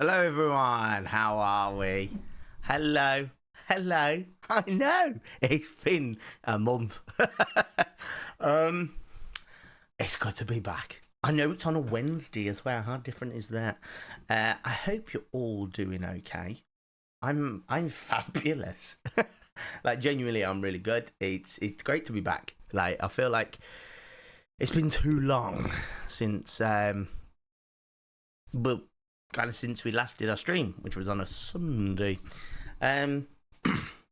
Hello everyone, how are we? Hello. I know, it's been a month. It's good to be back. I know it's on a Wednesday as well. How different is that? I hope you're all doing okay. I'm fabulous. Like genuinely, I'm really good. It's great to be back. Like I feel like it's been too long since but kind of since we last did our stream, which was on a Sunday. Yeah,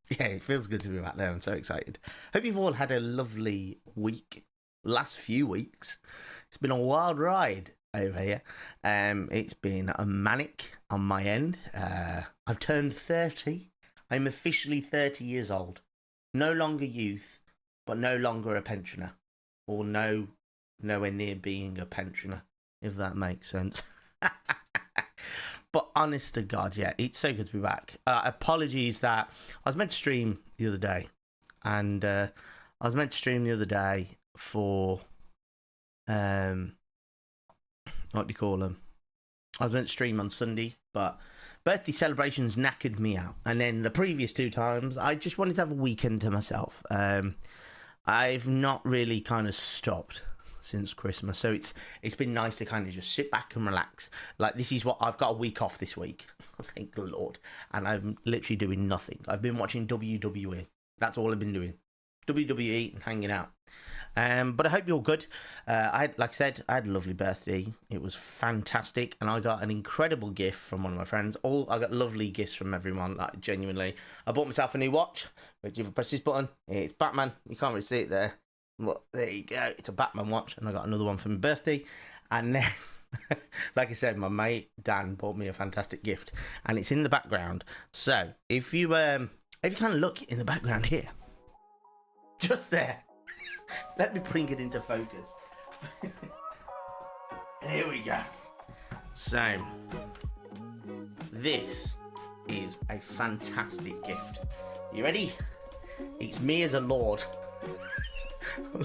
it feels good to be back there. I'm so excited. Hope you've all had a lovely week. Last few weeks, it's been a wild ride over here. It's been a manic on my end. I've turned 30. I'm officially 30 years old. No longer youth, but no longer a pensioner, or nowhere near being a pensioner, if that makes sense. But honest to God, yeah, it's so good to be back. Apologies that I was meant to stream the other day, and for what do you call them? I was meant to stream on Sunday, but birthday celebrations knackered me out. And then the previous two times, I just wanted to have a weekend to myself. I've not really kind of stopped since Christmas, so it's been nice to kind of just sit back and relax. Like, this is what I've got, a week off this week, thank the Lord, and I'm literally doing nothing. I've been watching WWE. That's all I've been doing, WWE and hanging out. But I hope you're good. Like I said, I had a lovely birthday. It was fantastic, and I got an incredible gift from one of my friends. I got lovely gifts from everyone. Like, genuinely, I bought myself a new watch. Which, if I press this button, it's Batman. You can't really see it there. Well, there you go. It's a Batman watch, and I got another one for my birthday. And then, like I said, my mate Dan bought me a fantastic gift, and it's in the background. So if you kind of look in the background here, just there, let me bring it into focus. Here we go. So this is a fantastic gift. You ready? It's me as a lord.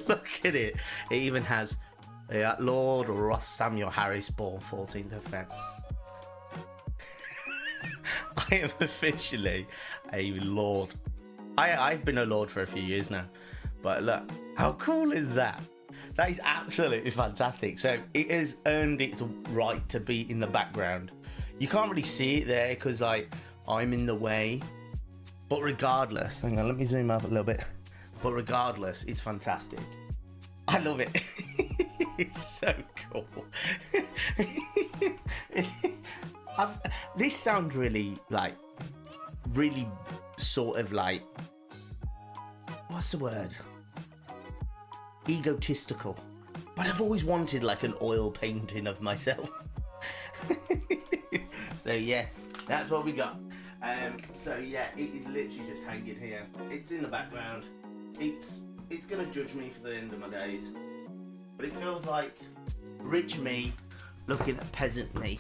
Look at it. It even has Lord Ross Samuel Harris, born 14th of Feb. I am officially a lord. I've been a lord for a few years now. But look, how cool is that? That is absolutely fantastic. So it has earned its right to be in the background. You can't really see it there because I'm in the way. But regardless, hang on, let me zoom up a little bit. But regardless, it's fantastic. I love it. It's so cool. This sounds really sort of like, what's the word? Egotistical. But I've always wanted like an oil painting of myself. So yeah, that's what we got. So yeah, it is literally just hanging here. It's in the background. It's gonna judge me for the end of my days, but it feels like rich me looking at peasant me.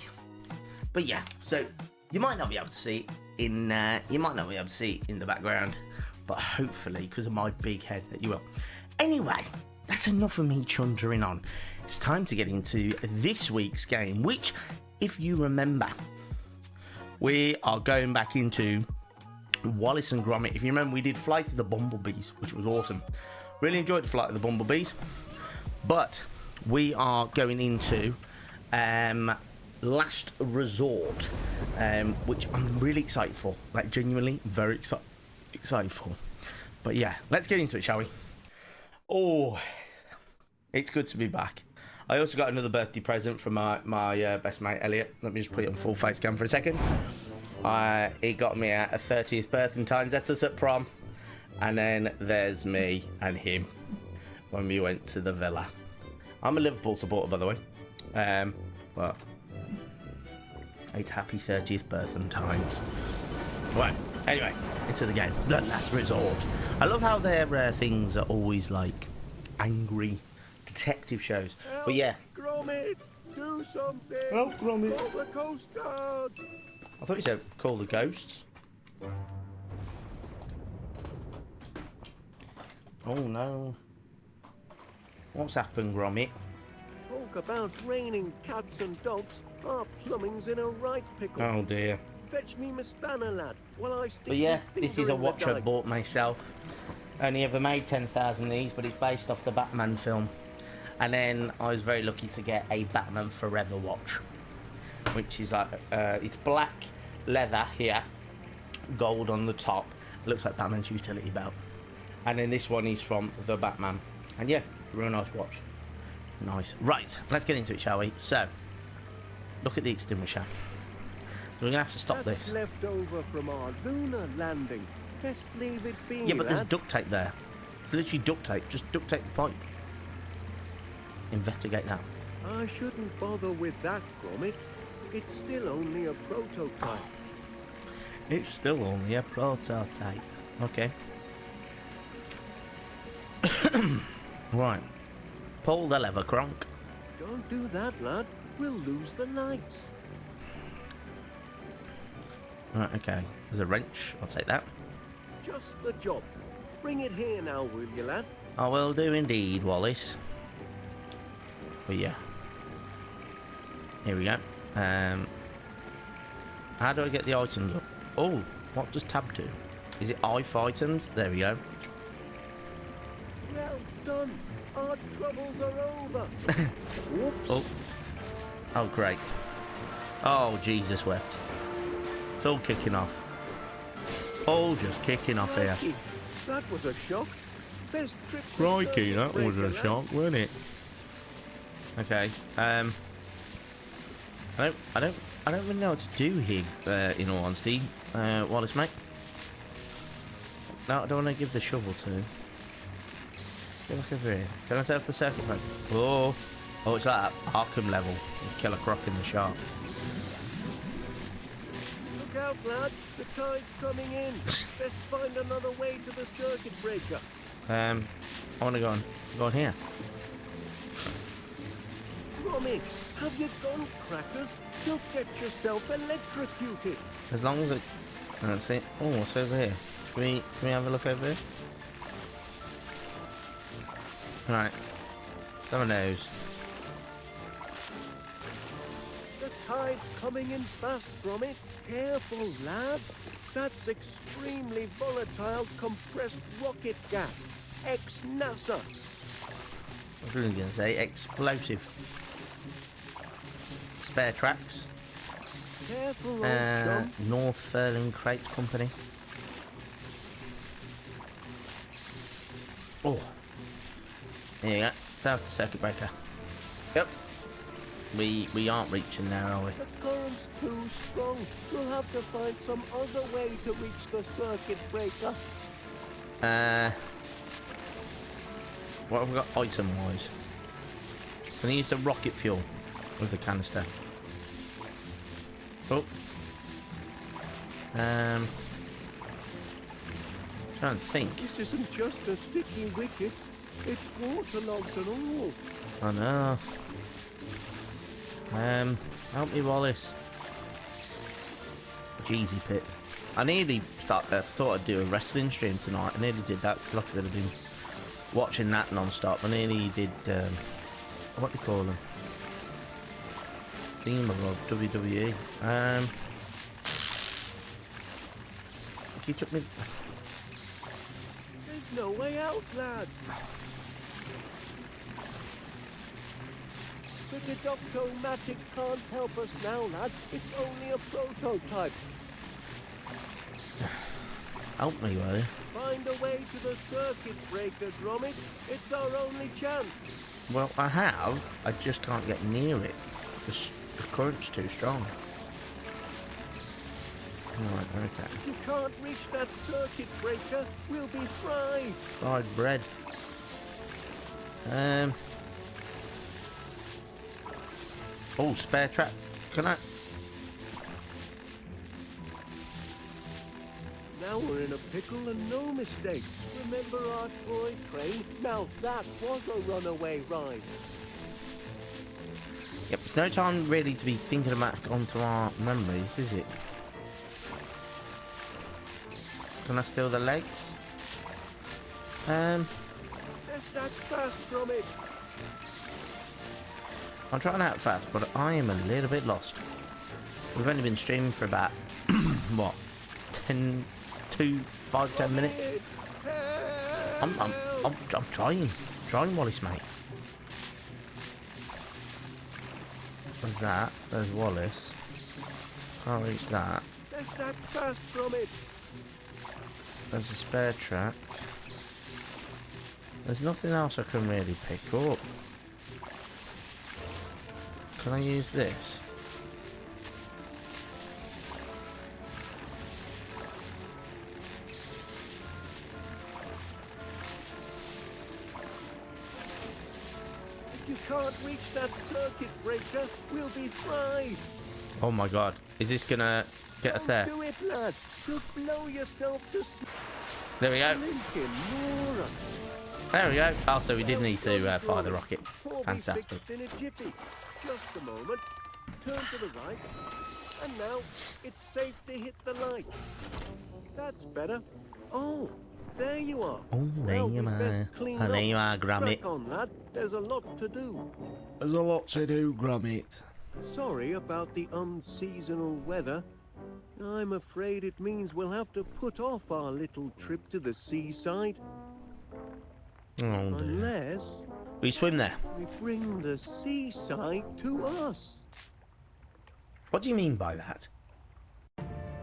But yeah, so you might not be able to see it in the background, but hopefully, because of my big head, that you will. Anyway, that's enough of me chundering on. It's time to get into this week's game, which, if you remember, we are going back into Wallace and Gromit. If you remember, we did Flight of the Bumblebees, which was awesome. Really enjoyed the Flight of the Bumblebees. But we are going into Last Resort, which I'm really excited for. Like, genuinely very excited for. But yeah, let's get into it, shall we? Oh, it's good to be back. I also got another birthday present from my best mate Elliot. Let me just put it on full face cam for a second. He got me a 30th birthday times. That's us at prom. And then there's me and him when we went to the villa. I'm a Liverpool supporter, by the way. But it's happy 30th birthday times. Right, anyway, into the game. The Last Resort. I love how their things are always like angry detective shows. Help, but yeah. Gromit, do something. Help, Gromit. Call the Coast Guard. I thought you said call the ghosts. Oh no. What's happened, Gromit? Talk about raining cats and dogs. Our plumbing's in a right pickle. Oh dear. Fetch me my spanner, lad, while I stick But yeah, my this is finger a in the watch I dike. bought myself. Only ever made 10,000 of these, but it's based off the Batman film. And then I was very lucky to get a Batman Forever watch, which is like it's black leather here, gold on the top. Looks like Batman's utility belt. And then this one is from the Batman. And yeah, real nice watch. Nice. Right, let's get into it, shall we? So, look at the extinguisher. So we're gonna have to stop That's this. left over from our lunar landing. Best leave it be, Yeah, but there's lad. duct tape there. It's literally duct tape. Just duct tape the pipe. Investigate that. I shouldn't bother with that, Gromit. It's still only a prototype. It's still only a prototype. Okay. Right. Pull the lever, Kronk. Don't do that, lad. We'll lose the lights. Right, okay. There's a wrench. I'll take that. Just the job. Bring it here now, will you, lad? I will do indeed, Wallace. But yeah. Here we go. How do I get the items up? Oh, what does tab do? Is it IF items? There we go. Well done. Our troubles are over. Whoops. Oh. Oh, great. Oh, Jesus wept. It's all kicking off. All just kicking off here. Crikey, that was a shock. Best trip to Crikey, circuit that was breaker, a lad. shock, wasn't it? Okay. I don't really know what to do here. In all honesty, Wallace, mate. No, I don't want to give the shovel to him. Get back over here. Can I set off the circuit breaker? Oh, oh, it's like that Arkham level. Killer Croc in the shark. Look out, lad. The tide's coming in. Best find another way to the circuit breaker. I want to go on here. Gromit, have you gone crackers? You'll get yourself electrocuted. As long as it. I don't see. Oh, what's over here? Can we have a look over here? Right. Some of those. The tide's coming in fast, Gromit. Careful, lad. That's extremely volatile compressed rocket gas. Ex-NASA. I was really going to say explosive. Spare tracks. Careful, old chum. North Furling Crate Company. Oh. There you go. South the circuit breaker. Yep. We aren't reaching there, are we? The current's too strong. We'll have to find some other way to reach the circuit breaker. What have we got item-wise? Can I use the rocket fuel with the canister? Oh. Trying to think. This isn't just a sticky wicket. It's waterlogged and all. I know. Help me, Wallace. Jeezy Pit. I nearly thought I'd do a wrestling stream tonight. I nearly did that because, like I said, I've been watching that non-stop. I nearly did, what do you call them? Themagogue, WWE. You took me. There's no way out, lad. The Deductomatic can't help us now, lad. It's only a prototype. Help me, will you? Find a way to the circuit breaker, Gromit. It's our only chance. Well, I have. I just can't get near it. The current's too strong. Right, okay. If you can't reach that circuit breaker, we'll be fried. Fried bread. Oh, spare track. Can I? Now we're in a pickle and no mistake. Remember our toy train? Now that was a runaway ride. Yep, it's no time really to be thinking about onto our memories, is it? Can I steal the legs? Let's act fast, Gromit. I'm trying out fast, but I am a little bit lost. We've only been streaming for about, what, 10 minutes? I'm trying, Wallace, mate. What's that? There's Wallace. Can't reach that. There's that fast from it. There's a spare track. There's nothing else I can really pick up. Can I use this? If you can't reach that circuit breaker, we'll be fried. Oh my god. Is this gonna get us there? Do it, lad. You'll blow yourself to There we go. blinking moron. There we go. Oh, so we did need to fire the rocket. All be Fantastic. fixed in a jiffy. Just a moment. Turn to the right. And now it's safe to hit the light. That's better. Oh, there you are. Oh, there Well, you we'd best are. clean Oh, there up. you are, Gromit. Crack on, lad. There's a lot to do. There's a lot to do, Gromit. Sorry about the unseasonal weather. I'm afraid it means we'll have to put off our little trip to the seaside. Oh, dear. Unless We swim there. we bring the seaside to us. What do you mean by that?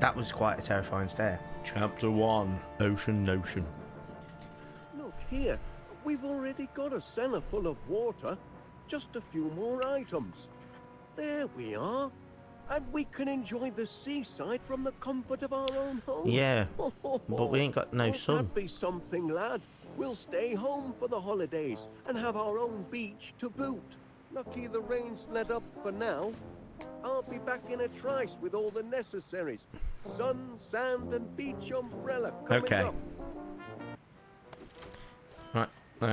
That was quite a terrifying stare. Chapter 1. Ocean Notion. Look here. We've already got a cellar full of water. Just a few more items. There we are. And we can enjoy the seaside from the comfort of our own home. Yeah, but we ain't got no Won't sun. that be something, lad? We'll stay home for the holidays and have our own beach to boot. Lucky the rain's let up for now. I'll be back in a trice with all the necessaries. Sun, sand and beach umbrella coming Okay. up. Right,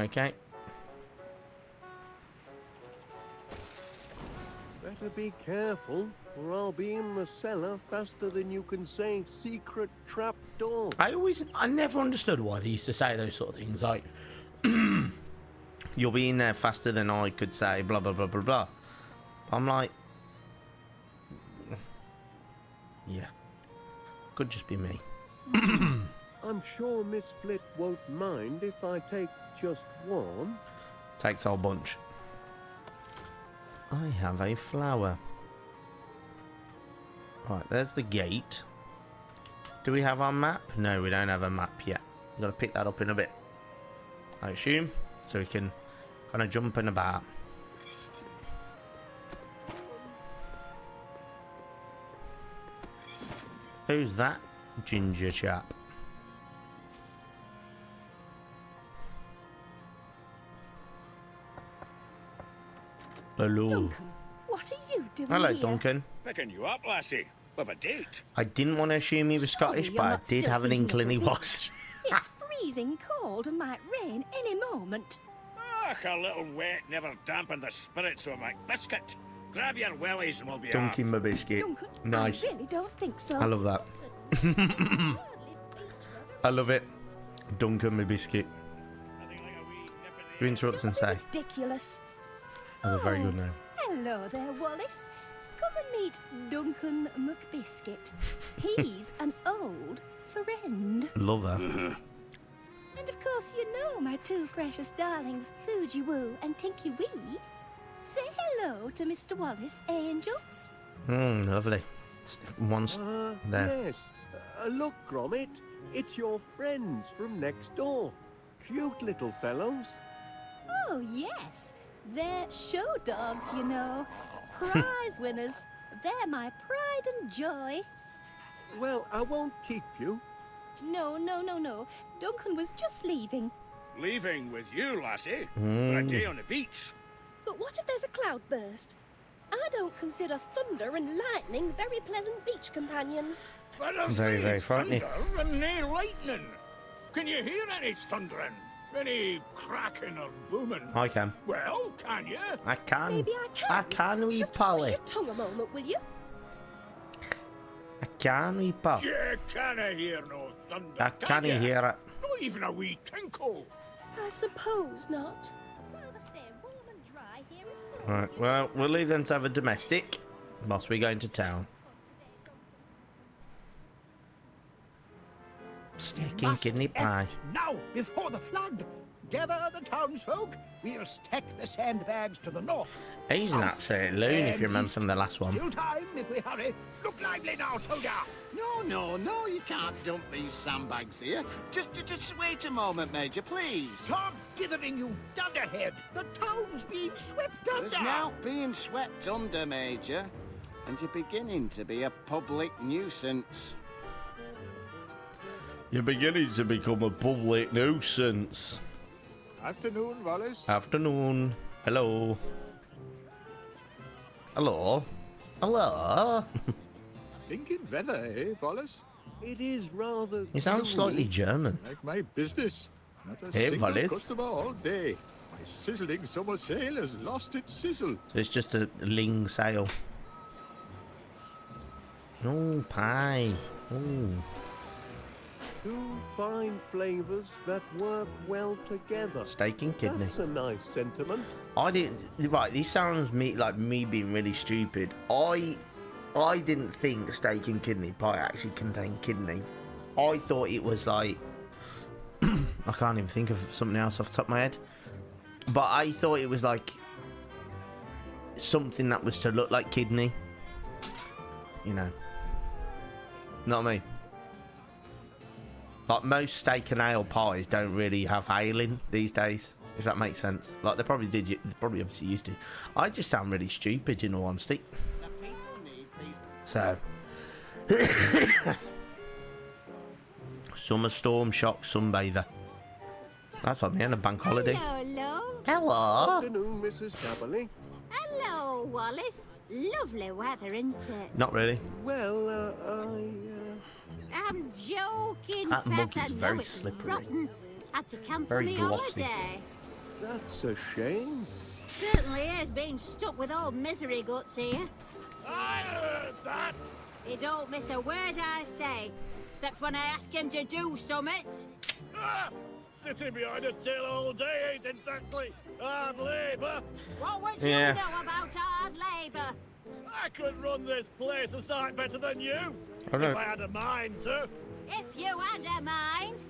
okay. Better be careful, or I'll be in the cellar faster than you can say secret trap door. I never understood why they used to say those sort of things, like, you'll be in there faster than I could say, blah, blah, blah, blah, blah. I'm like, yeah, could just be me. I'm sure Miss Flit won't mind if I take just one. Takes a whole bunch. I have a flower. Right, there's the gate. Do we have our map? No, we don't have a map yet. We've got to pick that up in a bit, I assume, so we can kind of jump in about. Who's that ginger chap? Hello. Duncan, what are you doing Hello, here? Duncan. Picking you up, lassie. With a date. I didn't want to assume he was Surely Scottish, you're but I not did still have an thinking of inkling he the was. It's freezing cold and might rain any moment. Ach, a little wet never dampened the spirits of my biscuit. Grab your wellies and we'll be Dunking off. my biscuit. Duncan, Nice. I really don't think so. I love that. I love it. Duncan my biscuit. Nothing like a wee nip in You interrupt and say. Ridiculous. That's a very good name. Hello there, Wallace. Come and meet Duncan McBiscuit. He's an old friend. Love her. And of course, you know my two precious darlings, Fuji Woo and Tinky Wee. Say hello to Mr. Wallace, angels. Lovely. Once there. Yes. Look, Gromit. It's your friends from next door. Cute little fellows. Oh, yes. They're show dogs, you know. Prize winners. They're my pride and joy. Well, I won't keep you. No. Duncan was just leaving. Leaving with you, lassie. For a day on the beach. But what if there's a cloudburst? I don't consider thunder and lightning very pleasant beach companions. But there's Very, nae very frightening. thunder and nae lightning. Can you hear any thundering? Any cracking or booming? I can. Well, can you? I can. Maybe I can. I can, wee Just Polly. push your tongue a moment, will you? I can, wee pal. You canna hear no thunder, I can can't you? hear it. Not even a wee tinkle. I suppose not. Rather stay warm and dry here at Right, well, we'll leave them to have a domestic whilst we go into town. Steak and kidney pie. Now, before the flood, gather the townsfolk. We'll stack the sandbags to the north. He's an south, absolute loon, if and you remember east. from the last one. Still time if we hurry. Look lively now, soldier. No, you can't dump these sandbags here. Just wait a moment, Major, please. Stop dithering, you dunderhead. The town's being swept under. There's now being swept under, Major, and you're beginning to be a public nuisance. You're beginning to become a public nuisance. Afternoon, Wallace. Afternoon. Hello. Hello. Hello. Thinking weather, eh, Wallace? It is rather. You sound slightly gloomy. German. Like my business. Not a Hey, single Wallace. customer all day. My sizzling summer sail has lost its sizzle. So it's just a ling sail. Oh, pie. Oh. Two fine flavours that work well together. Steak and kidney. That's a nice sentiment. I didn't. Right, this sounds like me being really stupid. I didn't think steak and kidney pie actually contained kidney. I thought it was like I can't even think of something else off the top of my head. But I thought it was like something that was to look like kidney. You know. Not me. Like most steak and ale pies don't really have ale in these days, if that makes sense. Like they probably did, they probably obviously used to. I just sound really stupid in all honesty. So, summer storm shock sunbather. That's like me on a bank holiday. Hello. Hello. Afternoon, Mrs. Caberly. Hello, Wallace. Lovely weather, isn't it? Not really. Well, I'm joking, That Pet. mug is I know very it's slippery. rotten. Had to cancel Very me glossy. holiday. that's a shame. Certainly is being stuck with old misery guts here. I heard that. He don't miss a word I say, except when I ask him to do summit. Ah, sitting behind a till all day ain't exactly hard labour. What would Yeah. you know about hard labour? I could run this place a sight better than you, I know. if I had a mind to. If you had a mind.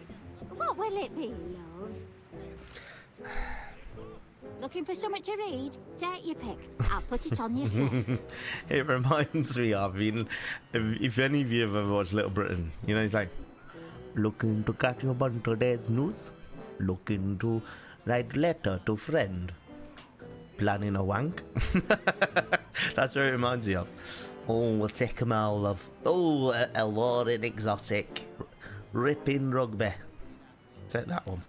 What will it be, love? Looking for something to read? Take your pick. I'll put it on your slate. It reminds me of, if any of you have ever watched Little Britain, you know, it's like, looking to catch up on today's news, looking to write letter to friend, planning a wank. That's what it reminds me of. Oh, we'll take 'em all, love. Oh, a Lauren exotic, ripping rugby. Take that one.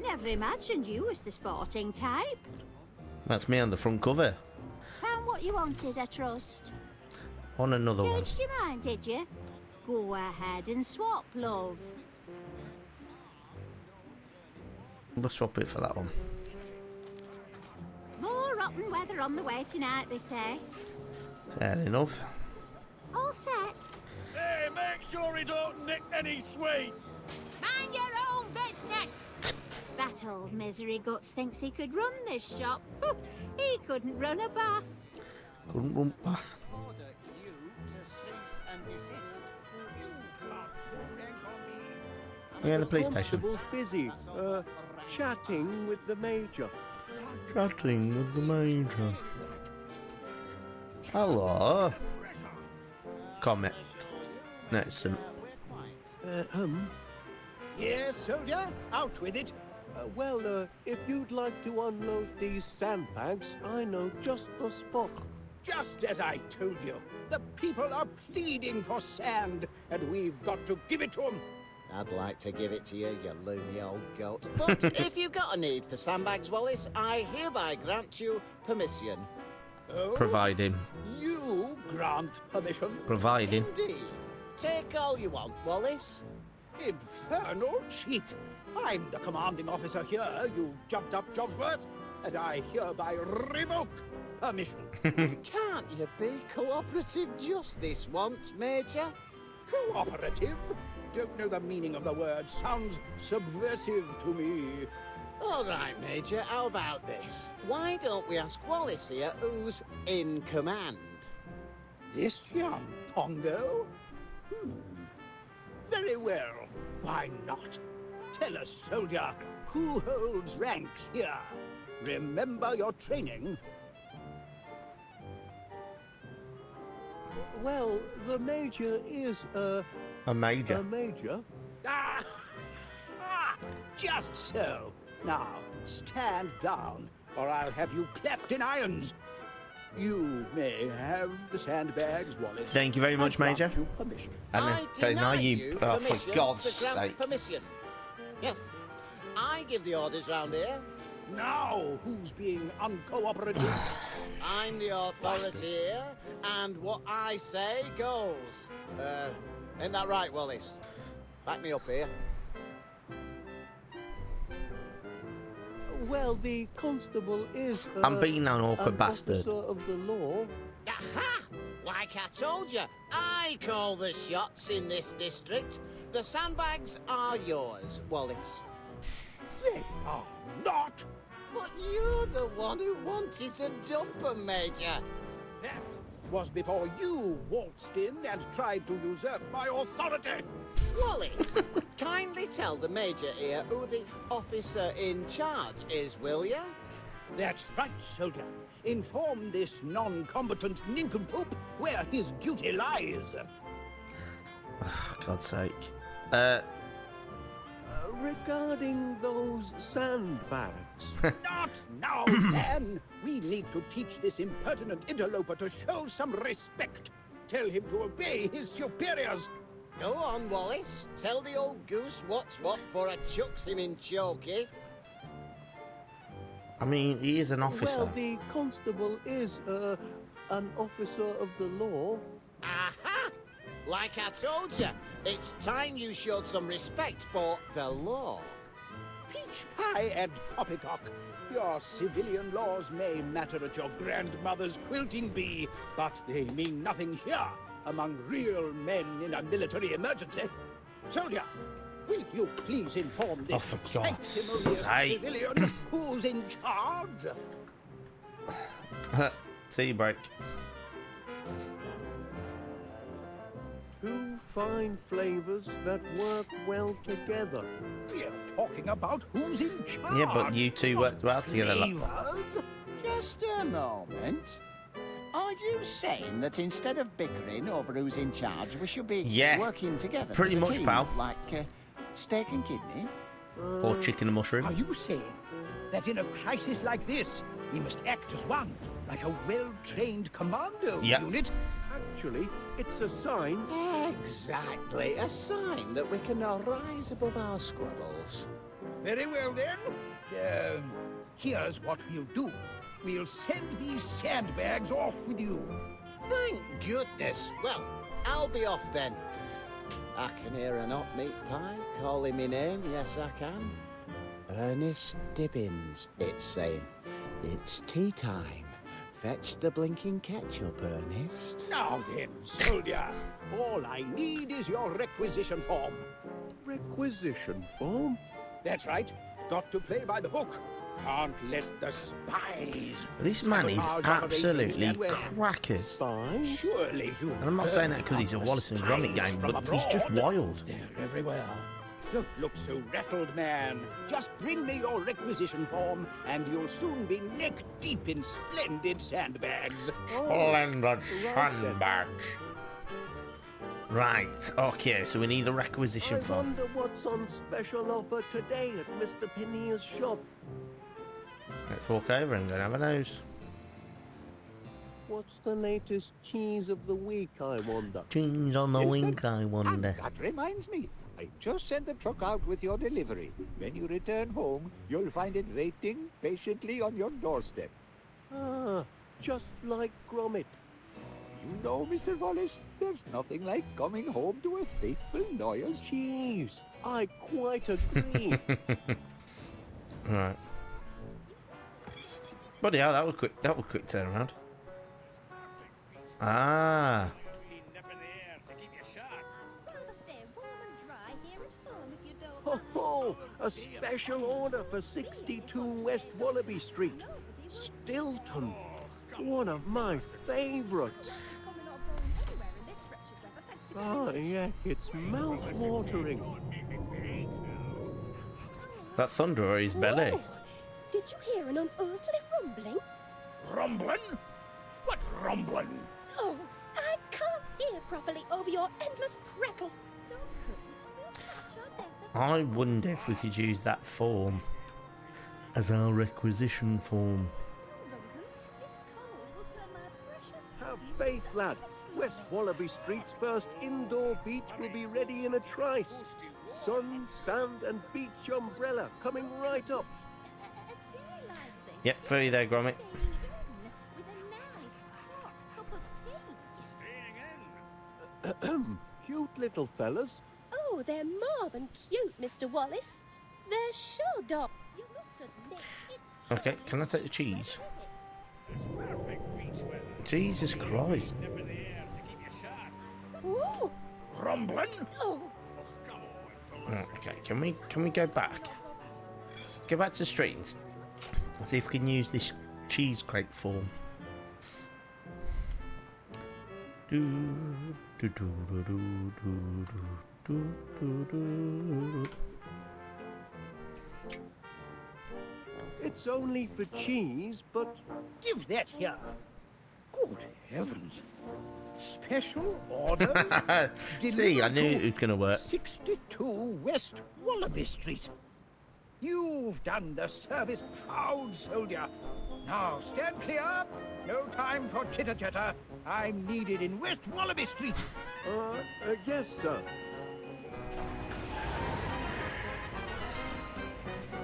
Never imagined you was the sporting type. That's me on the front cover. Found what you wanted, I trust. On another one. Changed your mind, did you? Go ahead and swap, love. We'll swap it for that one. More rotten weather on the way tonight, they say. Fair enough. All set. Hey, make sure he don't nick any sweets. Mind your own business. That old misery guts thinks he could run this shop. He couldn't run a bath. Couldn't run bath. Order you to cease and desist. You can't rank on me. Yeah, the police station. Constable's busy, chatting with the major. Chatting with the major. Hello. Comment. No, it's some. Yes, soldier, out with it. If you'd like to unload these sandbags, I know just the spot. Just as I told you, the people are pleading for sand, and we've got to give it to them. I'd like to give it to you, you loony old goat. But if you've got a need for sandbags, Wallace, I hereby grant you permission. Oh, Providing. you grant permission? Providing. Indeed. Take all you want, Wallace. Infernal cheek! I'm the commanding officer here, you jumped up Jobsworth, and I hereby revoke permission. Can't you be cooperative just this once, Major? Cooperative? Don't know the meaning of the word. Sounds subversive to me. All right, Major, how about this? Why don't we ask Wallace here who's in command? This young Pongo? Very well. Why not? Tell us, soldier, who holds rank here? Remember your training. Well, the Major is, A major. a Major. Ah! Just so. Now, stand down, or I'll have you clapped in irons. You may have the sandbags, Wallace. Thank you very much, I grant Major. you permission. And I then deny you. Oh, permission for God's to grant sake. permission. Yes, I give the orders round here. Now, who's being uncooperative? I'm the authority here, and what I say goes. Ain't that right, Wallace? Back me up here. Well, the constable is, I'm being an awkward an bastard. officer of the law. Aha! Like I told you, I call the shots in this district. The sandbags are yours, Wallace. They are not. But you're the one who wanted to dump 'em, Major. That was before you waltzed in and tried to usurp my authority. Wallace, kindly tell the Major here who the officer in charge is, will you? That's right, soldier. Inform this non-combatant nincompoop where his duty lies. For God's sake. Regarding those sandbags. Not now, man! We need to teach this impertinent interloper to show some respect. Tell him to obey his superiors. Go on, Wallace. Tell the old goose what's what for a chucks him in chokey. I mean, he is an officer. Well, the constable is, an officer of the law. Aha! Like I told you, it's time you showed some respect for the law. Peach pie and poppycock. Your civilian laws may matter at your grandmother's quilting bee, but they mean nothing here among real men in a military emergency. Soldier, will you please inform this for God's sanctimonious sake. civilian who's in charge? Tea break. Two fine flavors that work well together. We're talking about who's in charge. Yeah, but you two worked well together. Flavors? Just a moment. Are you saying that instead of bickering over who's in charge, we should be Yeah, working together? pretty as a much, team, pal. Like steak and kidney? Or chicken and mushroom. Are you saying that in a crisis like this, we must act as one, like a well-trained commando Yep. unit? Actually, it's a sign. Exactly. A sign that we can now rise above our squabbles. Very well then. Here's what we'll do. We'll send these sandbags off with you. Thank goodness. Well, I'll be off then. I can hear a hot meat pie calling me name. Yes, I can. Ernest Dibbins, it's saying. It's tea time. Fetch the blinking ketchup, Ernest. Now then, soldier, all I need is your requisition form. Requisition form? That's right. Got to play by the book. Can't let the spies. This man is sabotage absolutely operations and crackers. Spy? Surely you. And I'm not saying that because he's a Wallace and Gromit game, but he's just wild. They're everywhere. Don't look so rattled, man. Just bring me your requisition form, and you'll soon be neck deep in splendid sandbags. Splendid sandbags. Right, okay, so we need a requisition I form. wonder what's on special offer today at Mr. Pinnear's shop. Let's walk over and go and have a nose. What's the latest cheese of the week, I wonder? Jeans on the wink, I wonder. And that reminds me, I just sent the truck out with your delivery. When you return home, you'll find it waiting patiently on your doorstep. Ah, just like Gromit. You know, Mr. Wallace, there's nothing like coming home to a faithful, loyal Cheese, I quite agree. Right. Bloody hell, that was quick. That was quick turnaround. Ah. Rather stay warm and dry here at home if you don't Ho ho! A special order for 62 West Wallaby Street. Stilton. One of my favourites. Ah, yeah, it's mouth-watering. That thunder or his belly. Whoa! Did you hear an unearthly rumbling? Rumbling? What rumbling? Oh, I can't hear properly over your endless prattle. We'll catch our death of I wonder if we could use that form as our requisition form. Duncan. This cold will turn my precious Have babies faith, into lad. ice. West Wallaby Street's first indoor beach will be ready in a trice. Sun, sand and beach umbrella coming right up. A day like this. Yep, through you there, Gromit. Staying in with a nice hot cup of tea. Cute little fellas. Oh, they're more than cute, Mr. Wallace. They're show dog. You must admit, it's Okay, hardly can I take the a cheese? visit. Jesus Christ. Ooh, Rumbling? oh, Right, okay, can we go back? Go back to the street and see if we can use this cheese crate form. Do, do, do, do, do, do, do, do, do. It's only for cheese, but Give that here. Good heavens. Special order? See, I knew Delivered it was going to work. 62 West Wallaby Street. You've done the service proud, soldier. Now stand clear. No time for chitter-chatter. I'm needed in West Wallaby Street. yes, sir.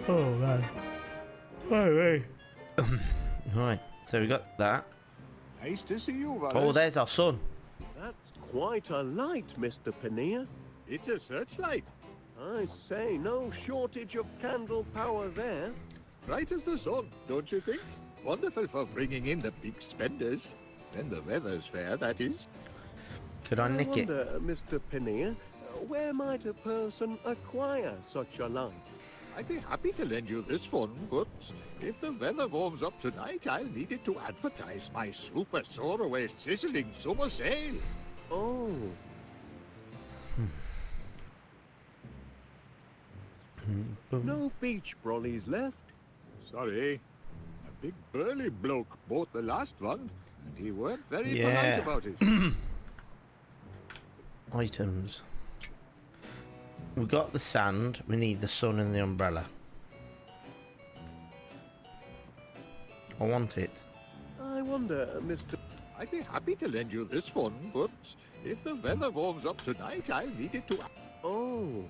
Oh, man. Right, so we got that. Nice to see you, Wallace. Oh, there's our son. That's quite a light, Mr. Panea. It's a searchlight. I say, no shortage of candle power there. Bright as the sun, don't you think? Wonderful for bringing in the big spenders. When the weather's fair, that is. Could I nick it? wonder, Mr. Panea, where might a person acquire such a light? I'd be happy to lend you this one, but if the weather warms up tonight, I'll need it to advertise my super soaraway sizzling summer sale. Oh, no beach brollies left. Sorry. A big burly bloke bought the last one, and he weren't very Yeah. polite about it. Items. We got the sand. We need the sun and the umbrella. I want it. I wonder, Mr. I'd be happy to lend you this one, but if the weather warms up tonight, I'll need it to... Oh,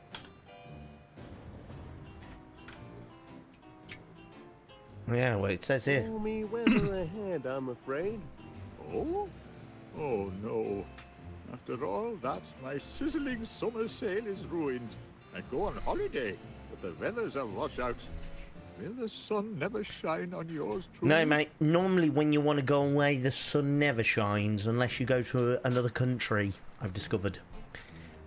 Yeah, well, it says here. stormy weather ahead, I'm afraid. Oh? Oh, no. After all that, my sizzling summer sale is ruined. I go on holiday, but the weather's a washout. Will the sun never shine on yours truly? No, mate. Normally, when you want to go away, the sun never shines unless you go to another country. I've discovered.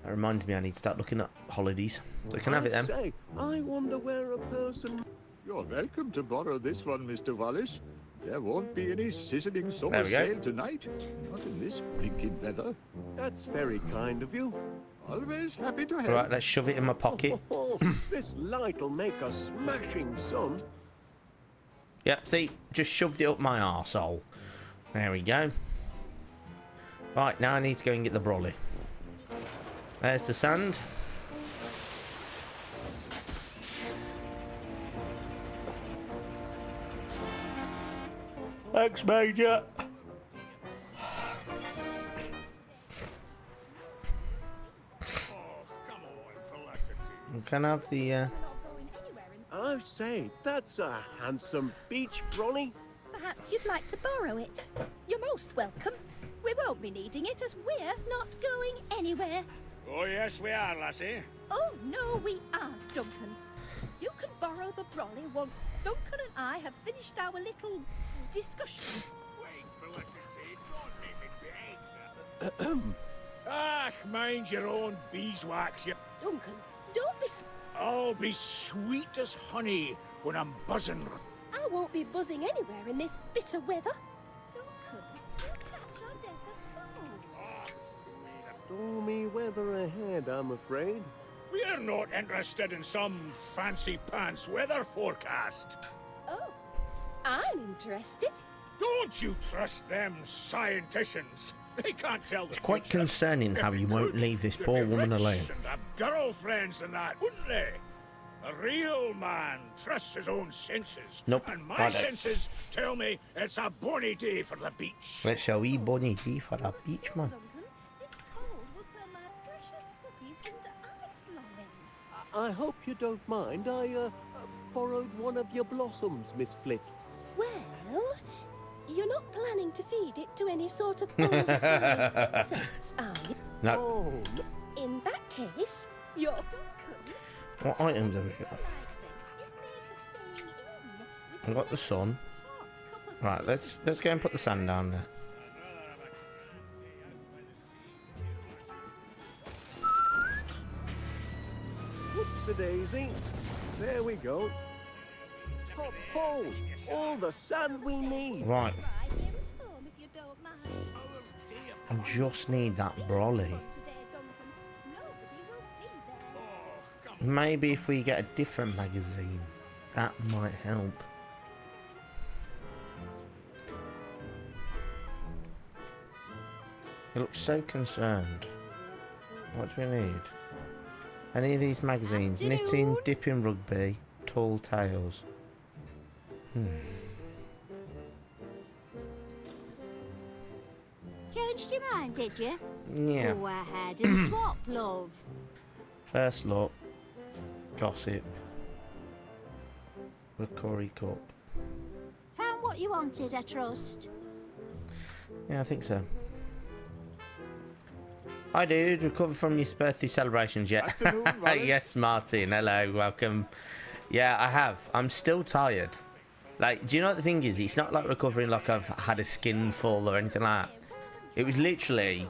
That reminds me, I need to start looking at holidays. So I can have it then. Say, I wonder where a person... You're welcome to borrow this one, Mr. Wallace. There won't be any sizzling summer There we go. sale tonight. Not in this blinking weather. That's very kind of you. Always happy to help. Right, let's shove it in my pocket. Oh, this light'll make a smashing sun. Yep, see, just shoved it up my arsehole. There we go. Right, now I need to go and get the brolly. There's the sand. Thanks, Major. Can I have the, We're not going anywhere in... I say, that's a handsome beach brolly. Perhaps you'd like to borrow it. You're most welcome. We won't be needing it as we're not going anywhere. Oh, yes, we are, lassie. Oh, no, we aren't, Duncan. You can borrow the brolly once Duncan and I have finished our little discussion. Wait, Felicity, don't make me beg. Mind your own beeswax, you... Duncan, don't be... I'll be sweet as honey when I'm buzzing. I won't be buzzing anywhere in this bitter weather. Duncan, you'll catch your death of cold. Stormy weather ahead, I'm afraid. We're not interested in some fancy pants weather forecast. Oh, I'm interested. Don't you trust them scienticians? They can't tell the It's quite future. concerning how If you they won't could, leave this they'd poor be woman rich alone. And have girlfriends and that, wouldn't they? A real man trusts his own senses. Nope, And I my don't. senses tell me it's a bonny day for the beach. Let's show wee bunny tea for the But beach, still, man. Duncan, this cold will turn my precious puppies into ice lollies. I hope you don't mind. I borrowed one of your blossoms, Miss Flit. Well, you're not planning to feed it to any sort of oversized insects, are you? No. Oh, no. In that case, you're Duncan. What items have we got? Like this is made for staying in. with I've got the a sun. hot cup of Right, let's go and put the sand down there. Whoops-a-daisy. There we go. Hop ho! All the sand we need. Right, Right here at home, if you don't mind. I just need that brolly. Today, Duncan, nobody will be there. Maybe if we get a different magazine, that might help. He looks so concerned. What do we need? Any of these magazines? Knitting, Afternoon. dipping rugby, tall tales. Changed your mind, did you? Yeah. Go ahead and swap, love. First look. Gossip. The Curry Cup. Found what you wanted, I trust. Yeah, I think so. Hi, dude. Recovered from your birthday celebrations yet? Afternoon, Wallace. Yes, Martin. Hello. Welcome. Yeah, I have. I'm still tired. Like, do you know what the thing is? It's not like recovering like I've had a skin full or anything like that. It was literally...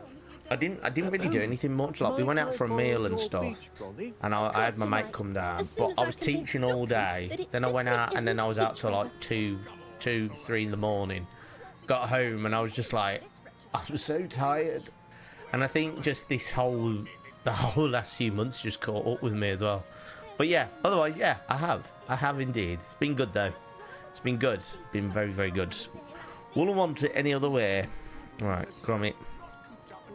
I didn't really do anything much. Like, we went out for a meal and stuff. And I had my mate come down. But I was teaching all day. Then I went out and then I was out till like 2, 3 in the morning. Got home and I was just like... I was so tired. And I think just the whole last few months just caught up with me as well. But yeah, otherwise, yeah, I have indeed. It's been good though. It's been good. It's been very, very good. Wouldn't want it any other way. Right, Gromit.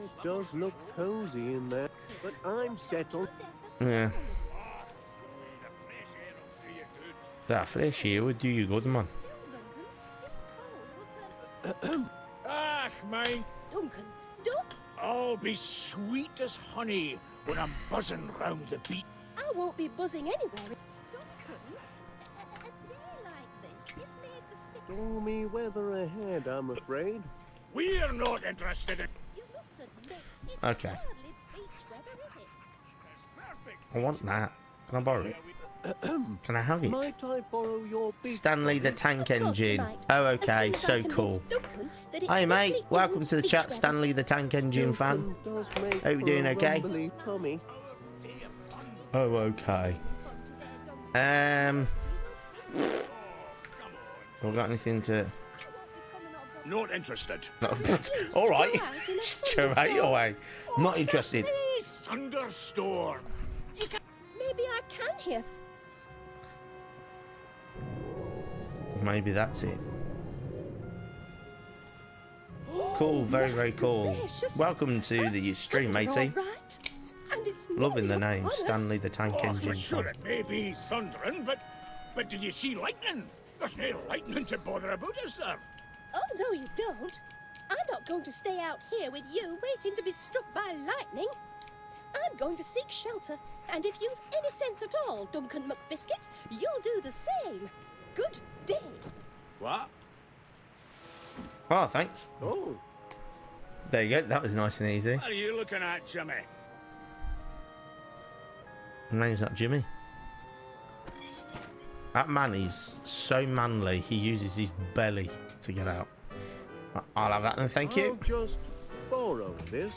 It does look cozy in there, but I'm settled. Yeah. That fresh air would do you good, man. Still, Duncan, this cold will turn... Ah, mine. Duncan, Duncan! I'll be sweet as honey when I'm buzzing round the beach. I won't be buzzing anywhere. Duncan, a day like this is made for staying... Stormy weather ahead, I'm afraid. We're not interested in. You must admit, it's Okay. hardly beach weather, is it? I want that. Can I borrow it? Can I have it? Might I borrow your beach? Stanley the brolly? Tank Of course you Engine. might. Oh, As okay. soon as I So convince cool. Duncan that it Hi, mate. simply Welcome isn't to the beach chat, weather. Stanley the Tank Engine fan. Does make How you for doing, a okay? rumbly tummy. Oh, okay. We got anything to... Not interested. All right. Go out in a Straight thunderstorm. away. Not interested. Thunderstorm. Maybe I can hear... Maybe that's it. Cool. Very, very cool. Gracious. Welcome to the That's stream, thunder, matey. all right. And it's Loving the nearly name. upon us. Stanley the Tank Oh, Engine but sure, fan. it may be thundering, but did you see lightning? There's no lightning to bother about us, sir. Oh, no, you don't. I'm not going to stay out here with you waiting to be struck by lightning. I'm going to seek shelter, and if you've any sense at all, Duncan McBiscuit, you'll do the same. Good day. What? Oh, thanks. Oh, There you go. That was nice and easy. What are you looking at, Jimmy? My name's not Jimmy. That man is so manly, he uses his belly to get out. I'll have that then, thank you. I'll just borrow this.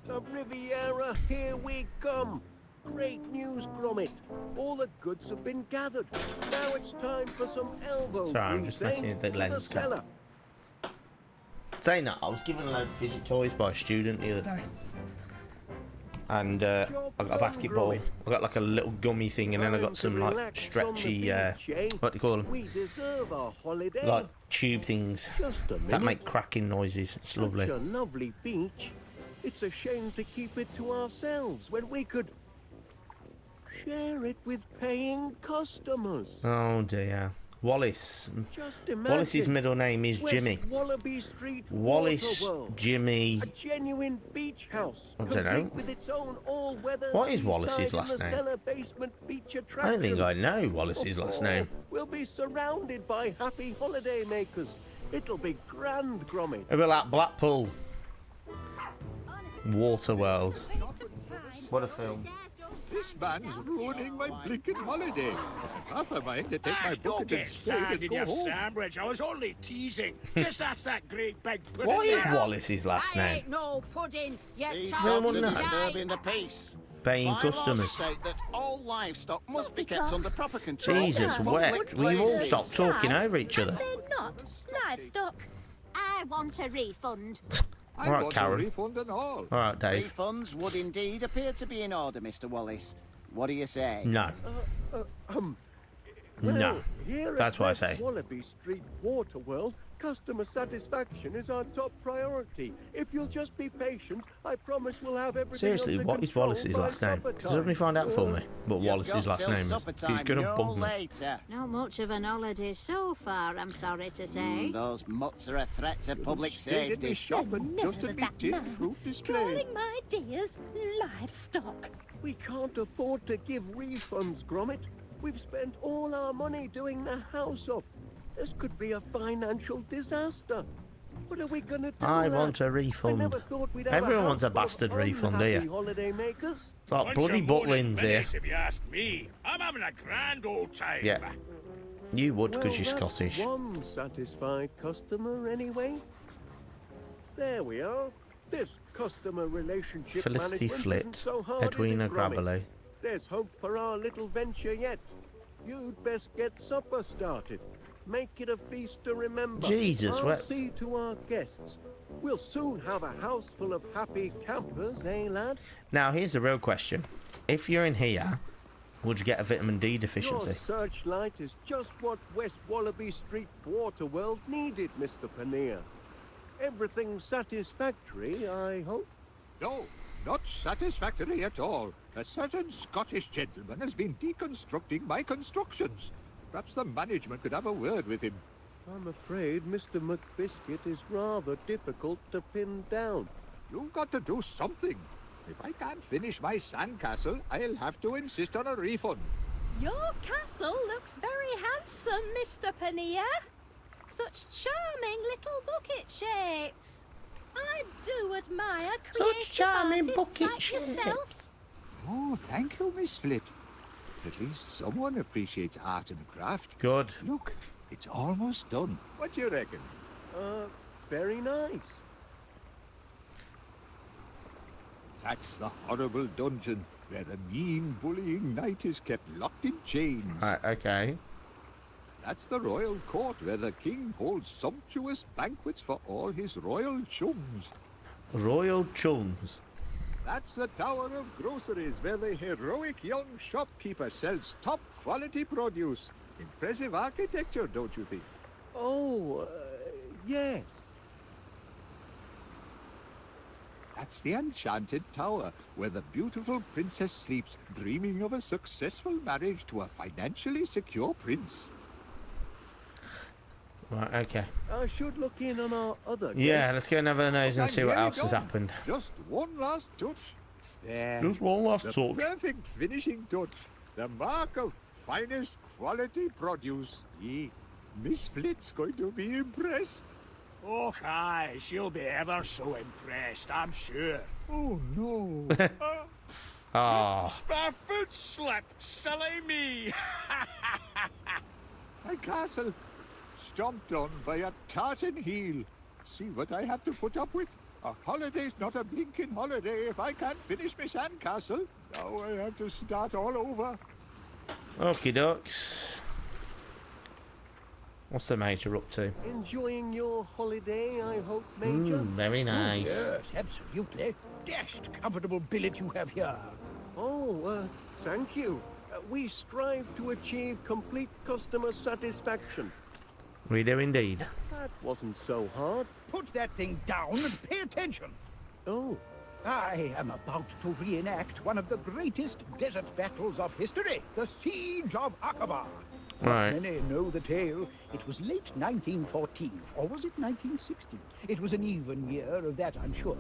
The Riviera, here we come. Great news, Gromit. All the goods have been gathered. Now it's time for some elbow Sorry, I'm grease, just messing with the to lens cap. cellar. Saying that, I was given a load of fidget toys by a student the other day. And I got a basketball. I got like a little gummy thing, and then I got some like stretchy, what do you call them? We deserve our holiday. Like tube things Just a that minute. make cracking noises. It's lovely. Such a lovely beach. It's a shame to keep it to ourselves when we could share it with paying customers. Oh dear. Wallace. Just imagine. Wallace's middle name is West Jimmy. Wallaby Street Wallace Waterworld. Jimmy. A genuine beach house. I don't know. complete with its own all-weather What is seaside Wallace's in last the name? cellar basement beach I attraction. don't think I know Wallace's last name. We'll be surrounded by happy holiday makers. It'll be grand, Gromit. A bit like Blackpool. Honestly, Waterworld. it's a waste of time. What a film. This man's ruining my blinking holiday. Half a mind to take my Don't bucket and get spade sad and in go your home. sandwich. I was only teasing. Just ask that great big pudding. What is there. Wallace's last I name? ain't no pudding. You These talk No dogs one are knows. disturbing the peace. Paying Bylaws customers. state that all livestock must be kept under proper control. Jesus, in wet. public We've all places. stopped talking over each other. They're not livestock. I want a refund. I All right, want Karen. a refund and all. All right, Dave. Refunds would indeed appear to be in order, Mr. Wallace. What do you say? No. Well, No. here at That's what I West say. Wallaby Street Waterworld, customer satisfaction is our top priority. If you'll just be patient, I promise we'll have everything Seriously, under what is control Wallace's by last name? supper Does somebody time. find out for me? What You've Wallace's got last till name is? supper He's time, gonna no bug me. later. Not much of an holiday so far, I'm sorry to say. Those mutts are a threat to public Stayed in the safety. shop and Never dusted me that tin man. fruit display. Calling my dears livestock. We can't afford to give refunds, Gromit. We've spent all our money doing the house up. This could be a financial disaster. What are we gonna do? I lad? want a I refund. never thought we'd have Everyone a wants a house full of bastard refund, do unhappy you? holiday makers. It's like Bunch bloody of moaning Butlins here. minutes, if you ask me. I'm having a grand old time. Yeah. You would, because Well, you're that's Scottish. One satisfied customer, anyway. There we are. This customer relationship Felicity management Flit, isn't so hard, Edwina is it, Gromit? Grabberley. There's hope for our little venture yet. You'd best get supper started. Make it a feast to remember. Jesus, I'll what- see to our guests. We'll soon have a house full of happy campers, eh, lad? Now, here's the real question. If you're in here, would you get a vitamin D Your deficiency? searchlight is just what West Wallaby Street Waterworld needed, Mr. Paneer. Everything satisfactory, I hope. No, not satisfactory at all. A certain Scottish gentleman has been deconstructing my constructions. Perhaps the management could have a word with him. I'm afraid Mr. McBiscuit is rather difficult to pin down. You've got to do something. If I can't finish my sandcastle, I'll have to insist on a refund. Your castle looks very handsome, Mr. Paneer. Such charming little bucket shapes. I do admire creative charming artists bucket like shapes. yourself. Oh, thank you, Miss Flit. At least someone appreciates art and craft. Good. Look, it's almost done. What do you reckon? Very nice. That's the horrible dungeon where the mean, bullying knight is kept locked in chains. Right, okay. That's the royal court where the king holds sumptuous banquets for all his royal chums. Royal Chums. That's the tower of groceries where the heroic young shopkeeper sells top quality produce. Impressive architecture, don't you think? Oh, yes. That's the enchanted tower where the beautiful princess sleeps, dreaming of a successful marriage to a financially secure prince. Right, okay. I should look in on our other Yeah, guests. let's go and have a nose and And see what here we else has go. happened. Just one last touch. There. Just one last The touch. perfect finishing touch. The mark of finest quality produce. Miss Flit's going to be impressed. Oh, aye, she'll be ever so impressed, I'm sure. Oh, no. Ah, My foot slipped, silly me. My castle, stomped on by a tartan heel. See what I have to put up with? A holiday's not a blinking holiday if I can't finish my sandcastle. Now I have to start all over. Okie dokes. What's the Major up to? Enjoying your holiday, I hope, Major? Very nice. Yes, absolutely. Dashed comfortable billet you have here. Oh, thank you. We strive to achieve complete customer satisfaction. We do indeed. That wasn't so hard. Put that thing down and pay attention. Oh, I am about to reenact one of the greatest desert battles of history, the Siege of Aqaba. Right. Many know the tale. It was late 1914, or was it 1916? It was an even year, of that I'm sure.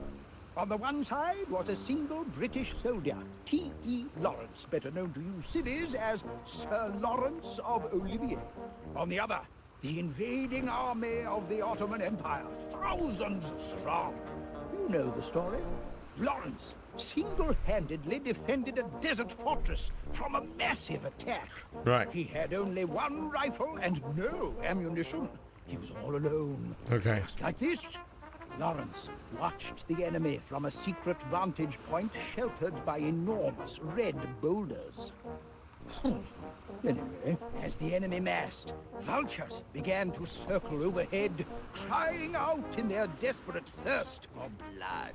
On the one side was a single British soldier, T.E. Lawrence, better known to you civvies as Sir Lawrence of Olivier. On the other, the invading army of the Ottoman Empire, thousands strong. You know the story. Lawrence single-handedly defended a desert fortress from a massive attack. Right. He had only one rifle and no ammunition. He was all alone. Okay. Just like this. Lawrence watched the enemy from a secret vantage point sheltered by enormous red boulders. Anyway, as the enemy massed, vultures began to circle overhead, crying out in their desperate thirst for blood.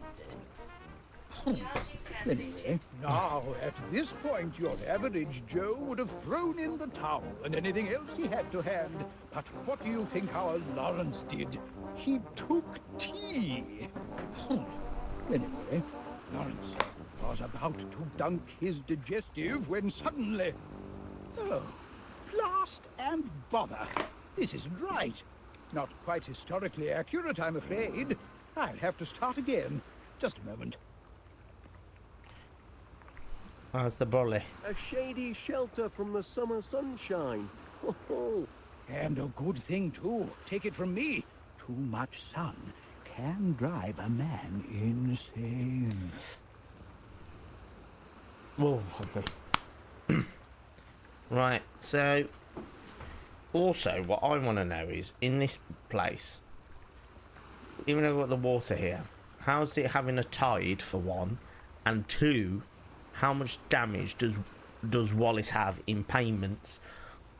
Anyway, now, at this point, your average Joe would have thrown in the towel and anything else he had to hand. But what do you think our Lawrence did? He took tea. Anyway, Lawrence was about to dunk his digestive when suddenly... Oh, blast and bother. This isn't right. Not quite historically accurate, I'm afraid. I'll have to start again. Just a moment. How's the brolly? a shady shelter from the summer sunshine. Oh, And a good thing, too. Take it from me. Too much sun can drive a man insane. Whoa. Right, so... Also, what I want to know is, in this place, even though we've got the water here, how's it having a tide, for one? And two, how much damage does Wallace have in payments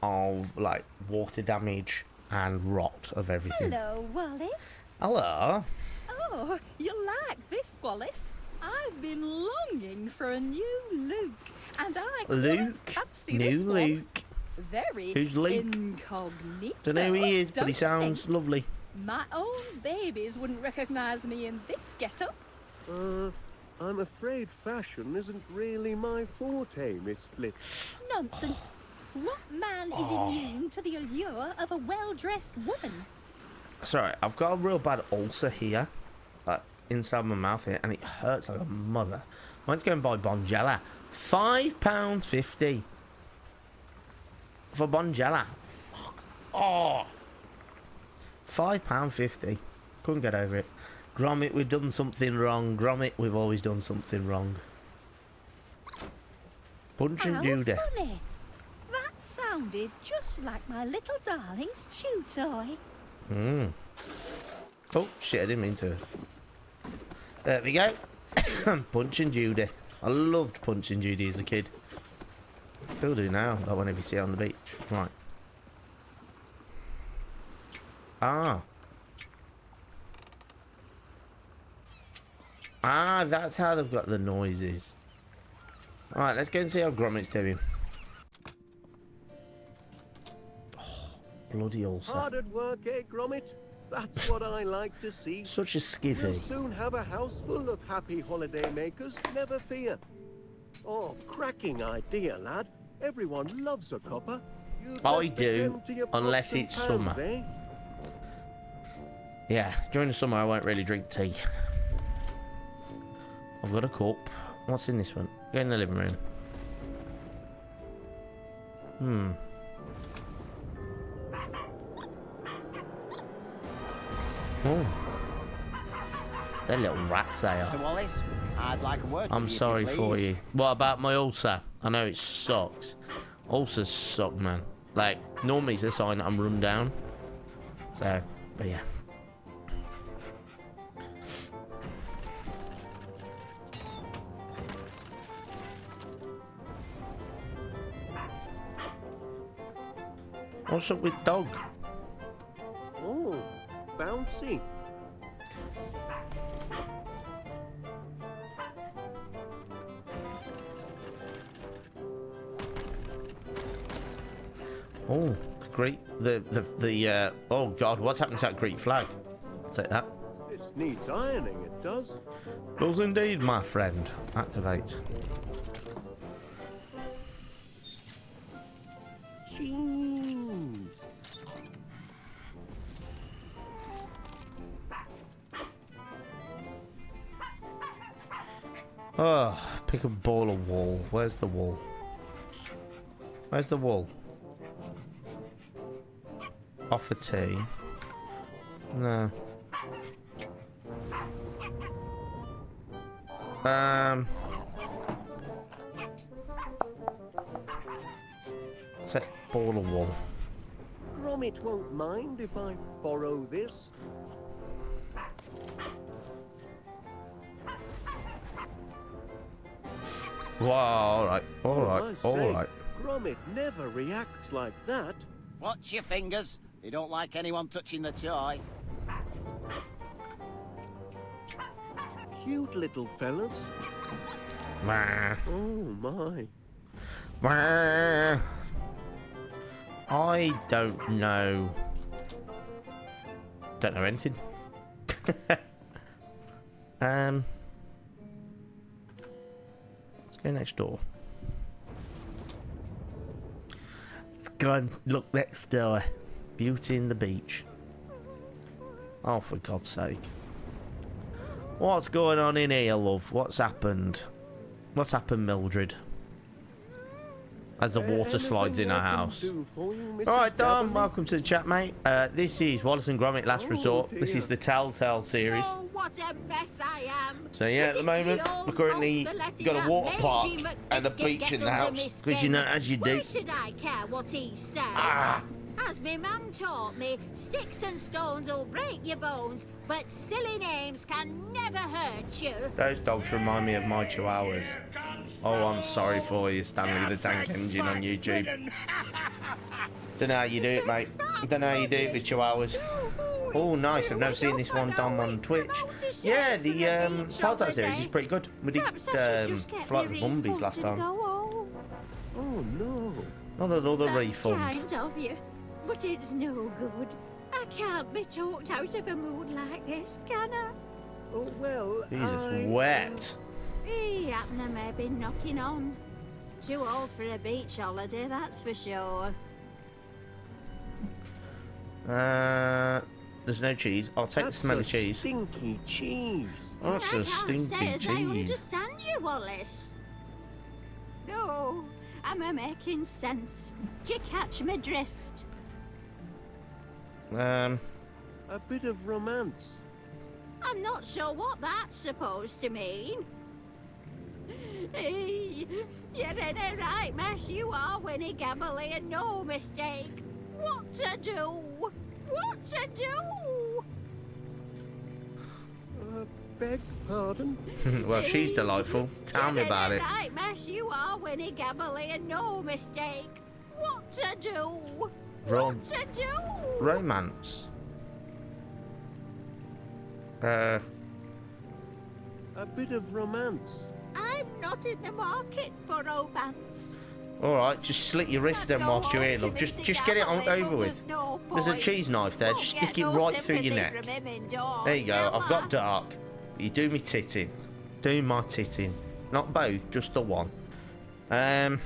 of, like, water damage and rot of everything? Hello, Wallace. Hello. Oh, you like this, Wallace? I've been longing for a new Luke, and I Luke. fancy New this one. Luke. Very Who's Luke? incognito. Don't know who he is, but he don't sounds think. lovely. My own babies wouldn't recognise me in this get-up. I'm afraid fashion isn't really my forte, Miss Flitch. Nonsense. What man is immune to the allure of a well-dressed woman? Sorry, I've got a real bad ulcer here, like inside my mouth here, and it hurts like a mother. I went to go and buy Bonjela. £5.50 for Bonjela. Fuck. Oh. £5.50. Couldn't get over it. Gromit, we've done something wrong. Gromit, we've always done something wrong. Punch and How Judy. funny. That sounded just like my little darling's chew toy. Oh, shit, I didn't mean to. There we go. Punch and Judy. I loved Punch and Judy as a kid. Still do now, like whenever you see it on the beach. Right. Ah, that's how they've got the noises. Alright, let's go and see how Gromit's doing. Oh, bloody ulcer. Hard at work, eh, Gromit? That's what I like to see. Such a We'll skivvy. soon have a house full of happy holiday makers, never fear. Oh, cracking idea, lad. Everyone loves a copper. You'd I best do, attend to your unless pots and it's pans, summer. Eh? Yeah, during the summer I won't really drink tea. I've got a cup. What's in this one? Go in the living room. Oh. They're little rats, they are. Mr. Wallace, I'd like a word I'm with you, sorry if you for please. you. What about my ulcer? I know it sucks. Ulcers suck, man. Like, normally it's a sign that I'm run down. So, but yeah. What's up with dog? Oh, bouncy. Oh, oh God, what's happened to that Greek flag? I'll take that. This needs ironing, it does. Does indeed, my friend. Activate. Jeez. Oh, pick a ball of wool. Where's the wool? Where's the wool? Offer tea. No. Set ball of wool. Gromit won't mind if I borrow this. Wow, alright, alright, I say, alright. Gromit never reacts like that. Watch your fingers. They don't like anyone touching the toy. Cute little fellas. Meh. Oh my. Meh. I don't know. Don't know anything. Let's go next door. Let's go and look next door. Beauty in the beach. Oh, for God's sake. What's going on in here, love? What's happened? What's happened, Mildred? As the water slides in our house. Alright, Dom, welcome to the chat, mate. This is Wallace and Gromit Last Resort. This is the Telltale series. Oh, what a mess I am. So yeah, at the moment, we're currently got a water park and a beach in the house. Because you know, as you do. Why should I care what he says? As me mum taught me, sticks and stones will break your bones, but silly names can never hurt you. Those dogs remind me of my chihuahuas. Oh, I'm sorry for you, Stanley the Tank Engine on YouTube. Don't know how you do it, mate. Don't know how you do it with chihuahuas. Oh, nice. I've never seen this one done on Twitch. Yeah, the Telltale series is pretty good. We did Flight with Bumbies last time. Oh no. Not another That's refund. kind of you, but it's no good. I can't be talked out of a mood like this, can I? Oh well. Jesus wept. He happened to maybe knocking on. Too old for a beach holiday, that's for sure. There's no cheese. I'll take the smelly cheese. Stinky cheese. That's a I can't say stinky as I cheese. understand you, Wallace. No, am I making sense? Do you catch my drift? A bit of romance. I'm not sure what that's supposed to mean. Hey, you're in a right mess, you are, Winnie Gabbly, and no mistake. What to do? What to do? Beg pardon? Well, she's delightful. Tell me about it. Right mess you are, Winnie Gabbly, and no mistake. What to do? What to do? Romance. A bit of romance. I'm not in the market for romance. Alright, just slit your wrist then whilst you're here, love. Just get it on over with. There's a cheese knife there. Just stick it right through your neck. There you go. I've got dark. You do me titting. Do my titting. Not both, just the one. I'm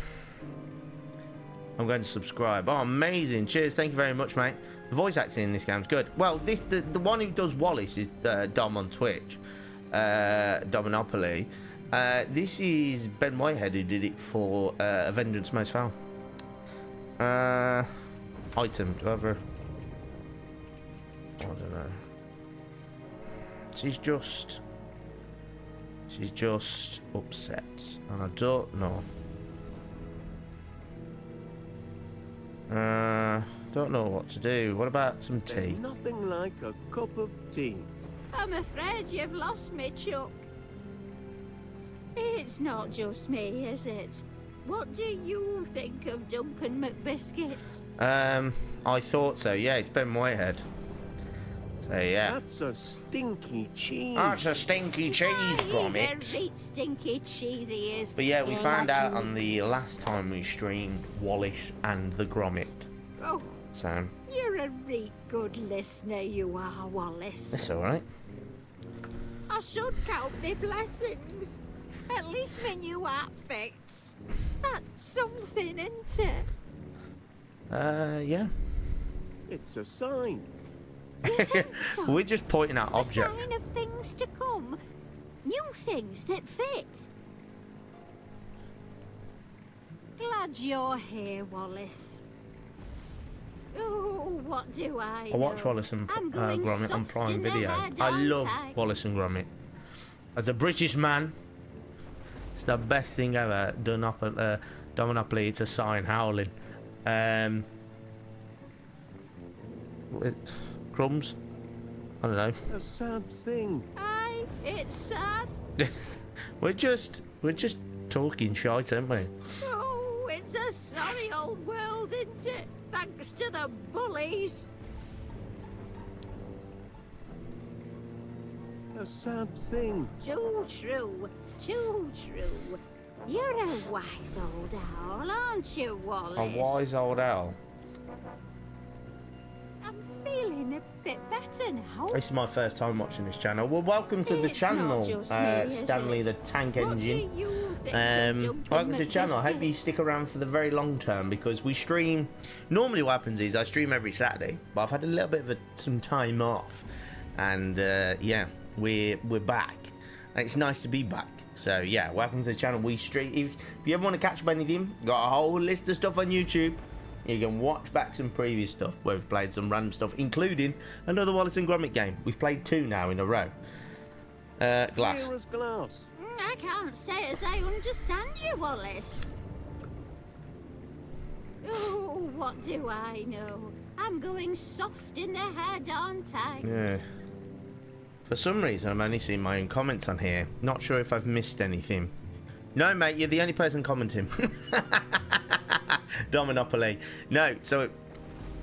going to subscribe. Oh, amazing. Cheers. Thank you very much, mate. The voice acting in this game's good. Well, the one who does Wallace is Dom on Twitch. Dominopoly. This is Ben Whitehead who did it for A Vengeance Most Foul. Item. Do I have a... I don't know. She's just upset. And I don't know. Don't know what to do. What about some tea? There's nothing like a cup of tea. I'm afraid you've lost me, Chuck. It's not just me, is it? What do you think of Duncan McBiscuit? I thought so. Yeah, it's been way ahead. So yeah. That's a stinky cheese. That's a stinky cheese, Gromit. He's a reet stinky cheese he is. But yeah, we found out on the last time we streamed Wallace and the Gromit. Oh, So you're a reet good listener, you are, Wallace. that's all right. I should count me blessings. At least my new outfits. That's something, isn't it? Yeah. It's a sign. You think so? We're just pointing out A objects. sign of things to come. New things that fit. Glad you're here, Wallace. Oh, what do I I watch know? Wallace and I'm going Gromit on soft Prime in the Video. head, I aren't love I? Wallace and Gromit. As a British man, it's the best thing ever. Monopoly, it's a sign howling. Crumbs? I don't know. A sad thing. Aye, it's sad. We're just talking shite, aren't we? Oh, it's a sorry old world, isn't it? Thanks to the bullies. A sad thing. Too true. Too true. You're a wise old owl, aren't you, Wallace? A wise old owl. I'm feeling a bit better now. This is my first time watching this channel. Well, welcome to the It's not channel, just me, is Stanley it? the Tank What do Engine. you think of Duncan Welcome to the channel. I hope McBiscuit? you stick around for the very long term because we stream. Normally, what happens is I stream every Saturday, but I've had a little bit of some time off, and yeah, we're back, and it's nice to be back. So yeah, welcome to the channel. We stream. If you ever want to catch up anything, got a whole list of stuff on YouTube. You can watch back some previous stuff where we've played some random stuff, including another Wallace and Gromit game. We've played 2 now in a row. Glass. Clear as glass. I can't say as I understand you, Wallace. Oh, what do I know? I'm going soft in the head, aren't I? Yeah. For some reason, I'm only seeing my own comments on here. Not sure if I've missed anything. No, mate, you're the only person commenting. Dominopoly. No, so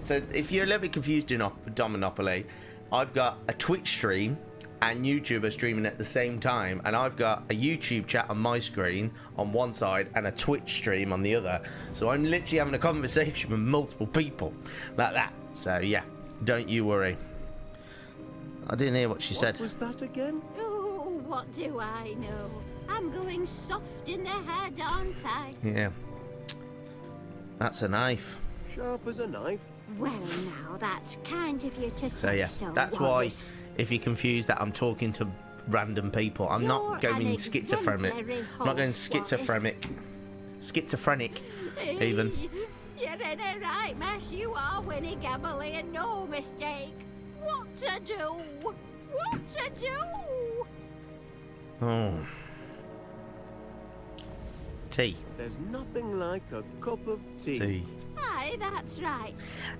if you're a little bit confused enough with Dominopoly, I've got a Twitch stream and YouTube are streaming at the same time, and I've got a YouTube chat on my screen on one side and a Twitch stream on the other. So I'm literally having a conversation with multiple people like that. So yeah, don't you worry. I didn't hear what she said. What was that again? Oh, what do I know? I'm going soft in the head, aren't I? Yeah. That's a knife. Sharp as a knife. Well, now, that's kind of you to So say yeah, so, that's Wallace. why if you're confused that I'm talking to random people, I'm not You're going an schizophrenic. exemplary I'm not going host, schizophrenic. Schizophrenic, even. You're in a right mess, you are, Winnie Gabbly, and no mistake. What to do? What to do? Oh. Tea. There's nothing like a cup of tea. Tea. Aye, that's right.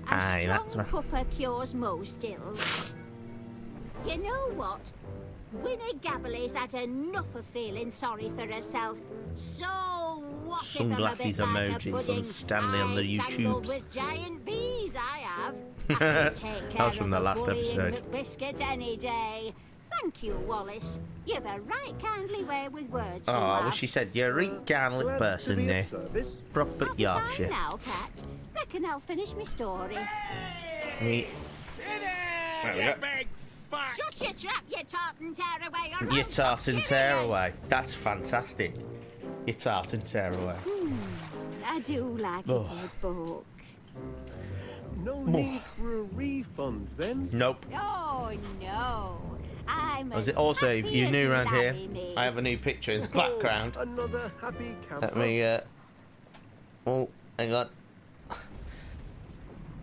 A Aye, strong that's right. cuppa cures most ills. You know what? Winnie Gabbly's had enough of feeling sorry for herself. So what Sunglasses if I'm a bit like emoji a from pudding? Stanley on the I've tangled YouTubes. with giant bees, I have. I can take care was from of the a last bullying episode. McBiscuit any day. Thank you, Wallace. You've a right kindly way with words. Oh, you well, have. she said you're a garlic Glad person to be there. of service. Proper I'll be Yorkshire. fine now, Pat. Reckon I'll finish my story. Me- There we go. Big fuck! Shut your trap, you tart and tear away. or You I'll tart fuck and your tear ears. away. That's fantastic. You tart and tear away. I do like Oh. a good book. No need for a refund then. Nope. Oh, no. I'm Was as it also, if happy you're as new around here, Larry me. I have a new picture in the background. Oh, another happy camper. Let me, oh, hang on.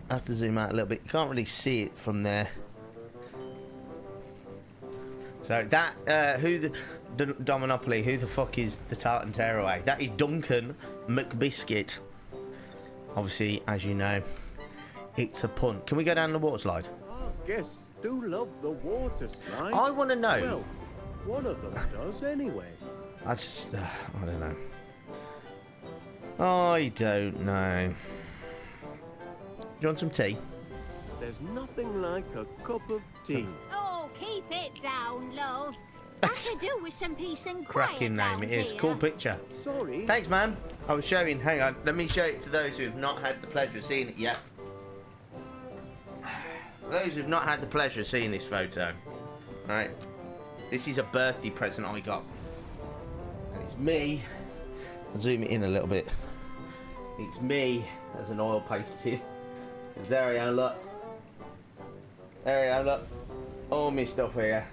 I have to zoom out a little bit. You can't really see it from there. So that, who the, Dominopoly, who the fuck is the tart and tearaway? That is Duncan McBiscuit. Obviously, as you know, it's a pun. Can we go down the water slide? Our guests do love the water slide. I want to know. Well, one of them does anyway. I just, I don't know. I don't know. you want some tea? There's nothing like a cup of tea. Oh, keep it down, love. I could do with some peace and quiet. Cracking name it round is. here. Cool picture. Sorry. Thanks, man. I was showing. Hang on. Let me show it to those who have not had the pleasure of seeing it yet. Those who've not had the pleasure of seeing this photo. Right. This is a birthday present I got. And it's me. I'll zoom it in a little bit. It's me as an oil painting. There I am, look. There I am, look. All my stuff here.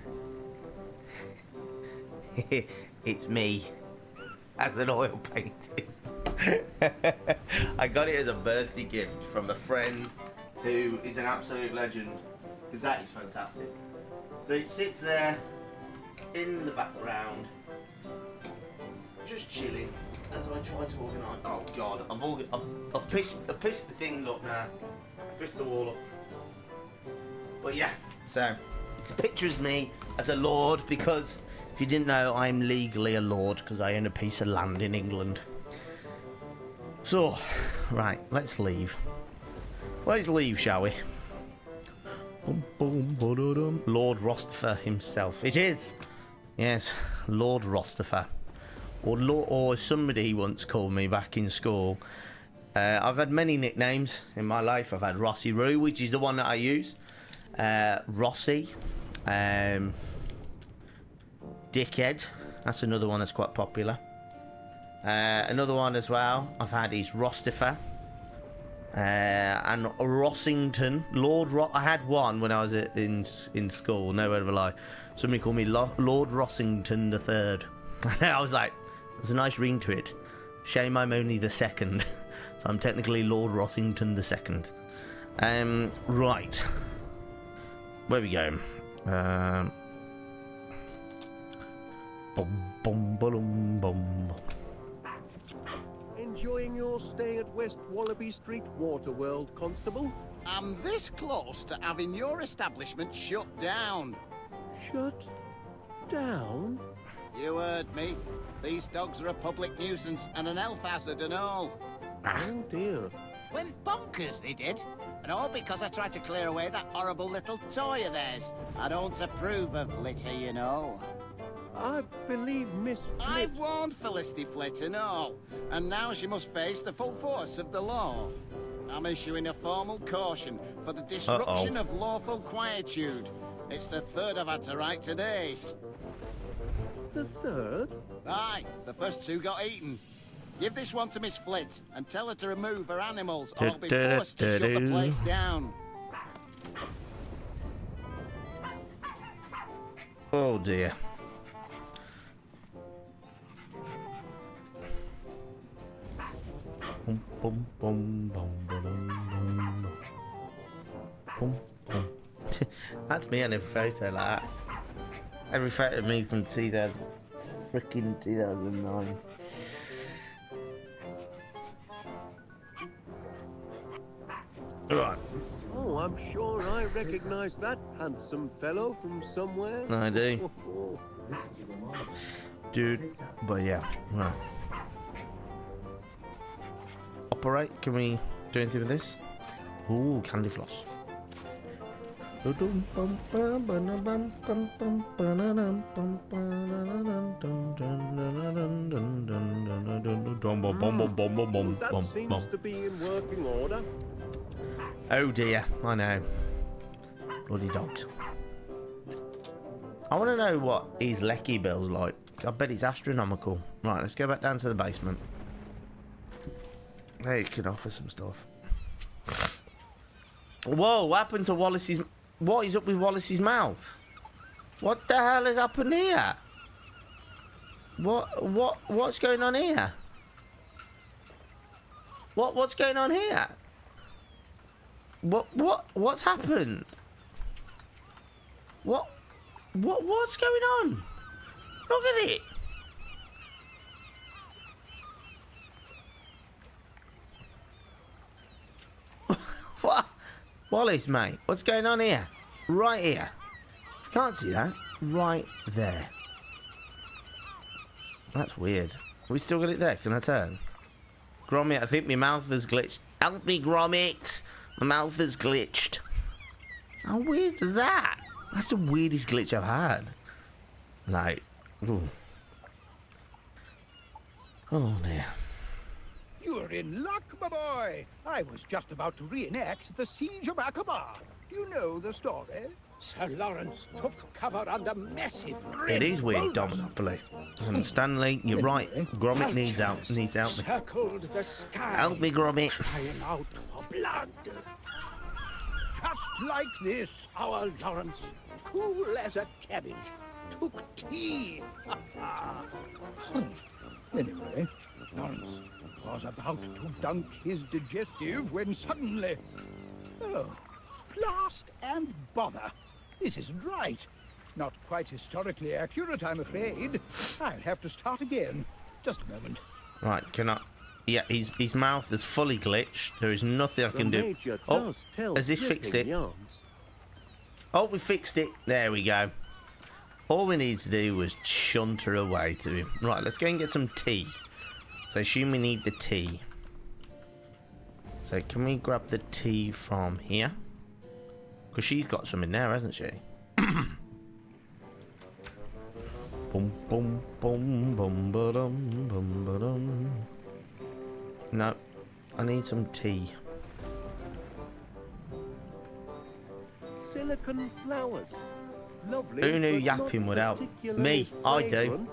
It's me as an oil painting. I got it as a birthday gift from a friend who is an absolute legend, because that is fantastic. So it sits there in the background, just chilling as I try to organise. Oh God, I've pissed the things up now. I've pissed the wall up. But yeah, so it's a picture of me as a lord, because if you didn't know, I'm legally a lord because I own a piece of land in England. So, right, let's leave. Let's leave, shall we? Lord Rostifer himself. It is. Yes, Lord Rostifer. Or as somebody once called me back in school. I've had many nicknames in my life. I've had RossiRoo, which is the one that I use. Rossi. Dickhead. That's another one that's quite popular. Another one as well I've had is Rostifer. And Rossington. I had one when I was in school, no word of a lie. Somebody called me Lord Rossington III. And I was like, there's a nice ring to it. Shame I'm only the second. So I'm technically Lord Rossington II. Right. Where we go? Boom. Enjoying your stay at West Wallaby Street Waterworld, Constable? I'm this close to having your establishment shut down. Shut down? You heard me. These dogs are a public nuisance and an health hazard and all. Oh dear. Went bonkers, they did. And all because I tried to clear away that horrible little toy of theirs. I don't approve of litter, you know. I believe Miss Flit... I've warned Felicity Flit and all, and now she must face the full force of the law. I'm issuing a formal caution for the disruption of lawful quietude. It's the third I've had to write today. The third? Aye, the first two got eaten. Give this one to Miss Flit and tell her to remove her animals, or I'll be forced to shut the place down. Oh dear. That's me on every photo like that. Every photo of me from 2009. Right. Oh, I'm sure I recognize that handsome fellow from somewhere. I do. Dude, but yeah, right. Operate, can we do anything with this? Ooh, candy floss. That seems to be in working order. Oh dear, I know. Bloody dogs. I want to know what his lecky bill's like. I bet it's astronomical. Right, let's go back down to the basement. They could offer some stuff. Whoa, what happened to Wallace's... What is up with Wallace's mouth? What the hell has happened here? What's going on here? What's going on here? What's happened? What's going on? Look at it. What? Wallace, mate, what's going on here? Right here. You can't see that. Right there. That's weird. We still got it there. Can I turn? Gromit, I think my mouth has glitched. Help me, Gromit. My mouth is glitched. How weird is that? That's the weirdest glitch I've had. Like, ooh. Oh dear. You're in luck, my boy. I was just about to reenact the Siege of Aqaba. You know the story. Sir Lawrence took cover under massive It is weird, boulders. Dominopoly. And Stanley, you're right. Gromit needs help. Needs help me. Circled the sky, Help me, Gromit. crying out for blood. Just like this, our Lawrence, cool as a cabbage, took tea. Anyway, Lawrence was about to dunk his digestive when suddenly... Oh, blast and bother. This isn't right. Not quite historically accurate, I'm afraid. I'll have to start again. Just a moment. Right, can I... Yeah, his mouth is fully glitched. There is nothing I can The do. Major Oh, does tell has this fixed gripping it? yarns. Oh, we fixed it. There we go. All we need to do was shunter away to him. Right, let's go and get some tea. So I assume we need the tea. So can we grab the tea from here? Because she's got some in there, hasn't she? Boom, boom, boom, boom, ba-dum, boom, ba-dum. No, I need some tea. Silicon flowers. Lovely. Who knew but yapping not would help? particularly Me, I do. fragrant.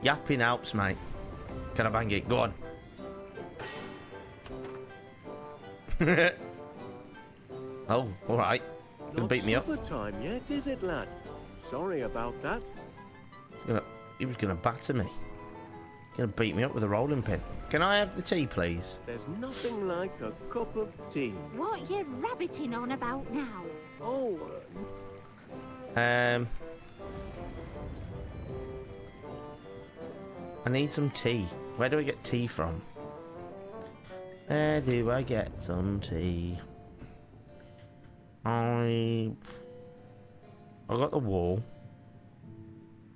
Yapping helps, mate. Can I bang it? Go on. Oh, all right. Gonna Not beat me up. supper time yet, is it, lad? Sorry about that. He was gonna batter me. Gonna beat me up with a rolling pin. Can I have the tea, please? There's nothing like a cup of tea. What you rabbiting on about now? Oh, I need some tea. Where do I get tea from? Where do I get some tea? I got the wall.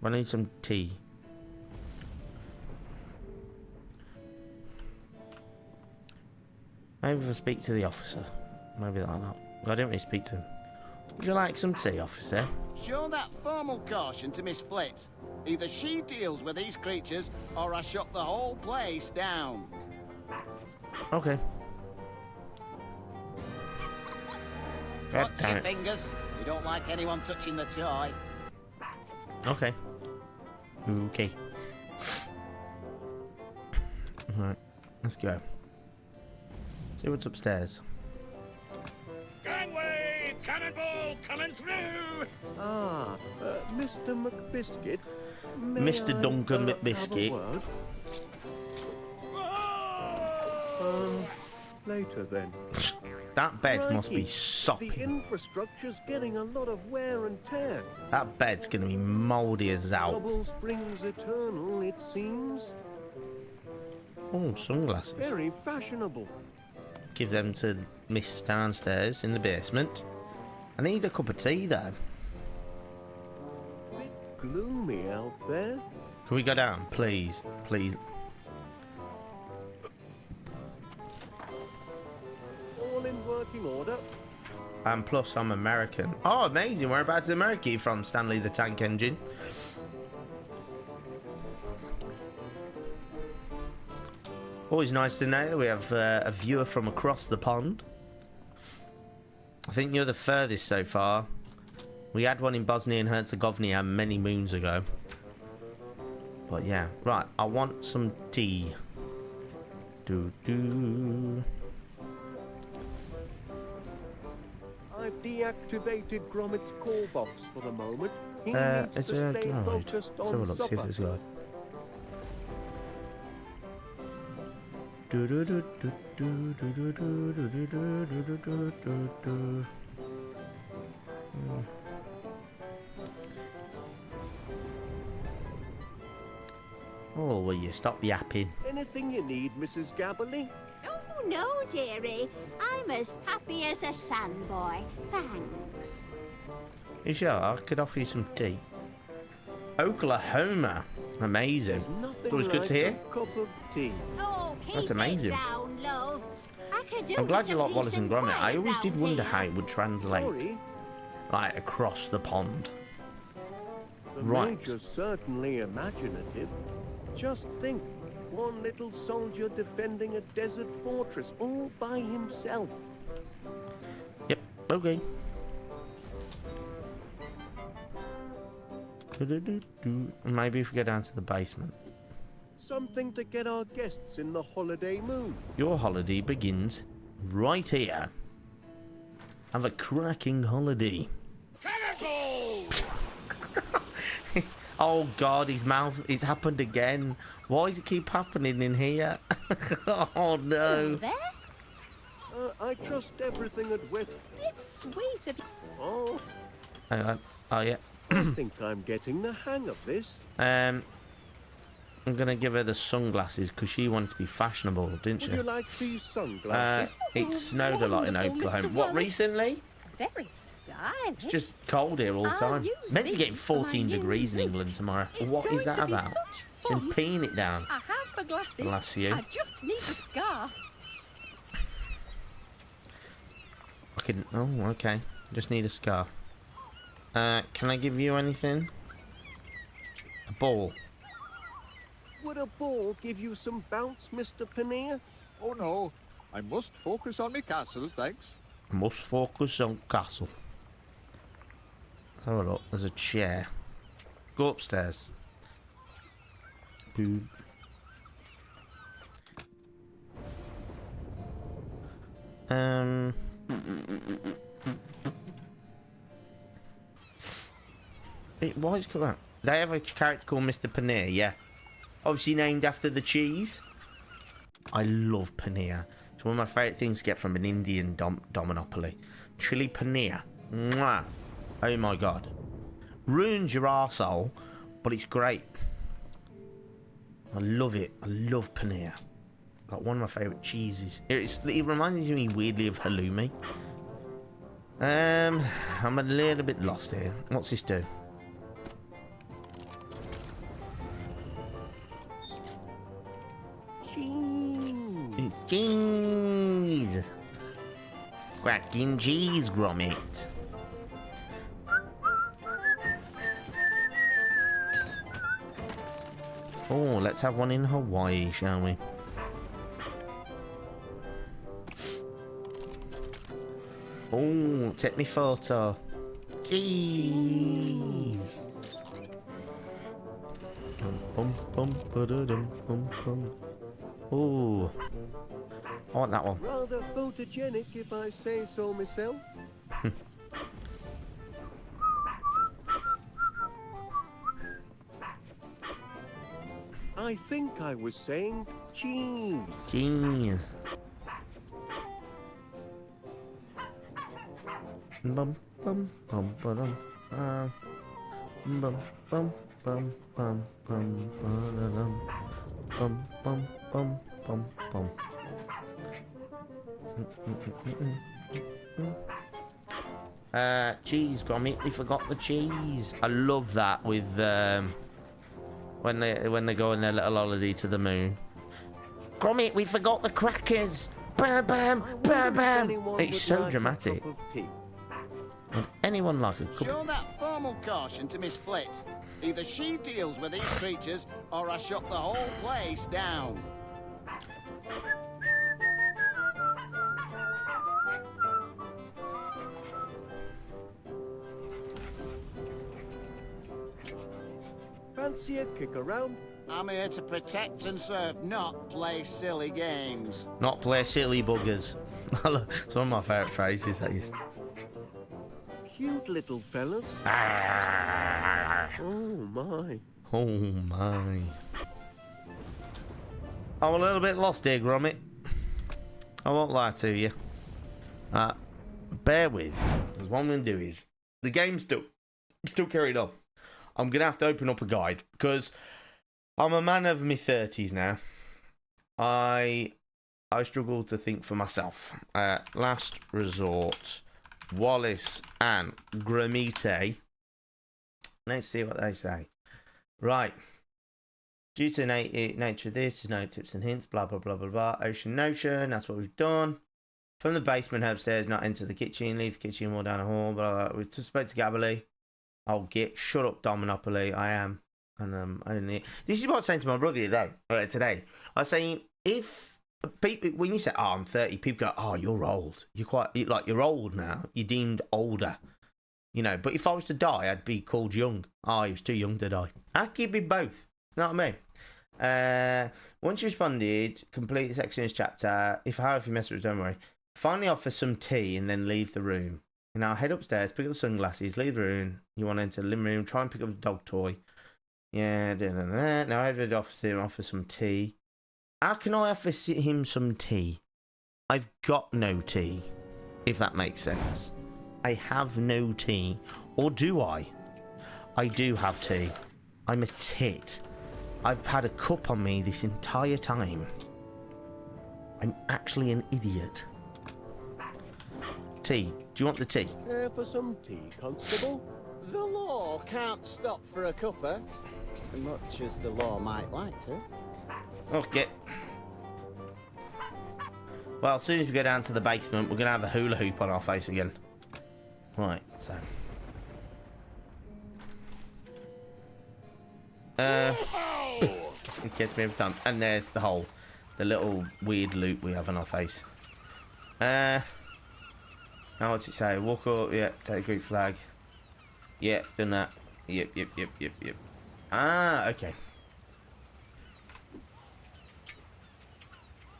I need some tea. Maybe if I speak to the officer. Maybe that'll help. I don't really speak to him. Would you like some tea, officer? Show that formal caution to Miss Flit. Either she deals with these creatures, or I shut the whole place down. Okay. God Watch damn your it. fingers. You don't like anyone touching the toy. Okay. Okay. Alright, let's go. See what's upstairs. Gangway! Cannonball coming through! Mr. McBiscuit. May Mr. I, Duncan have a McBiscuit. word? Whoa! Later then. That bed must be Crikey, The sopping. infrastructure's getting a lot of wear and tear. That bed's gonna be mouldy as out. Trouble springs eternal, it seems. Oh, sunglasses. Very fashionable. Give them to Miss downstairs in the basement. I need a cup of tea though. Bit gloomy out there. Can we go down, please? Please. All in working order. And plus, I'm American. Oh, amazing. Whereabouts in America are you from, Stanley the Tank Engine? Always nice to know that we have a viewer from across the pond. I think you're the furthest so far. We had one in Bosnia and Herzegovina many moons ago. But yeah, right. I want some tea. Do. I've deactivated Gromit's call box for the moment. He needs Is to there a stay guide? focused Let's have a on look, see if supper. there's a guide. Oh, will you stop yapping? Anything you need, Mrs. Gabberly? Oh, no, dearie. I'm as happy as a sandboy. Thanks. You sure? I could offer you some tea. Oklahoma. Amazing. There's nothing Always like good to hear. a cup of tea. Oh, keep That's amazing. it down, love. I could do I'm glad with you like some Wallace peace and Gromit. I quiet always did round wonder here. how it would translate, Sorry, like, across the pond. the Right. Major's certainly imaginative. Just think, one little soldier defending a desert fortress all by himself. Yep, okay. Maybe if we go down to the basement. Something to get our guests in the holiday mood. Your holiday begins right here. Have a cracking holiday. Cannonballs! Oh God, his mouth, it's happened again. Why does it keep happening in here? Oh Hello no. there. I trust everything had went. It's sweet of you. Oh, Hang on. Oh yeah. I think I'm getting the hang of this. I'm gonna give her the sunglasses because she wanted to be fashionable, didn't Would she? you like these sunglasses? It snowed a lot in Wonderful, Oklahoma. Mr. What, Wallace. recently? Very stylish. It's just cold here all the I'll time. use Meant to be these getting for my 14 new degrees in look. England tomorrow. It's What going is that to be about? such Been fun. peeing it down. I have the glasses. Bless you. I just need the scarf. I can. Oh, okay. Just need a scarf. Can I give you anything? A ball. Would a ball give you some bounce, Mr. Paneer? Oh no, I must focus on my castle, thanks. Must focus on castle. Let's have a look. There's a chair. Go upstairs. Boop. Why is it come out? They have a character called Mr. Paneer, yeah. Obviously named after the cheese. I love paneer. It's one of my favourite things to get from an Indian dominopoly. Chili paneer. Mwah. Oh my god. Ruins your arsehole, but it's great. I love it. I love paneer. Like one of my favourite cheeses. It reminds me weirdly of halloumi. I'm a little bit lost here. What's this do? Cheese. Cheese. Cracking cheese, Gromit. Oh, let's have one in Hawaii, shall we? Oh, take me photo. Cheese. Bum, bum, ba-da-dum, bum, bum. Oh, I want that one. Rather photogenic, if I say so myself. I think I was saying cheese. Cheese. Bum bum bum ba-dum. Bum bum bum bum bum ba-da-dum. Bum bum bum bum bum. Cheese, Gromit. We forgot the cheese. I love that with when they go on their little holiday to the moon. Gromit, we forgot the crackers. Bam bam bam bam. It's so dramatic. Would anyone like a cup? Show that formal caution to Miss Flit. Either she deals with these creatures, or I shut the whole place down. Fancy a kick around? I'm here to protect and serve, not play silly games. Not play silly buggers. Some of my favourite phrases, that is. Cute little fellas. Oh my. Oh my. I'm a little bit lost here, Gromit. I won't lie to you. Bear with. Because what I'm going to do is, the game's still carried on. I'm going to have to open up a guide, because I'm a man of my 30s now. I struggle to think for myself. Last resort, Wallace and Gromit. Let's see what they say. Right. Due to nature of this, no tips and hints, blah, blah, blah, blah, blah. Ocean Notion, that's what we've done. From the basement upstairs, not enter the kitchen. Leave the kitchen, walk down the hall. Blah, blah. We spoke to Gabberly. I'll get shut up, Dominopoly. I am, and only. This is what I was saying to my brother today. I was saying if people, when you say, "Oh, I'm 30," people go, "Oh, you're old. You're old now. You're deemed older." You know. But if I was to die, I'd be called young. Oh, he was too young to die. I could be both. You know what I mean? Once you responded, complete the section in this chapter. If you mess with it, don't worry. Finally offer some tea and then leave the room. And I'll head upstairs, pick up the sunglasses, leave the room. You want to enter the living room, try and pick up the dog toy. Yeah, now I head to the office and offer some tea. How can I offer him some tea? I've got no tea, if that makes sense. I have no tea. Or do I? I do have tea. I'm a tit. I've had a cup on me this entire time. I'm actually an idiot. Tea. Do you want the tea? Care for some tea, Constable? The law can't stop for a cuppa, much as the law might like to. Okay. Well, as soon as we go down to the basement, we're going to have a hula hoop on our face again. Right, so... It gets me every time. And there's the hole. The little weird loop we have on our face. Now what's it say? Walk up, yep, take a Greek flag. Yep, done that. Yep. Ah, okay.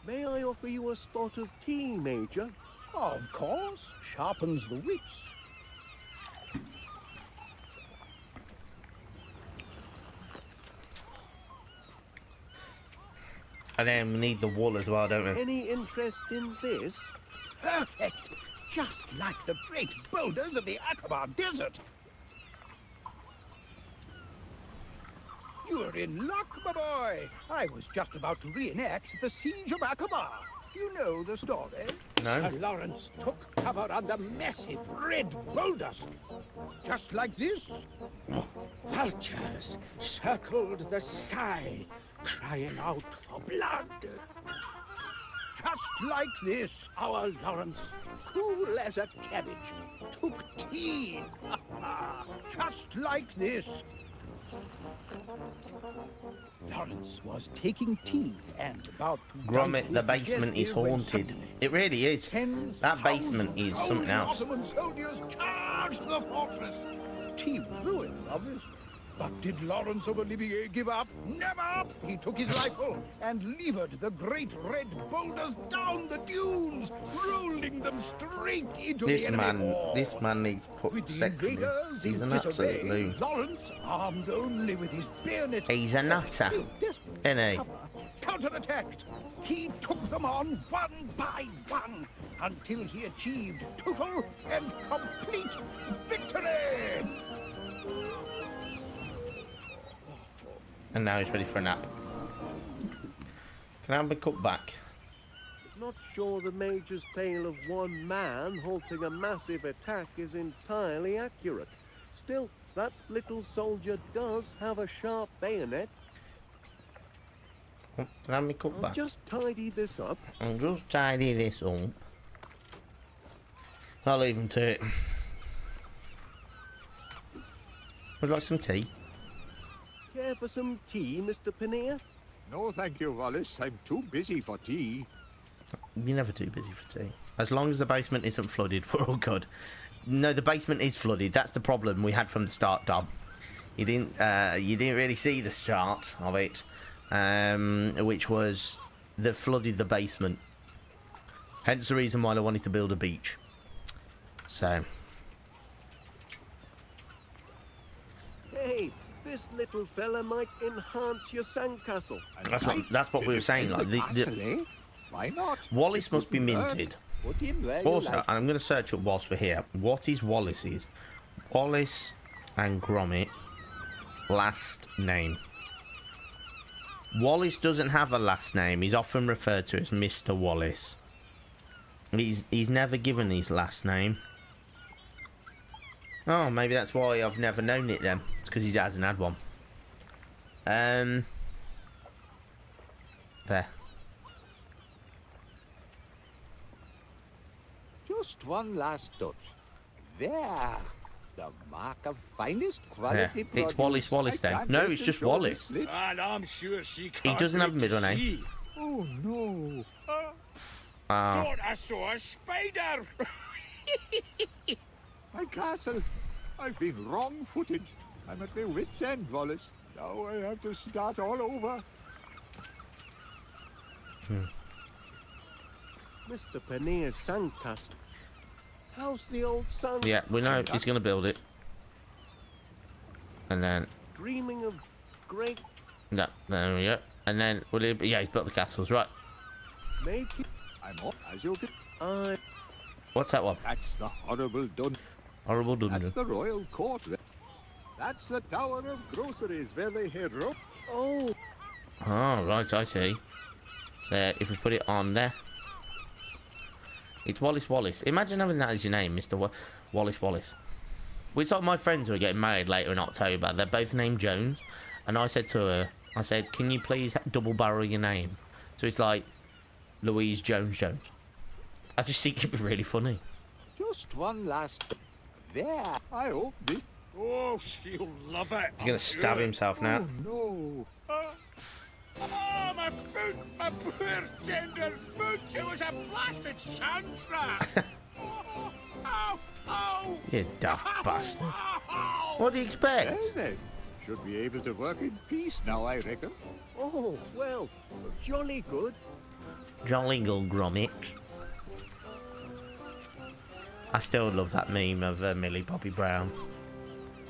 May I offer you a spot of tea, Major? Of course, sharpens the wits. And then we need the wool as well, don't we? Any interest in this? Perfect! Just like the great boulders of the Aqaba Desert. You're in luck, my boy. I was just about to reenact the siege of Aqaba. You know the story? No. Sir Lawrence took cover under massive red boulders. Just like this. Vultures circled the sky, crying out for blood. Just like this, our Lawrence, cool as a cabbage, took tea. Just like this. Lawrence was taking tea and about to... Gromit, the basement is haunted. It really is. That basement is something else. Ottoman soldiers charged the fortress. Tea was ruined, obviously. But did Lawrence of Olivier give up? Never! He took his rifle and levered the great red boulders down the dunes, rolling them straight into the enemy wall. This man needs put With the section in. invaders He's in an absolute disarray, loon. Lawrence, armed only with his bayonet, He's a nutter, isn't he? counterattacked. He took them on one by one until he achieved total and complete victory. And now he's ready for a nap. Can I have a cup back? Not sure the Major's tale of one man halting a massive attack is entirely accurate. Still, that little soldier does have a sharp bayonet. Can I have my cup I'll back? just tidy this up. I'll just tidy this up. I'll leave him to it. Would you like some tea? Care for some tea, Mr. Pannier? No, thank you, Wallace. I'm too busy for tea. You're never too busy for tea. As long as the basement isn't flooded, we're all good. No, the basement is flooded. That's the problem we had from the start, Dom. You didn't really see the start of it, which was that flooded the basement. Hence the reason why I wanted to build a beach. So. Hey, this little fella might enhance your sandcastle. That's what we were saying. Like Why not? Wallace must be minted. Put him where you Also, like. I'm going to search up whilst we're here. What is Wallace's? Wallace and Gromit last name. Wallace doesn't have a last name. He's often referred to as Mr. Wallace. He's never given his last name. Oh, maybe that's why I've never known it then. It's because he hasn't had one. There. Just one last touch. There. The mark of finest quality Yeah, it's Wallace then. No, it's just Wallace. And I'm sure she He can't doesn't have a wait to middle name. see. Oh, no. Thought I saw a spider. My castle. I've been wrong-footed. I'm at my wit's end, Wallace. Now I have to start all over. Mr. Paneer's sandcastle. How's the old sun? Yeah, we know he's going to build it. And then... Dreaming of great No, there we go. And then, yeah, he's built the castles, right. making. I'm off, as you can. What's that one? That's the horrible dungeon. Horrible dungeon. That's the royal court. That's the tower of groceries where they hid rope. Oh, Oh, right, I see. So, if we put it on there... It's Wallace. Imagine having that as your name, Mr. Wallace. It's like my friends who are getting married later in October. They're both named Jones. And I said to her, can you please double barrel your name? So it's like Louise Jones. I just think it'd be really funny. Just one last... There. I hope this... Oh, she'll love it. He's going to stab himself now. Oh, no. Oh, my foot! My poor tender foot! It was a blasted sand trap! Oh, ow, ow! You daft bastard. Ow. What do you expect? Well then, should be able to work in peace now, I reckon. oh, well, jolly good. Jolly good Gromit. I still love that meme of Millie Bobby Brown.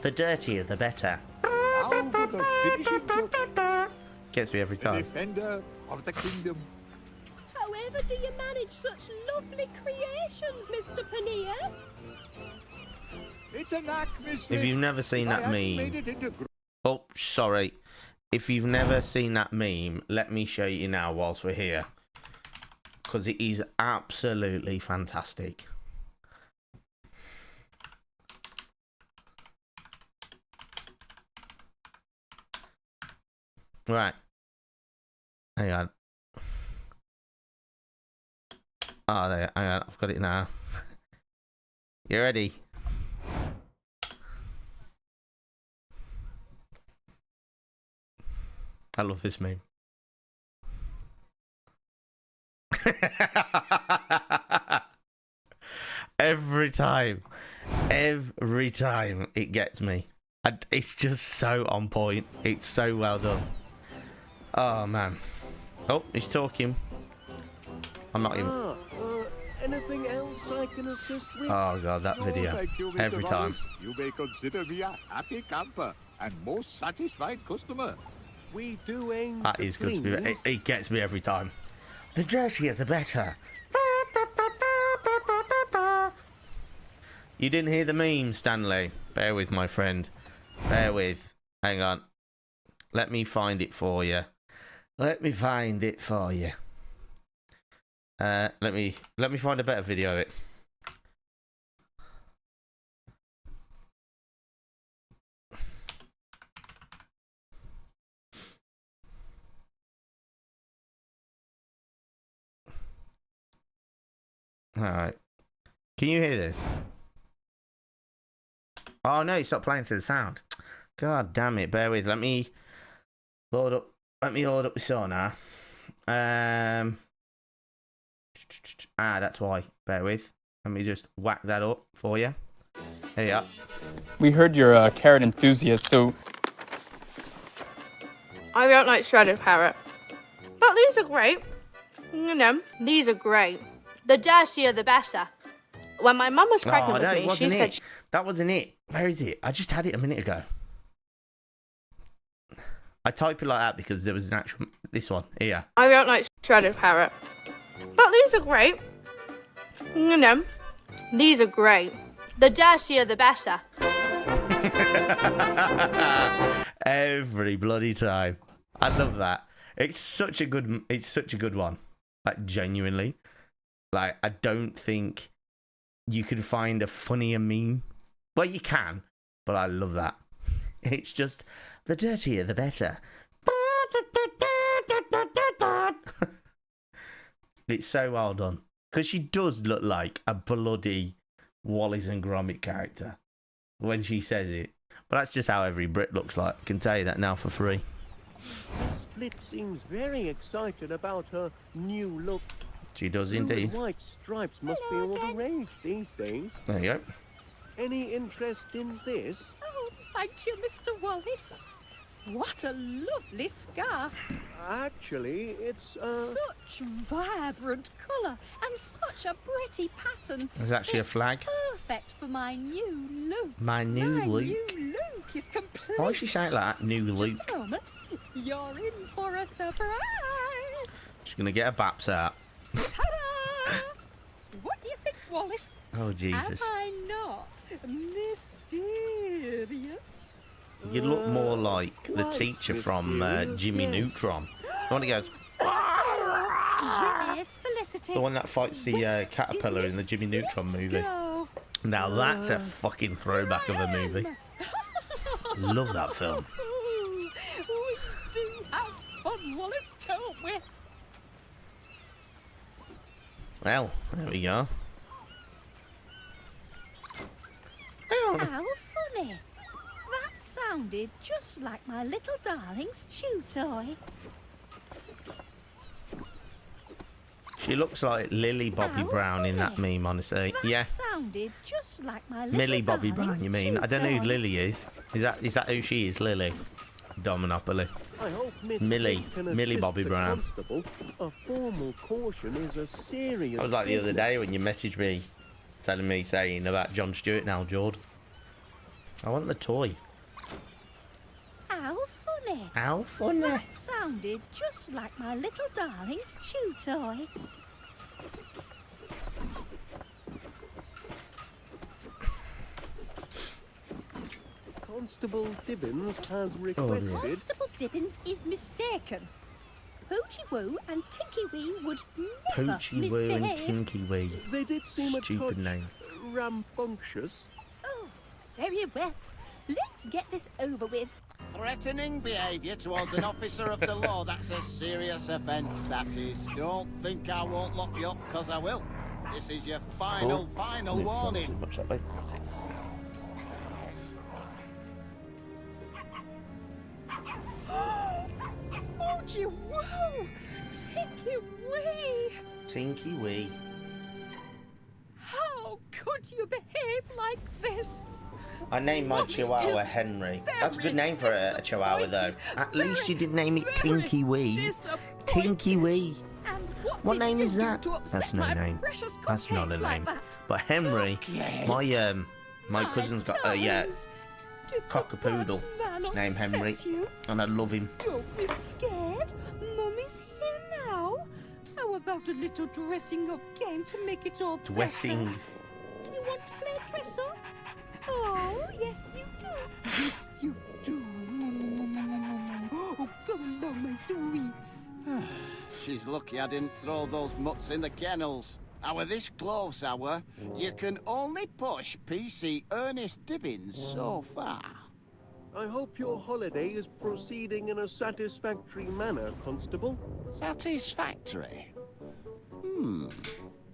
The dirtier, the better. Now for the finishing touch. Gets me every The time. defender of the kingdom. However do you manage such lovely creations, Mr. Paneer? It's a knack, Miss If you've never seen that meme... Oh, sorry. If you've never seen that meme, let me show you now whilst we're here. Because it is absolutely fantastic. Right. Hang on. Oh, there. Hang on. I've got it now. You ready? I love this meme. Every time it gets me. It's just so on point. It's so well done. Oh man. Oh, he's talking. I'm not even. Anything else I can assist with? Oh god, that video. Thank you, Mr. Every time. Wallace. You may consider me a happy camper and most satisfied customer. We do aim That to is good to be. please. It gets me every time. The dirtier, the better. You didn't hear the meme, Stanley. Bear with, my friend. Bear with. Hang on. Let me find it for you. Let me find it for you. Let me find a better video of it. All right. Can you hear this? Oh no, stop playing through the sound. God damn it! Bear with. Let me load up. Let me load up the sonar. That's why. Bear with. Let me just whack that up for you. There you are. We heard you're a carrot enthusiast, so... I don't like shredded carrot. But these are great. You know, these are great. The dirtier, the better. When my mum was pregnant with me, she said... That wasn't it. Where is it? I just had it a minute ago. I type it like that because there was an actual... This one, here. I don't like shredded carrot. But these are great. You know, these are great. The dirtier, the better. Every bloody time. I love that. It's such a good one. Like, genuinely. Like, I don't think you can find a funnier meme. Well, you can, but I love that. It's just, the dirtier, the better. It's so well done. Because she does look like a bloody Wallace and Gromit character when she says it. But that's just how every Brit looks like. I can tell you that now for free. Miss Flit seems very excited about her new look. She does Blue indeed. and white stripes must be all the rage these days. There you go. Any interest in this? Oh, thank you, Mr. Wallace. What a lovely scarf. Actually, it's Such vibrant colour and such a pretty pattern. There's actually a flag. Perfect for my new look. My new Luke. New look is complete. Why is she saying like that? New Luke. Just a moment. You're in for a surprise. She's going to get her baps out. Ta-da! What do you think, Wallace? Oh, Jesus. Am I not mysterious? You look more like the quite teacher from mysterious, Jimmy yes. Neutron. The one that goes, Yes, Felicity. the one that fights the caterpillar in the Jimmy Neutron movie. Go. Now that's a fucking throwback of a movie. Love that film. We do have fun, Wallace, don't we? Well, there we go. How funny. That sounded just like my little darling's chew toy. She looks like Lily Bobby How Brown in that funny. meme, honestly. That Yeah. sounded just like my little Millie Bobby Brown, darling's you mean? I don't know chew who toy. Lily is. Is that who she is, Lily? Dominopoly. I hope Miss Millie. Flit can Millie assist Bobby the Brown. Constable. A formal caution is a serious I was like the other day business. when you messaged me, telling me saying about John Stewart now, Jord. I want the toy. How funny. How funny. That sounded just like my little darling's chew toy. Constable Dibbins has dear. requested. Constable Dibbins is mistaken. Poochie Woo and Tinky Wee would never Poochie Woo and misbehave. Tinky Wee. They did seem a Stupid touch name. rambunctious. Oh, very well. Let's get this over with. Threatening behaviour towards an officer of the law, that's a serious offence, that is. Don't think I won't lock you up, because I will. This is your final We've gone warning. too much that way. Poochie Woo! Tinky Wee! Tinky Wee. How could you behave like this? I named my Mummy Chihuahua is Henry. That's a good very name for a Chihuahua, though. At least you didn't name it Tinky Wee. Tinky Wee. And What did name you is do that? to upset That's no my name. precious That's not a cupcakes like name. that? But Henry, my My cousin's got a darlings, did the cockapoodle bad man named Henry, upset you? and I love him. Don't be scared. Mummy's here now. How about a little dressing up game to make it all Dressing. better? Do you want to play dress up? Oh, yes you do. Yes you do. Oh, come along, my sweets. She's lucky I didn't throw those mutts in the kennels. Our this close, our. You can only push PC Ernest Dibbins so far. I hope your holiday is proceeding in a satisfactory manner, Constable. Satisfactory?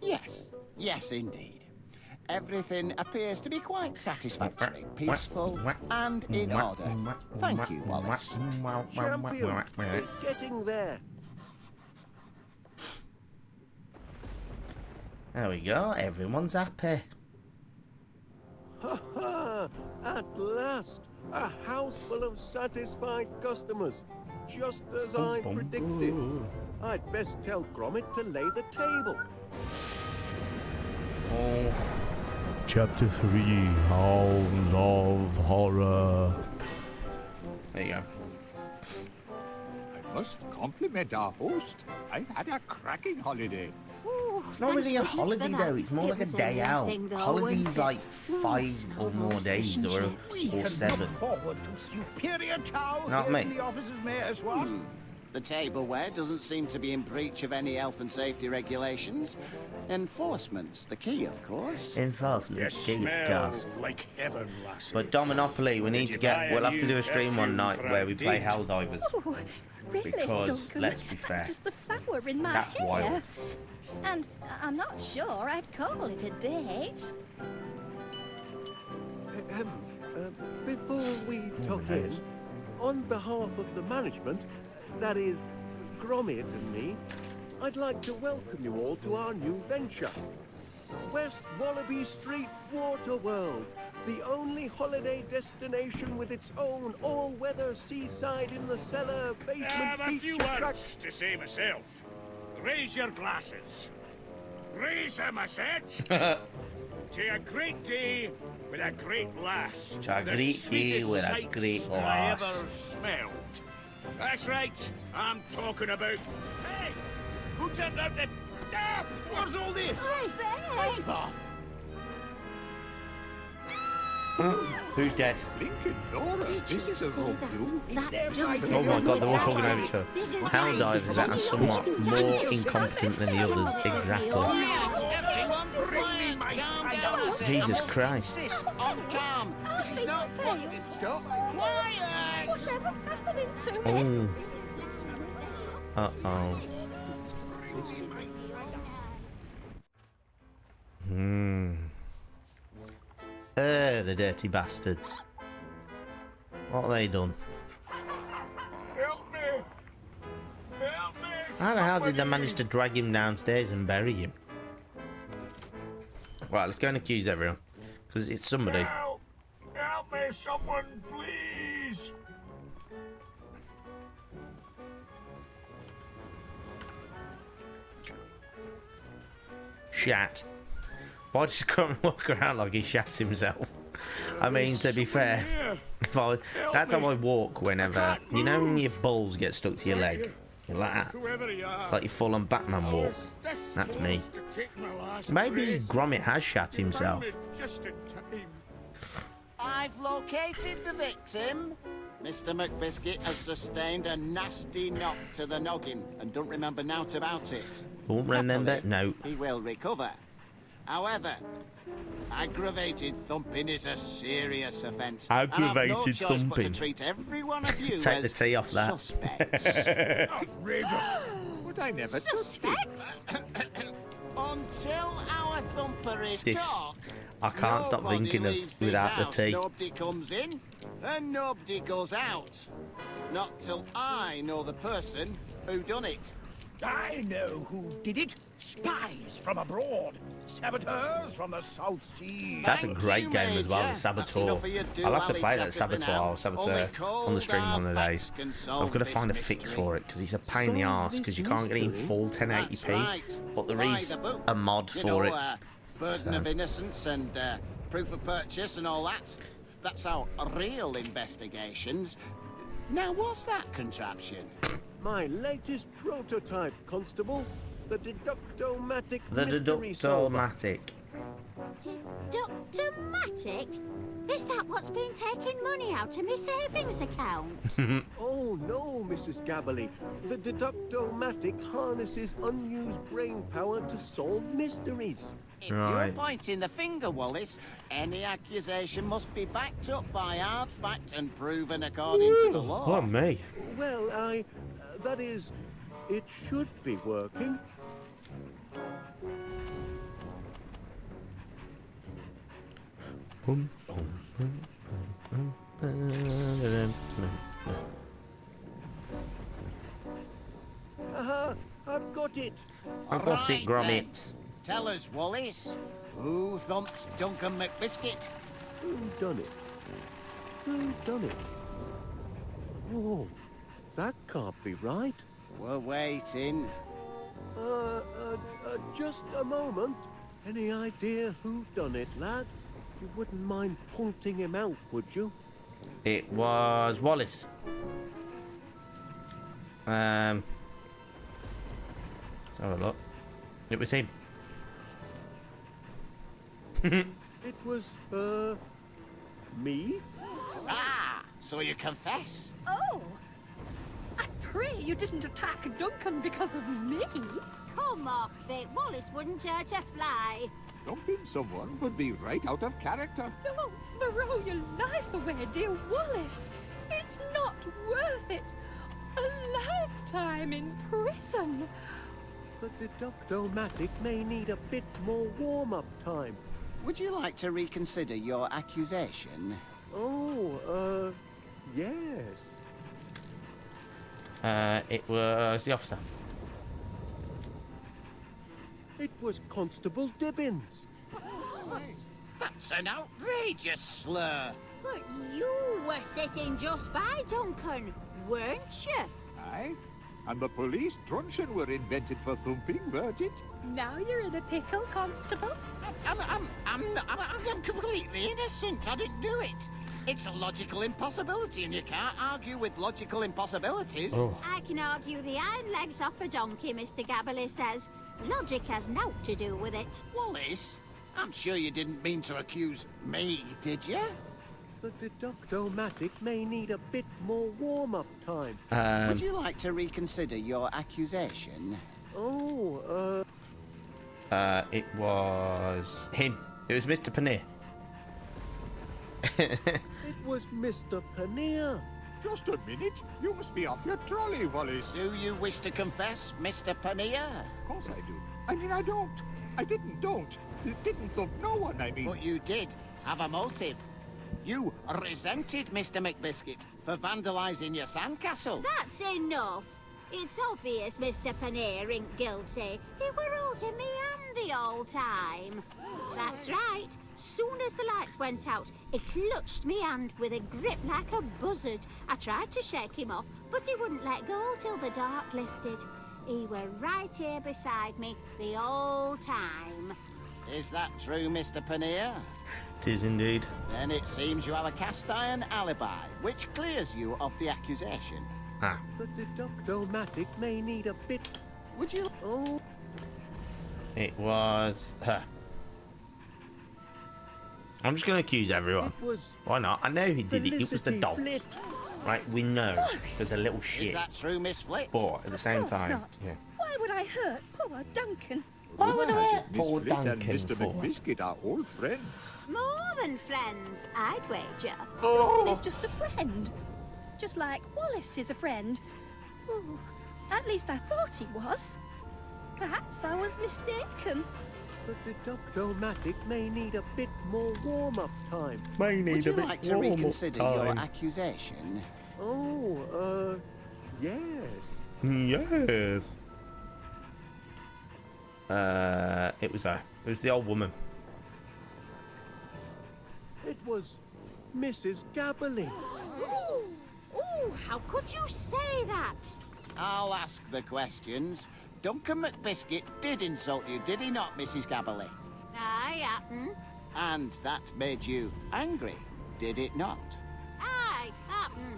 Yes. Yes, indeed. Everything appears to be quite satisfactory, peaceful, and in order. Thank you, Wallace. Champion, we're getting there. There we go. Everyone's happy. Ha ha! At last, a house full of satisfied customers, just as I predicted. I'd best tell Gromit to lay the table. Oh, Chapter 3, Hounds of Horror. there you go. I must compliment our host. I've had a cracking holiday. It's not really a holiday though, it's more like a day out. Holiday's like 5 or more days, or 7. Forward to superior chow Not here me. in the officers' mayor's what? The tableware doesn't seem to be in breach of any health and safety regulations. Enforcement's the key, of course. Enforcement. You Key, smell gas. like heaven, lassie. But Dominopoly, we need to get. We'll have to do a stream one night where we play Helldivers. Oh, really, Because, Duncan? let's be fair, That's just the flower in my that's hair. wild. And I'm not sure I'd call it a date. Before we tuck in, on behalf of the management, that is, Gromit and me, I'd like to welcome you all to our new venture. West Wallaby Street Water World, the only holiday destination with its own all-weather seaside in the cellar I basement have a beach few attraction. words to say myself. Raise your glasses. Raise them, I said. To a great day with a great lass. To a The great day sweetest with a sights great I lass. ever smelled. That's right. I'm talking about. Hey, who turned out the? Ah, what's all this? Who's there? Leave off! Who's dead? Lincoln, Nora, this is a road through. Oh my god, they're all talking over each other. Helldivers are somewhat more incompetent than the others. Exactly. Everyone quiet, calm down. Jesus Christ. Insist on calm. This is not what it's got. Quiet! Whatever's happening to me? Oh. Uh-oh. The dirty bastards. What have they done? Help me! Help me! How the hell did they manage to drag him downstairs and bury him? Right, let's go and accuse everyone. Because it's somebody. Help! Help me, someone, please! Shat. Why does Gromit walk around like he shat himself? I mean, to be fair, that's how I walk whenever, you know, when your balls get stuck to your leg, you're like that, Whoever you are. like you full on Batman walk. That's me. Maybe Gromit has shat himself. Just in time. I've located the victim. Mr. McBiscuit has sustained a nasty knock to the noggin and don't remember naught about it. Don't remember? No. He will recover. However, aggravated thumping is a serious offence. Aggravated and I've no choice but thumping. to treat every one of you Take the as tea off that. suspects. Outrageous. But I never touched it. Suspects? Until our thumper is This- caught, I can't stop nobody thinking of leaves this without the house. tea. Nobody comes in and nobody goes out. Not till I know the person who done it. I know who did it. Spies from abroad. Saboteurs from the South Seas. That's a Thank great you, game as well, Major. the Saboteur. That's enough of your I'll have to do-alley play that chatter for Saboteur now. or Saboteur Only on the cold stream one of the hard days. facts can I've solve got to this find a fix mystery. for it because it's a pain in the Solve arse this because you can't get it in mystery? full That's 1080p. right. But there Buy is the book. a mod You for know, it. burden of innocence and proof of purchase and all that. That's how real investigations. Now, what's that contraption? My latest prototype, Constable, the Deductomatic The Mystery Solver. Deductomatic. Deductomatic? Is that what's been taking money out of my savings account? Oh no, Mrs. Gabberly. The Deductomatic harnesses unused brain power to solve mysteries. If you're Right. pointing the finger, Wallace, any accusation must be backed up by hard fact and proven according to the law. Oh, me. Well, that is, it should be working. Boom, boom, boom, boom, boom, boom. Aha, I've got it. I got it, Right Gromit. then. Tell us, Wallace, who thumped Duncan McBiscuit? Who done it? Who done it? Oh, that can't be right. We're waiting. Just a moment. Any idea who done it, lad? You wouldn't mind pointing him out, would you? It was Wallace. Let's have a look. It was him. It was, me? Ah, so you confess? Oh, I pray you didn't attack Duncan because of me. Come off it. Wallace wouldn't hurt a fly. Dumping someone would be right out of character. Don't throw your life away, dear Wallace. It's not worth it. A lifetime in prison. The deducto-matic may need a bit more warm-up time. Would you like to reconsider your accusation? Oh, yes. It was the officer. It was Constable Dibbins. That's an outrageous slur. But you were sitting just by Duncan, weren't you? Aye. And the police truncheon were invented for thumping, weren't it? Now you're in a pickle, Constable. I'm completely innocent. I didn't do it. It's a logical impossibility, and you can't argue with logical impossibilities. Oh. I can argue the iron legs off a donkey, Mr. Gabberley says. Logic has naught to do with it. Wallace, I'm sure you didn't mean to accuse me, did you? The deducto-matic may need a bit more warm-up time. Would you like to reconsider your accusation? Oh, It was him. It was Mr. Paneer. it was Mr. Paneer. Just a minute. You must be off your trolley, Wallace. Do you wish to confess, Mr. Paneer? Of course I do. I mean, I don't. I didn't thump no one, I mean. But you did have a motive. You resented Mr. McBiscuit for vandalising your sandcastle. That's enough. It's obvious Mr. Paneer ain't guilty. He were holding me hand the whole time. That's right. Soon as the lights went out, he clutched me hand with a grip like a buzzard. I tried to shake him off, but he wouldn't let go till the dark lifted. He were right here beside me the whole time. Is that true, Mr. Paneer? It is indeed. Then it seems you have a cast-iron alibi, which clears you of the accusation. Ah. The deducto-matic may need a bit... Would you... Oh, It was her. I'm just going to accuse everyone. it was Why not? I know he did it. It was the Felicity dog. Flit. Right, we know. There's a little Is shit. that true, Miss Flit? But at the same Of course time, not. yeah. Why would I hurt poor Duncan? Why would I hurt Miss poor Flit and Duncan Mr. for? McBiscuit are old friends. More than friends, I'd wager. Duncan is just a friend. Just like Wallace is a friend. Ooh, at least I thought he was. Perhaps I was mistaken. The deducto-matic may need a bit more warm-up time. May need Would you like to reconsider your accusation? Oh, yes. Yes. It was her. It was the old woman. It was Mrs. Gabberley. Ooh, how could you say that? I'll ask the questions. Duncan McBiscuit did insult you, did he not, Mrs. Gabberley? Aye, happen. And that made you angry, did it not? Aye, happen.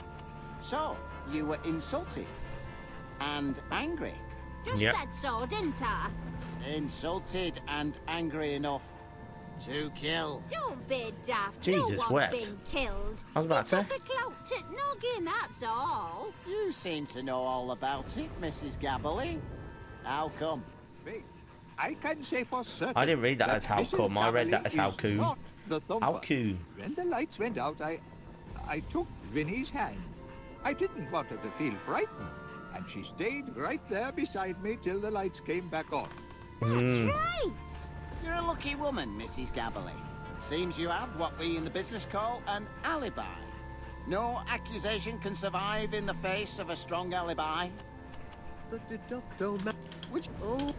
So, you were insulted and angry. Just Yep. said so, didn't I? Insulted and angry enough to kill. Don't be daft. Jesus no one's wept. been killed. I was about to say. Took a clout at noggin, that's all. You seem to know all about it, Mrs. Gabberley. How come? Me, I can say for certain. I didn't read that as how Mrs. come. I read that Gabberley as how is coon. not the thumper. How coon. When the lights went out, I took Vinnie's hand. I didn't want her to feel frightened, and she stayed right there beside me till the lights came back on. That's right. You're a lucky woman, Mrs. Gabberley. Seems you have what we in the business call an alibi. No accusation can survive in the face of a strong alibi. The deducto-matic... Which... Oh,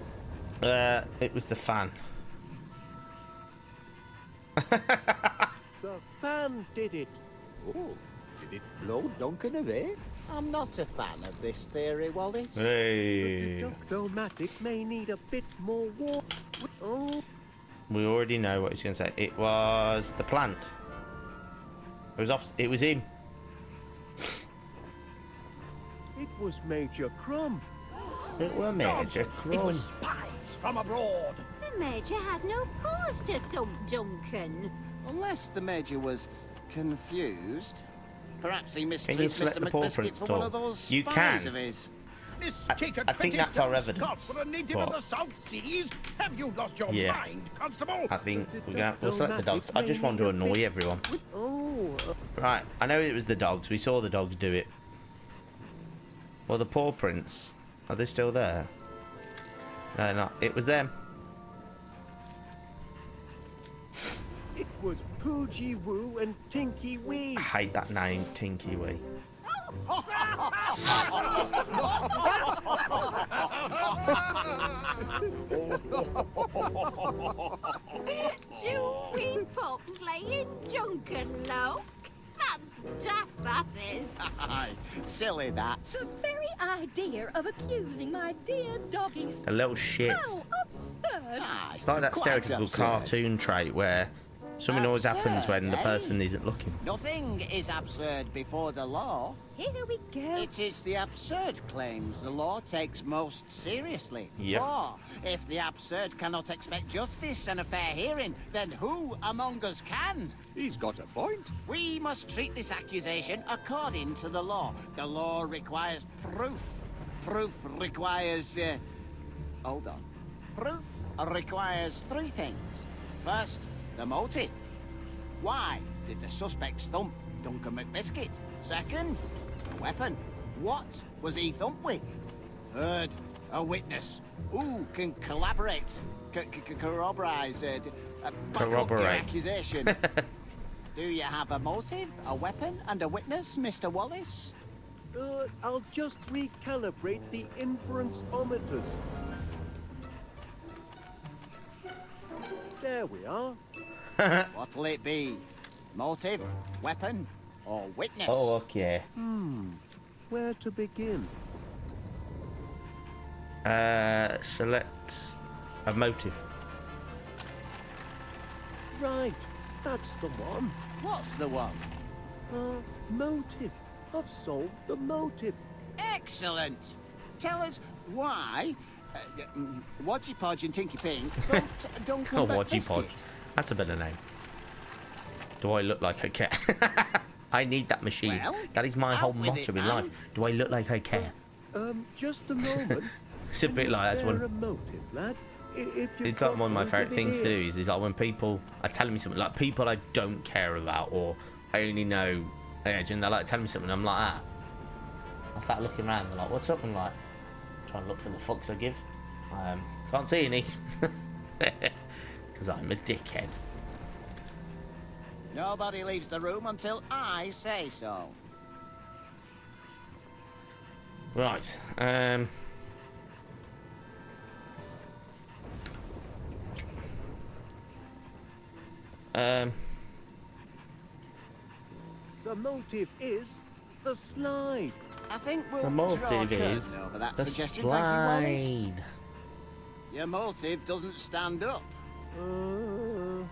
It was the fan. the fan did it. Oh, did it blow Duncan away? I'm not a fan of this theory, Wallace. The Hey. deducto-matic may need a bit more warm... Oh, We already know what he's going to say. It was the plant. It was off. It was him. it was Major Crumb. It was Major It Crumb. was spies from abroad. The Major had no cause to thump Duncan. Unless the Major was confused. Perhaps he mistook Can you select Mr. the paw McBiscuit prints for one at of all? those You spies can. of his. Mistake a I think that's our 20-stone evidence, Scot for a native but- of the South Seas? Have you lost your Yeah. mind, Constable? I think we'll select the dogs. I just want to annoy everyone. Right, I know it was the dogs. We saw the dogs do it. Well, the paw prints, are they still there? No, not. It was them. It was Poogie Woo and Tinky Wee. I hate that name, Tinky Wee. Two wee pups laying Junkin low. That's daft, that is. Aye, silly that. The very idea of accusing my dear doggies. A little shit. How absurd. Aye, It's like that quite stereotypical absurd. cartoon trait where something always happens when the Absurd, person eh? isn't looking. Nothing is absurd before the law. Here we go. It is the absurd claims the law takes most seriously. Yep. For if the absurd cannot expect justice and a fair hearing, then who among us can? He's got a point. We must treat this accusation according to the law. The law requires proof. Proof requires... hold on. Proof requires three things. First, the motive. Why did the suspects thump Duncan McBiscuit? Second, the weapon. What was he thumped with? Third, a witness. Who can collaborate, corroborate, back up your Corroborate. accusation? Do you have a motive, a weapon, and a witness, Mr. Wallace? I'll just recalibrate the inference-ometers. There we are. What'll it be? Motive, weapon, or witness? Oh, okay. Where to begin? Select a motive. Right, that's the one. What's the one? Motive. I've solved the motive. Excellent. Tell us why Wodgy Podge and Tinky Pink thumped Duncan Oh, Wodgy McBiscuit. Podge. That's a better name. Do I look like I care? I need that machine. Well, that is my out whole with motto it, in man. life. Do I look like I care? Just a moment. It's a bit like that's Spare a one. motive, lad. If you've It's like got one of my one, favourite give it things to here. do is like when people are telling me something, like people I don't care about or I only know age, and they're like telling me something, I'm like, ah. I start looking around, they're like, what's up? I'm like, trying to look for the fucks I give. Can't see any. Because I'm a dickhead. Nobody leaves the room until I say so. Right. The motive is the slide. I think we'll The draw a motive curtain is over that the suggestion. Thank you, Wallace. slide. Your motive doesn't stand up. Ooh.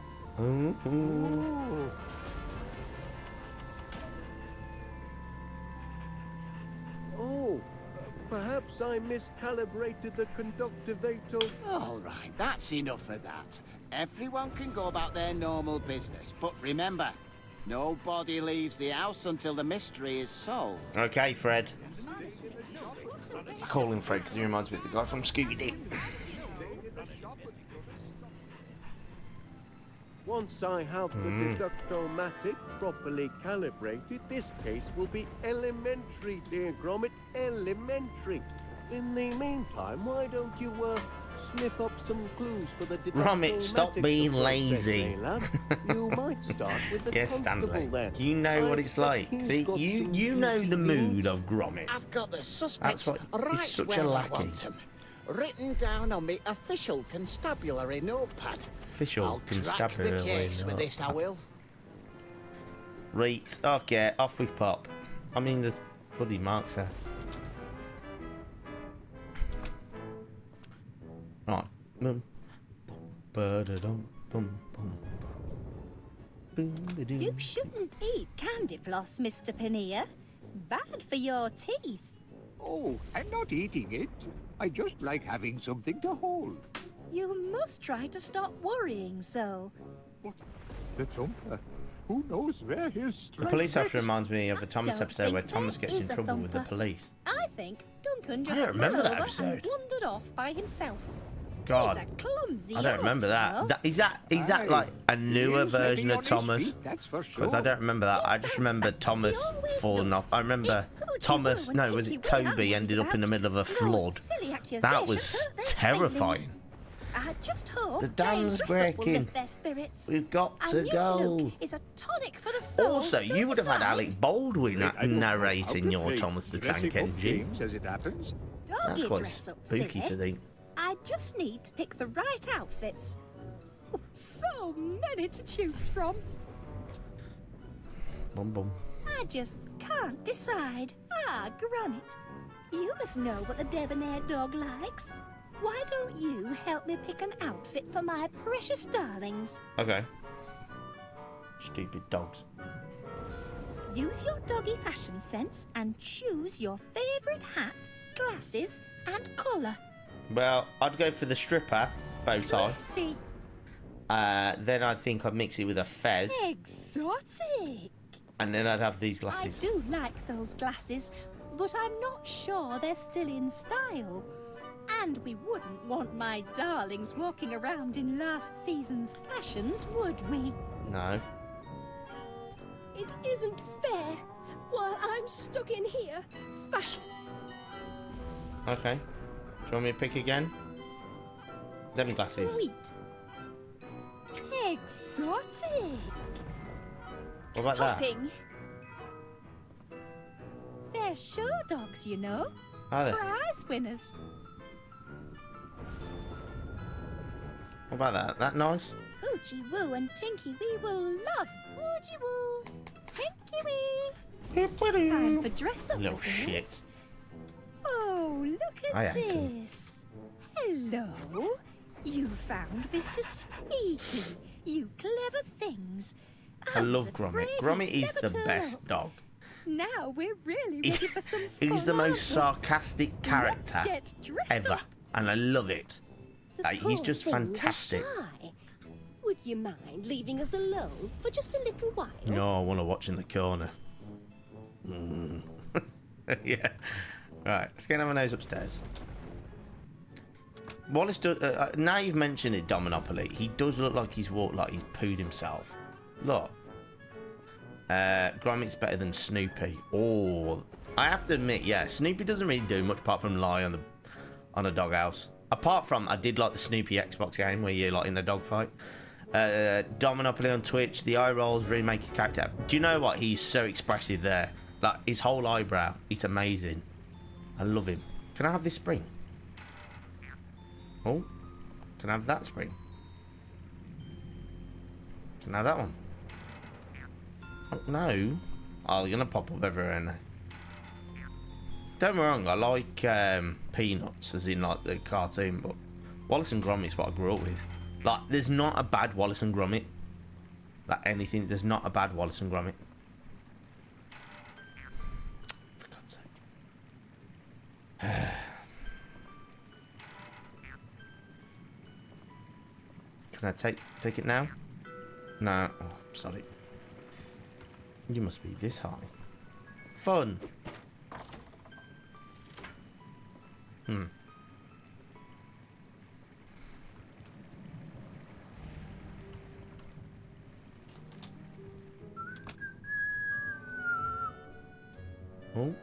Oh, perhaps I miscalibrated the conductivator. All right, that's enough of that. Everyone can go about their normal business, but remember, nobody leaves the house until the mystery is solved. Okay, Fred. I call him Fred because he reminds me of the guy from Scooby-Doo. Once I have the deductomatic properly calibrated, this case will be elementary, dear Gromit, elementary. In the meantime, why don't you, sniff up some clues for the Gromit, stop deductomatic being approach, lazy. eh, lad? You might start with the Yes, constable Stanley. then. You know what it's like. He's See, got some you know juicy the mood news. of Gromit. I've got the suspects That's what- he's right such where a I lackey. want 'em. Written down on me official constabulary notepad. Official I'll crack the constabulary case with this, I notepad. will. Right, okay, off we pop. I mean, there's bloody marks there. Right. Boom. Ba-da-dum, boom, boom, boom. Boom-ba-doo. You shouldn't eat candy floss, Mr. Paneer. Bad for your teeth. Oh, I'm not eating it. I just like having something to hold. You must try to stop worrying so. What? The thumper? Who knows where he'll The strike police officer next? reminds me of a Thomas don't episode where think Thomas there gets in is a trouble with the thumper. police. I think Duncan I just don't remember fell that over episode. and wandered off by himself. God, He's a clumsy I don't remember elf, you know. that. Is that Aye, like a he newer is heavy version on of his Thomas? feet, that's for Because sure. I don't remember that. I just remember Thomas always falling does. off. I remember It's Poochie Thomas. Boo and No, was Tinky it Woo I'm Toby? Ended up in the middle of a Those flood. silly That accusations was hurt their terrifying. feelings. I just hope The playing dam's dress-up will breaking. lift their spirits. We've got A to new go. look is a tonic for the soul. Also, you would have had Don't you Alec Baldwin Wait, I don't know how narrating to your play Thomas the dressing Tank up Engine. games as it happens. Don't That's you quite dress up, spooky silly. to think. I just need to pick the right outfits. So many to choose from. Bum bum. I just can't decide. Ah, Gromit, you must know what the debonair dog likes. Why don't you help me pick an outfit for my precious darlings? Okay. Stupid dogs. Use your doggy fashion sense and choose your favourite hat, glasses, and collar. Well, I'd go for the stripper bow tie. See, Then I think I'd mix it with a fez, exotic. and then I'd have these I glasses. do like those glasses, but I'm not sure they're still in style. And we wouldn't want my darlings walking around in last season's fashions, would we? No. It isn't fair. While I'm stuck in here, fashion. Okay. Do you want me to pick again? Them glasses. Sweet. Exotic. What about that? Popping. They're show dogs, you know. Are they? Prize winners. What about that? That nice? Hoochie Woo and Tinky Wee will love Hoochie Woo. Tinky Wee. Time for dress up. Little with this. shit. Oh, look I at hate them. this. Hello. You found Mr. Squeaky. You clever things. I was love Gromit. afraid Gromit he'd is never the turn best up. dog. Now we're really ready for some fun. He's the most aren't we? sarcastic character Let's get dressed ever. up. And I love it. The Like, he's poor just things are fantastic. shy. Would you mind leaving us alone for just a little while? No, I want to watch in the corner. Mm. Yeah. Right, let's get our nose upstairs. Wallace does. Now you've mentioned it, Dominopoly. He does look like he's walked like he's pooed himself. Look. Gromit's better than Snoopy. Oh, I have to admit, yeah, Snoopy doesn't really do much apart from lie on a doghouse. Apart from, I did like the Snoopy Xbox game where you're like in the dogfight. Dominopoly on Twitch, the eye rolls really make his character. Do you know what? He's so expressive there. Like his whole eyebrow, it's amazing. I love him. Can I have this spring? Oh, can I have that spring? Can I have that one? Oh, no. Oh, they're gonna pop up everywhere now. Don't get me wrong, I like Peanuts, as in like the cartoon, but Wallace and Gromit's what I grew up with. Like, there's not a bad Wallace and Gromit. Like anything, there's not a bad Wallace and Gromit. For God's sake. Can I take it now? No. Oh, sorry. You must be this high. Fun. Oh.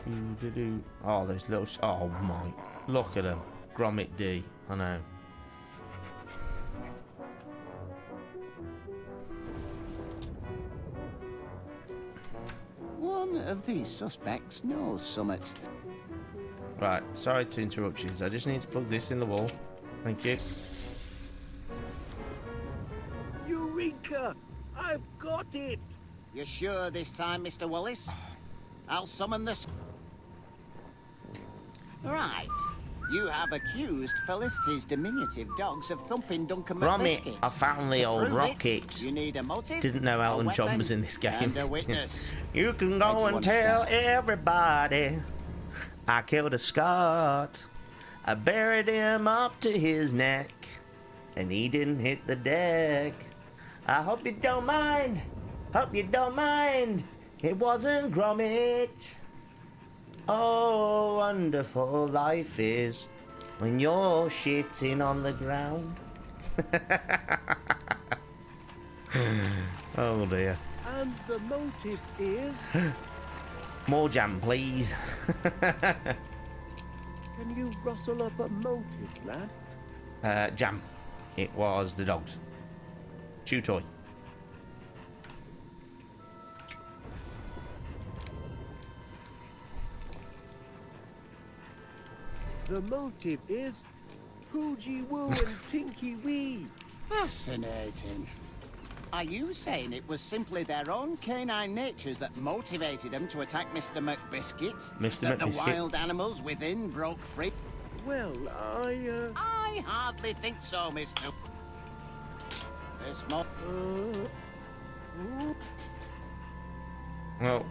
Doo-doo-doo. Oh, those little... Oh, my. Look at them. Gromit D. I know. One of these suspects knows summit. Right, sorry to interrupt you. I just need to plug this in the wall. Thank you. Eureka! I've got it! You sure this time, Mr. Wallace? I'll summon the... Right. You have accused Felicity's diminutive dogs of thumping Duncan Gromit, McBiscuit. I found the To old prove it, rocket. you need a motive, Didn't know a Elton John weapon, was in this game. and a witness. You can Where do go you and want to tell start? everybody I killed a Scot. I buried him up to his neck and he didn't hit the deck. I hope you don't mind. Hope you don't mind. It wasn't Gromit. Oh, wonderful life is when you're shitting on the ground. Oh dear. And the motive is... More jam, please. Can you rustle up a motive, lad? Jam. It was the dogs. Chew toy. The motive is Poogie Woo and Tinky Wee. Fascinating. Are you saying it was simply their own canine natures that motivated them to attack Mr. McBiscuit? Mr. That McBiscuit. the wild animals within broke free? Well, I hardly think so, Mr. This Well,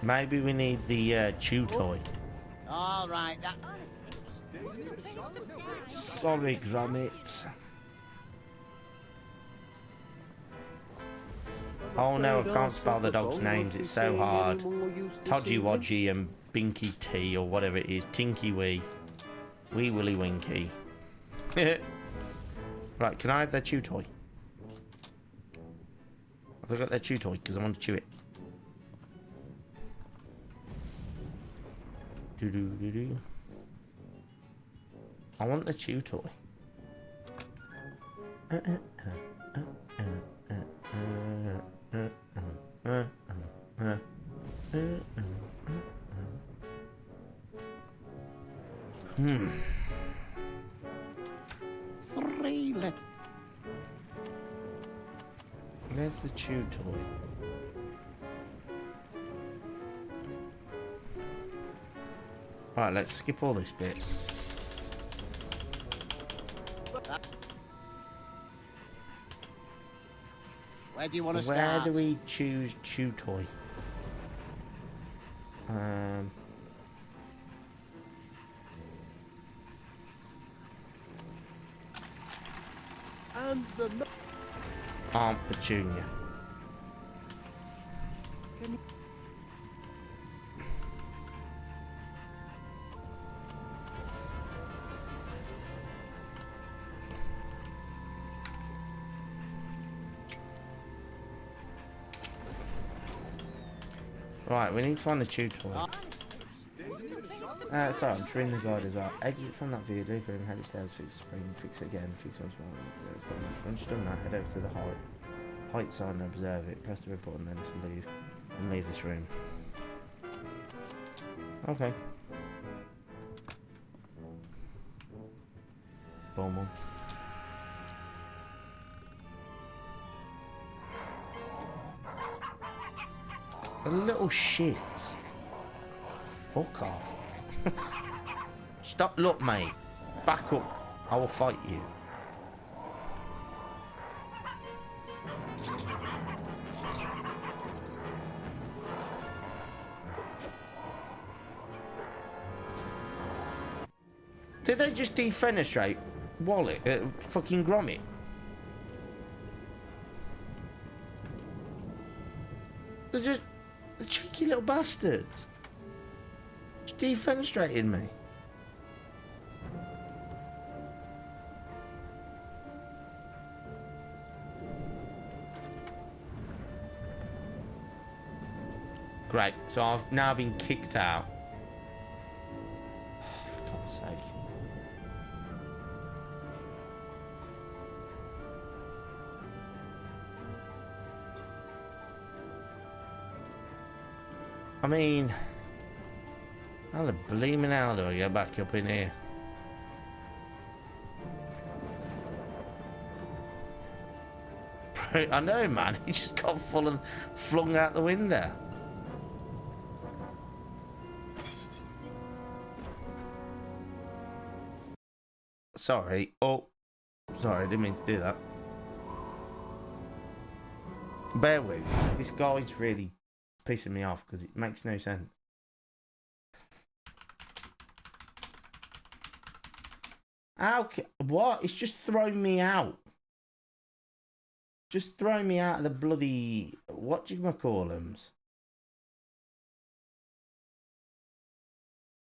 maybe we need the chew toy. All right, that... Sorry, Gromit. Oh no, I can't spell the dogs' names. It's so hard. Todgy Wodgy and Binky T or whatever it is. Tinky Wee. Wee Willy Winky. Right, can I have their chew toy? Have I got their chew toy? Because I want to chew it. Do do do do. I want the chew toy. Three little... Where's the chew toy? Right, let's skip all this bit. Where do you want to Where start? do we choose chew toy? And the... Aunt Petunia. Right, we need to find the chew toy. Sorry, I'm just reading the guide as well. Exit from that video, leave room, head upstairs, fix the spring, fix it again, fix it once more. Once you've done that, head over to the height sign and observe it. Press the red button then to leave, and leave this room. Okay. Boom. A little shit. Fuck off. Stop, look, mate. Back up. I will fight you. Did they just defenestrate Wallace? Fucking Gromit? They're just... The cheeky little bastards. Just defenestrated me. Great, so I've now been kicked out. Oh, for God's sake. I mean, how the bleeming hell do I get back up in here? I know, man. He just got full and flung out the window. Sorry. Oh, sorry. I didn't mean to do that. Bear with. This guy's really pissing me off because it makes no sense. What? It's just thrown me out. Just throw me out of the bloody... What do you call them?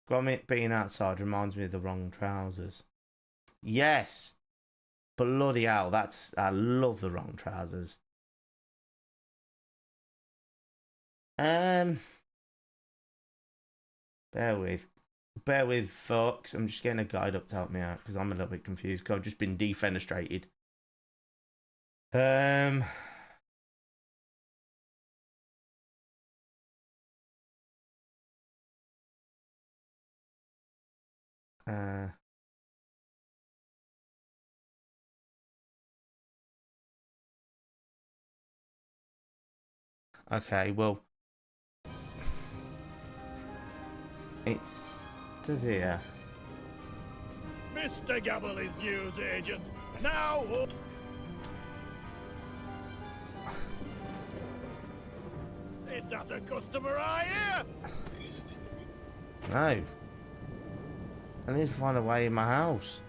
Gromit being outside reminds me of the wrong trousers. Yes. Bloody hell, that's... I love the wrong trousers. Bear with, folks. I'm just getting a guide up to help me out because I'm a little bit confused because I've just been defenestrated. Okay, well, it's here. Mr. Gabble is news agent. Now. Is that a customer I hear? No. I need to find a way in my house.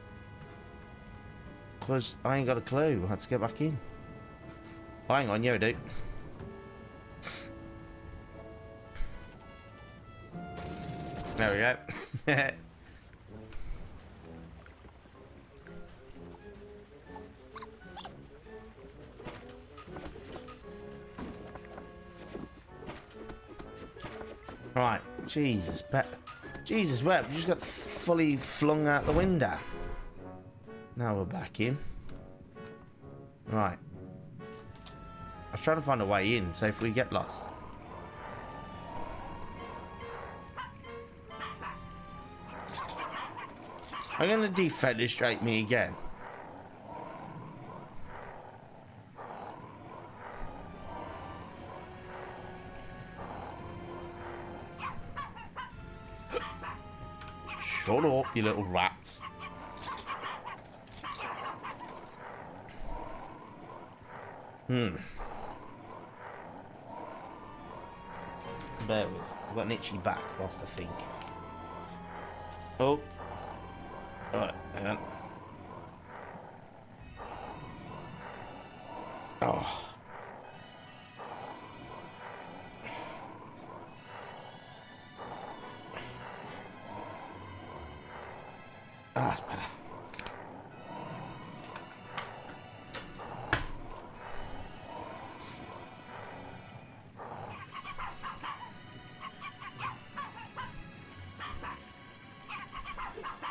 Because I ain't got a clue how to get back in. Oh, hang on, you do. There we go. Right, Jesus, Jesus wept, we just got fully flung out the window. Now we're back in. Right. I was trying to find a way in, so if we get lost. I'm gonna defenestrate me again. Shut up, you little rats. Bear with. I've got an itchy back whilst I think. Oh. Alright, hang on. Oh. Ah, it's better.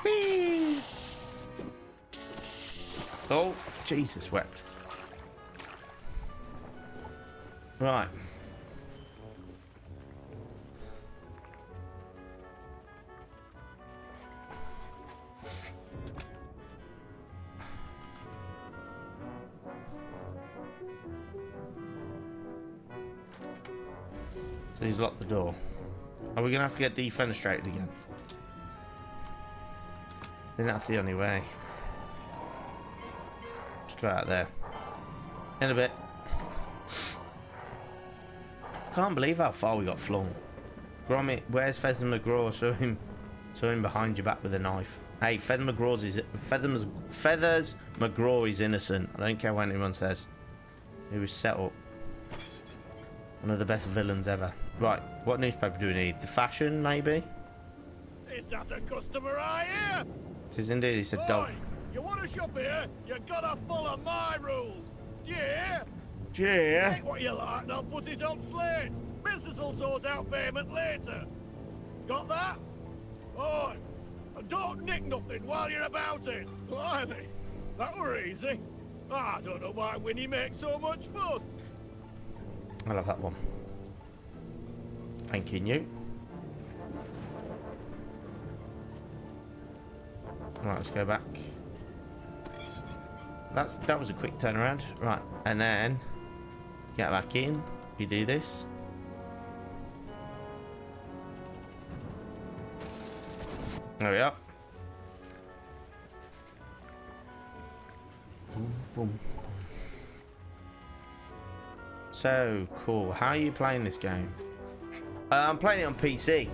Whee! Oh, Jesus wept. Right. So he's locked the door. Are we going to have to get defenestrated again? I think that's the only way. Just go out there. In a bit. Can't believe how far we got flung. Gromit, where's Feather McGraw? Saw him behind your back with a knife. Hey, Feathers McGraw is innocent. I don't care what anyone says. He was set up. One of the best villains ever. Right, what newspaper do we need? The Fashion, maybe? Is that a customer I hear? It is indeed, he said dog. You want to shop here? You gotta follow my rules. Do you hear? Yeah. Take what you like and I'll put it on slate. Business will sort out payment later. Got that? Oi, and don't nick nothing while you're about it. Blimey, that were easy. I don't know why Winnie makes so much fuss. I love that one. Thank you, Newt. Right, let's go back. That was a quick turnaround. Right, and then get back in. We do this. There we are. Boom, boom. So cool. How are you playing this game? I'm playing it on PC.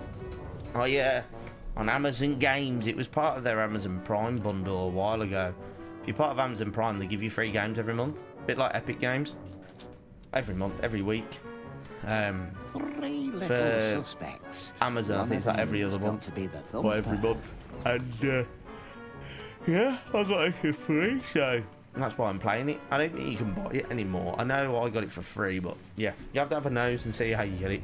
I on Amazon Games. It was part of their Amazon Prime bundle a while ago. If you're part of Amazon Prime, they give you free games every month. A bit like Epic Games. Every month, every week. 3 little for suspects. Amazon, I think it's like every other month. To be the Or every month. And, yeah, I got it for free, so that's why I'm playing it. I don't think you can buy it anymore. I know I got it for free, but yeah, you have to have a nose and see how you get it.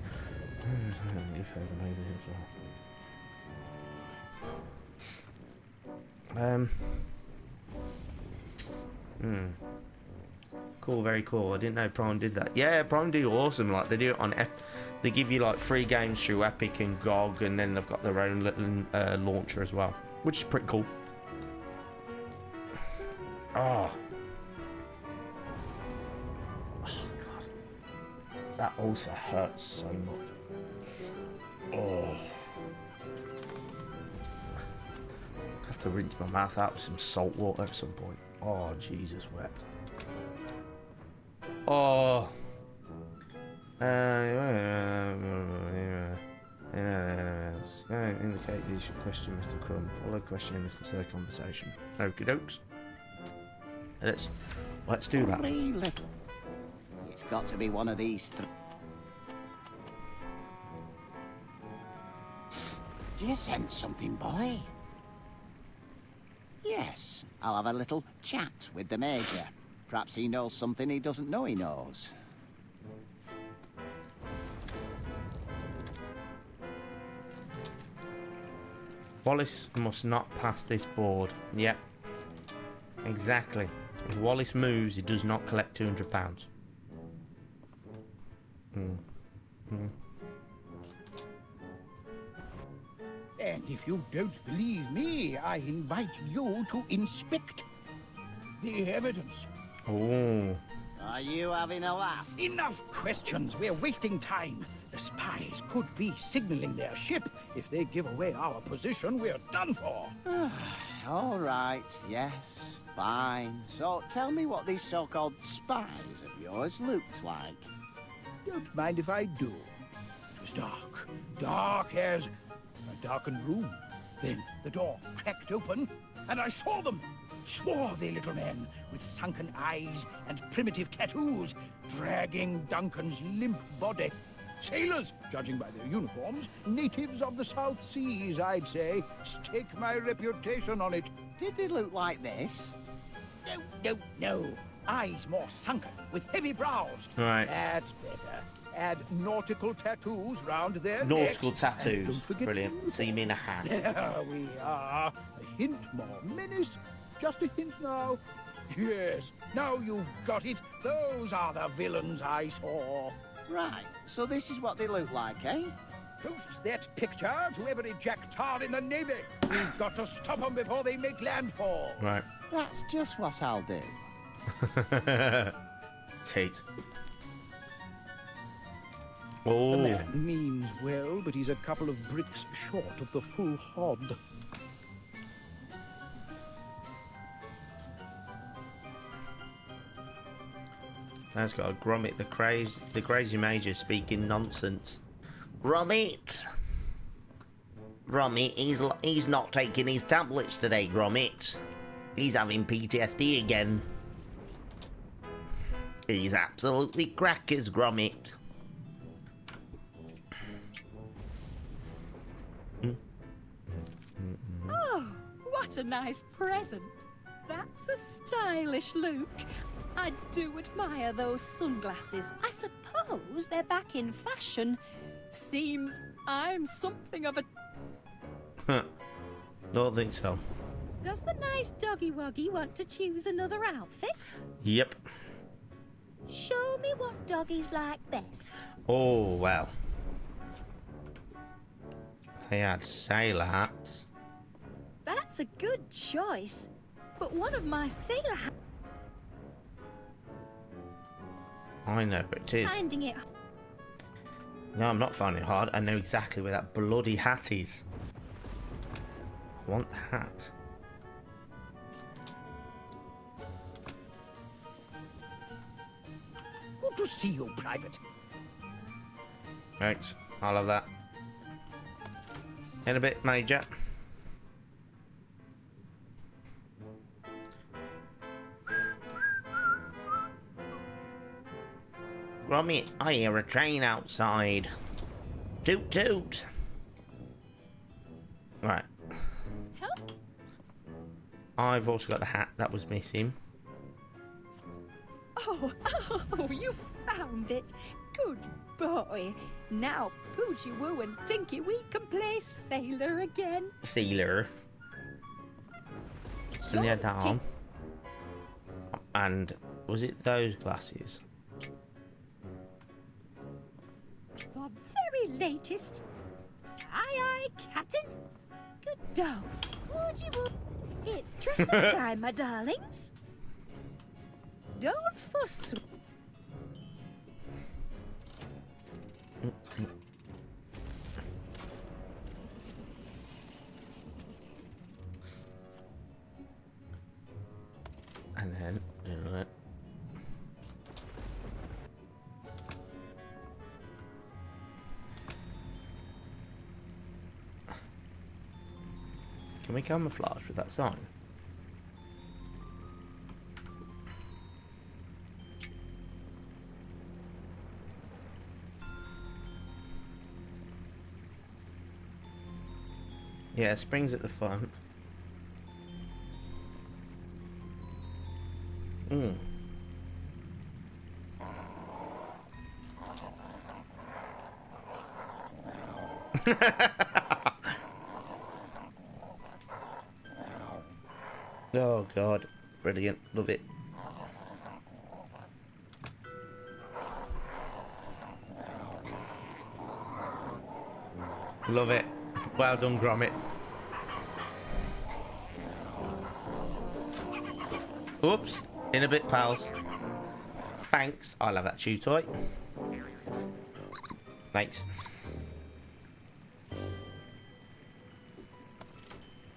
Cool, very cool. I didn't know Prime did that. Yeah, Prime do awesome. Like they do it on they give you like free games through Epic and GOG, and then they've got their own little launcher as well, which is pretty cool. Oh god, that also hurts so much. Oh, I have to rinse my mouth out with some salt water at some point. Oh, Jesus wept. Oh. Indicate you should question Mr. Crumb. Follow question Mr. Third conversation. Okie dokes. Let's do that. It's got to be one of these three. Do you sense something, boy? Yes, I'll have a little chat with the Major. Perhaps he knows something he doesn't know he knows. Wallace must not pass this board. Yep. Exactly. If Wallace moves, he does not collect £200. And if you don't believe me, I invite you to inspect the evidence. Oh. Are you having a laugh? Enough questions. We're wasting time. The spies could be signaling their ship. If they give away our position, we're done for. All right, yes, fine. So tell me what these so-called spies of yours looked like. Don't mind if I do. It was dark. Dark as a darkened room. Then the door cracked open, and I saw them. Swarthy little men with sunken eyes and primitive tattoos, dragging Duncan's limp body. Sailors, judging by their uniforms, natives of the South Seas, I'd say. Stake my reputation on it. Did they look like this? No. Eyes more sunken, with heavy brows. Right. That's better. Add nautical tattoos round their Nautical necks. tattoos. Don't forget Brilliant. So you mean a hat? There we are. A hint more menace. Just a hint now. Yes, now you've got it. Those are the villains I saw. Right, so this is what they look like, eh? Post that picture to every jack-tar in the Navy. We've got to stop them before they make landfall. Right. That's just what I'll do. Tate. The Oh. man means well, but he's a couple of bricks short of the full hod. That's got a Gromit, the crazy major speaking nonsense. Gromit! Gromit, he's not taking his tablets today, Gromit. He's having PTSD again. He's absolutely crackers, Gromit. Oh, what a nice present. That's a stylish look. I do admire those sunglasses. I suppose they're back in fashion. Seems I'm something of a... Don't think so. Does the nice doggy woggy want to choose another outfit? Yep. Show me what doggies like best. Oh, well. They had sailor hats. That's a good choice. But one of my sailor hats... I know what it is. Finding it... No, I'm not finding it hard. I know exactly where that bloody hat is. I want the hat. Good to see you, Private. Thanks. I'll have that. In a bit, Major. Gromit, I hear a train outside. Toot toot. Right. Help? I've also got the hat that was missing. Oh, you found it. Good boy. Now Poochie Woo and Tinky Wee can play sailor again. Sailor. And he had that on. And was it those glasses? For very latest. Aye, aye, Captain. Good dog. Poochie Woo. It's dress-up time, my darlings. Don't fuss. And then can we camouflage with that sign? Yeah, springs at the front. Oh god, brilliant, love it. Love it. Well done, Gromit. Oops, in a bit, pals. Thanks. I'll have that chew toy. Thanks.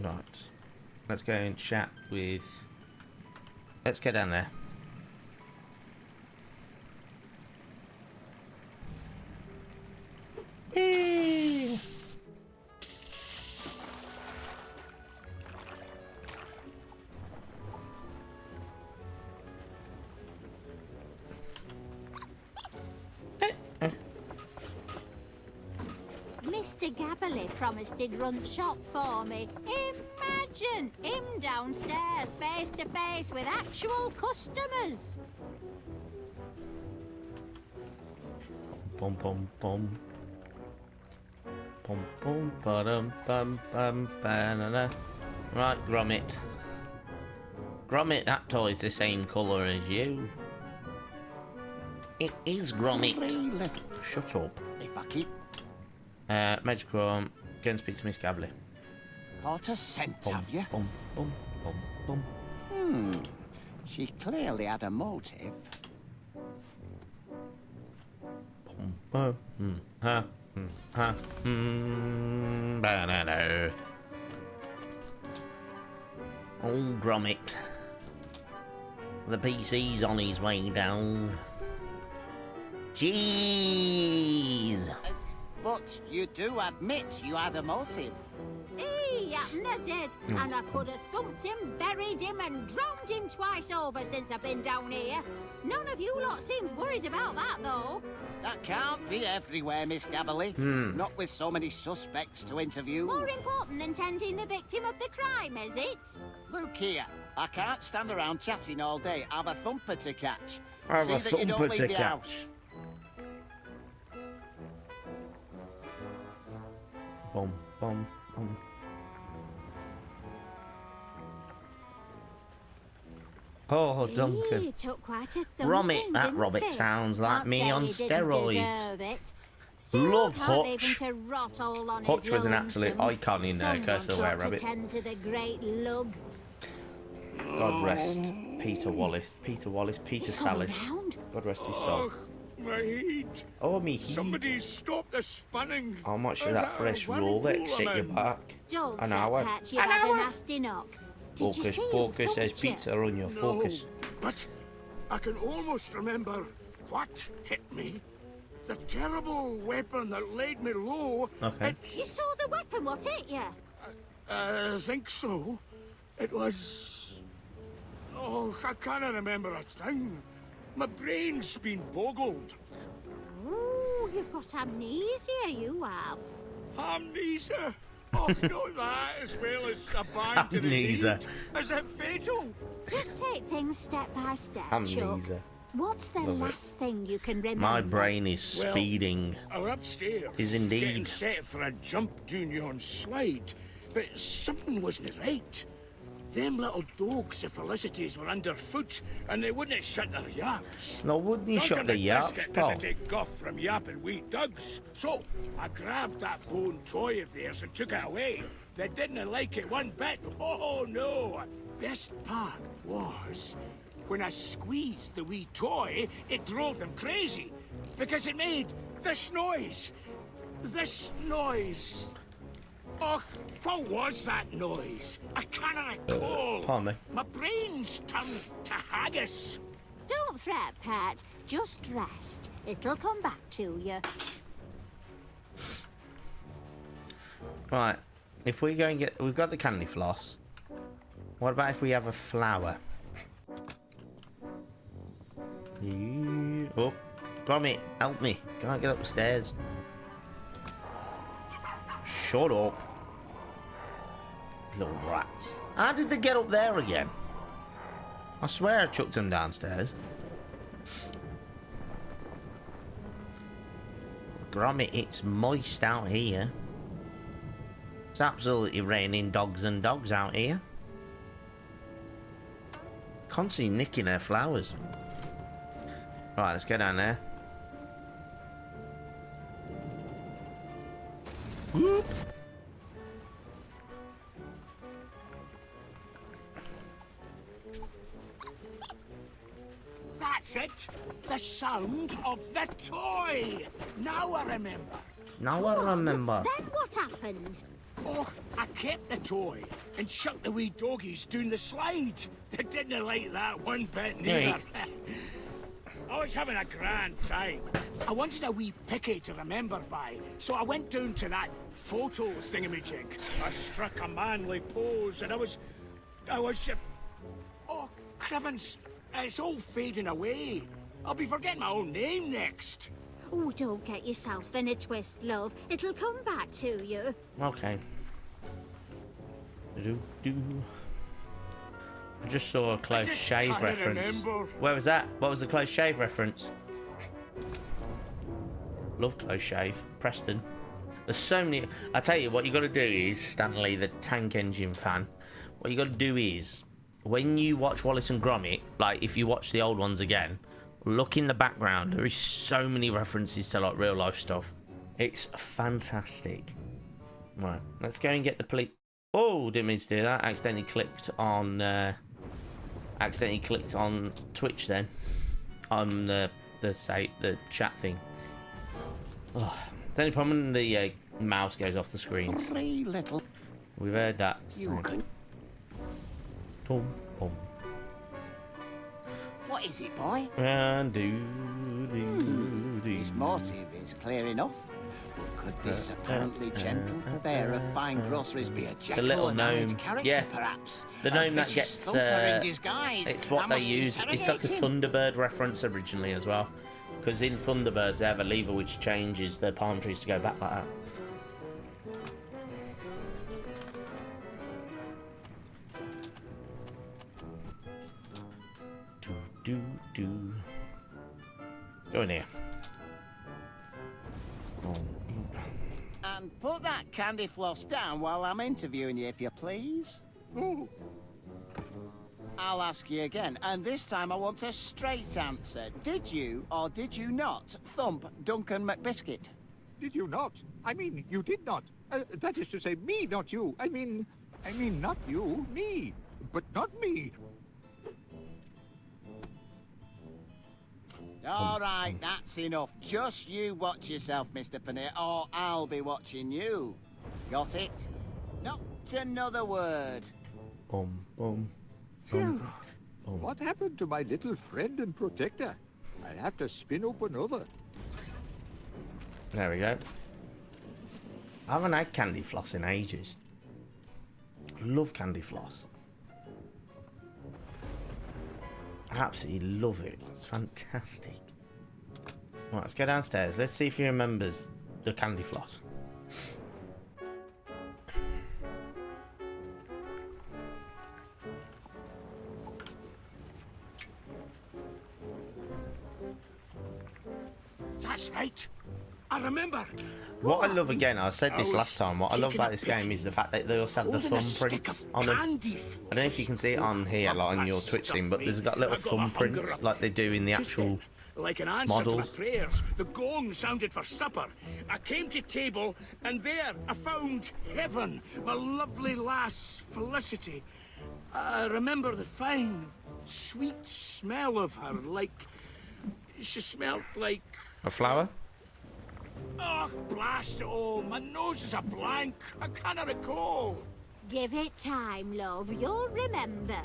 Right. Let's go and chat with... Let's go down there. Whee! Mr. Gabberley promised he'd run shop for me. Imagine him downstairs face to face with actual customers. Pom pom pom. Pom pom ba-dum bum bum banana. Right, Gromit. Gromit, that toy's the same colour as you. It is Gromit. Really? Shut up. If I keep Magic Chrome, go and speak to Miss Gabley. caught a scent, Bum, have you? bum, bum, bum, bum. She clearly had a motive. Bum, ha, ha, banana. Oh, Gromit. The PC's on his way down. Jeez! But you do admit you had a motive. He happened I did, and I could have thumped him, buried him, and drowned him twice over since I've been down here. None of you lot seems worried about that, though. That can't be everywhere, Miss Gabberley. Not with so many suspects to interview. More important than tending the victim of the crime, is it? Look here, I can't stand around chatting all day. I've a thumper to catch. I've See a that you don't thumper leave to the catch. house. Bum, bum, bum. Oh, Duncan. He took quite a thumping, Gromit, that didn't Robert he? sounds like Can't me say on he didn't steroids. deserve it. Still Love can't leave Hutch. him to rot all on Hutch his was an absolute lonesome. icon in Curse of the Someone's Were got to Rabbit. tend to the great lug. God rest Peter Wallace. Peter Wallace. Peter He's coming Salis. round. God rest his soul. My heat. Oh, me heat. Somebody stop the spinning. How much of There's that a fresh very roll that cool set your man. back? Don't An fret, hour. Pat, you had a nasty knock. Did you Focus, see him focus, there's thump you? pizza on your No, focus. but I can almost remember what hit me. The terrible weapon that laid me low. Okay. You saw the weapon, what hit you? I think so. It was... Oh, I can't remember a thing. My brain's been boggled. Oh, you've got amnesia, you have. Amnesia? Oh, not that, as well as a bind to the knee. Amnesia. Is it fatal? Just take things step by step, Chuck. Amnesia. What's the last thing you can remember? My brain is speeding. Well, we're upstairs. Is indeed. Getting set for a jump down yon slide. But something wasn't right. Them little dogs of Felicity's were underfoot, and they wouldn't shut their yaps. No, wouldn't you shut the yaps, Biscuit pal? doesn't take guff from yapping wee dugs. So, I grabbed that bone toy of theirs and took it away. They didn't like it one bit. Oh, no. Best part was, when I squeezed the wee toy, it drove them crazy. Because it made this noise. This noise. Oh, what was that noise? I can't recall. Pardon me. My brain's turned to haggis. Don't fret, Pat. Just rest. It'll come back to you. Right. If we go and get... We've got the candy floss. What about if we have a flower? Oh. Gromit, help me. Can't get up the stairs. Shut up. Little rats. How did they get up there again? I swear I chucked them downstairs. Gromit, it's moist out here. It's absolutely raining dogs and dogs out here. Constantly nicking her flowers. Right, let's go down there. Whoop. That's it. The sound of the toy. Now I remember. Now I remember. Then what happened? Oh, I kept the toy and chucked the wee doggies down the slide. They didn't like that one bit neither. I was having a grand time. I wanted a wee picky to remember by, so I went down to that photo thingamajig. I struck a manly pose, and I was, oh, Crivens, it's all fading away. I'll be forgetting my own name next. Oh, don't get yourself in a twist, love. It'll come back to you. Okay. I just saw a close shave reference. Where was that? What was the close shave reference? Love close shave. Preston. There's so many. I tell you what you got to do is, Stanley, the tank engine fan. What you got to do is, when you watch Wallace and Gromit, like if you watch the old ones again, look in the background. There is so many references to like real life stuff. It's fantastic. Right, let's go and get the police. Oh, didn't mean to do that. Accidentally clicked on Twitch then. On the chat thing. Oh, it's only problem when the mouse goes off the screen. We've heard that. Boom, boom. What is it, boy? And His motive is clear enough. But could this apparently gentle purveyor of fine groceries be a Jekyll and Hyde character, perhaps? The gnome that vicious gets thumper in disguise. it's what I they must use. It's like a interrogate him. Thunderbird reference originally as well, because in Thunderbirds they have a lever which changes the palm trees to go back like that. Do. Go in here. And put that candy floss down while I'm interviewing you, if you please. Oh, I'll ask you again, and this time I want a straight answer. Did you or did you not thump Duncan McBiscuit? did you not? I mean, you did not. That is to say, me, not you. I mean, not you, me. But not me. All right, that's enough. Just you watch yourself, Mr. Paneer, or I'll be watching you. Got it? Not another word. Phew. What happened to my little friend and protector? I'll have to spin open over. There we go. I haven't had candy floss in ages. I love candy floss. I absolutely love it. It's fantastic. Right, let's go downstairs. Let's see if he remembers the candy floss. That's right. I remember. What I love, again, I said this last time, what I love about this game is the fact that they also have the thumbprints on them. I don't know if you can see it on here, like on your Twitch thing, but there's got little thumbprints like they do in the actual like an answer models. to my prayers, the gong sounded for supper. I came to table, and there I found heaven, my lovely lass, Felicity. I remember the fine, sweet smell of her, like... She smelled like... A flower? Oh, blast it all. My nose is a blank. I cannot recall. Give it time, love. You'll remember.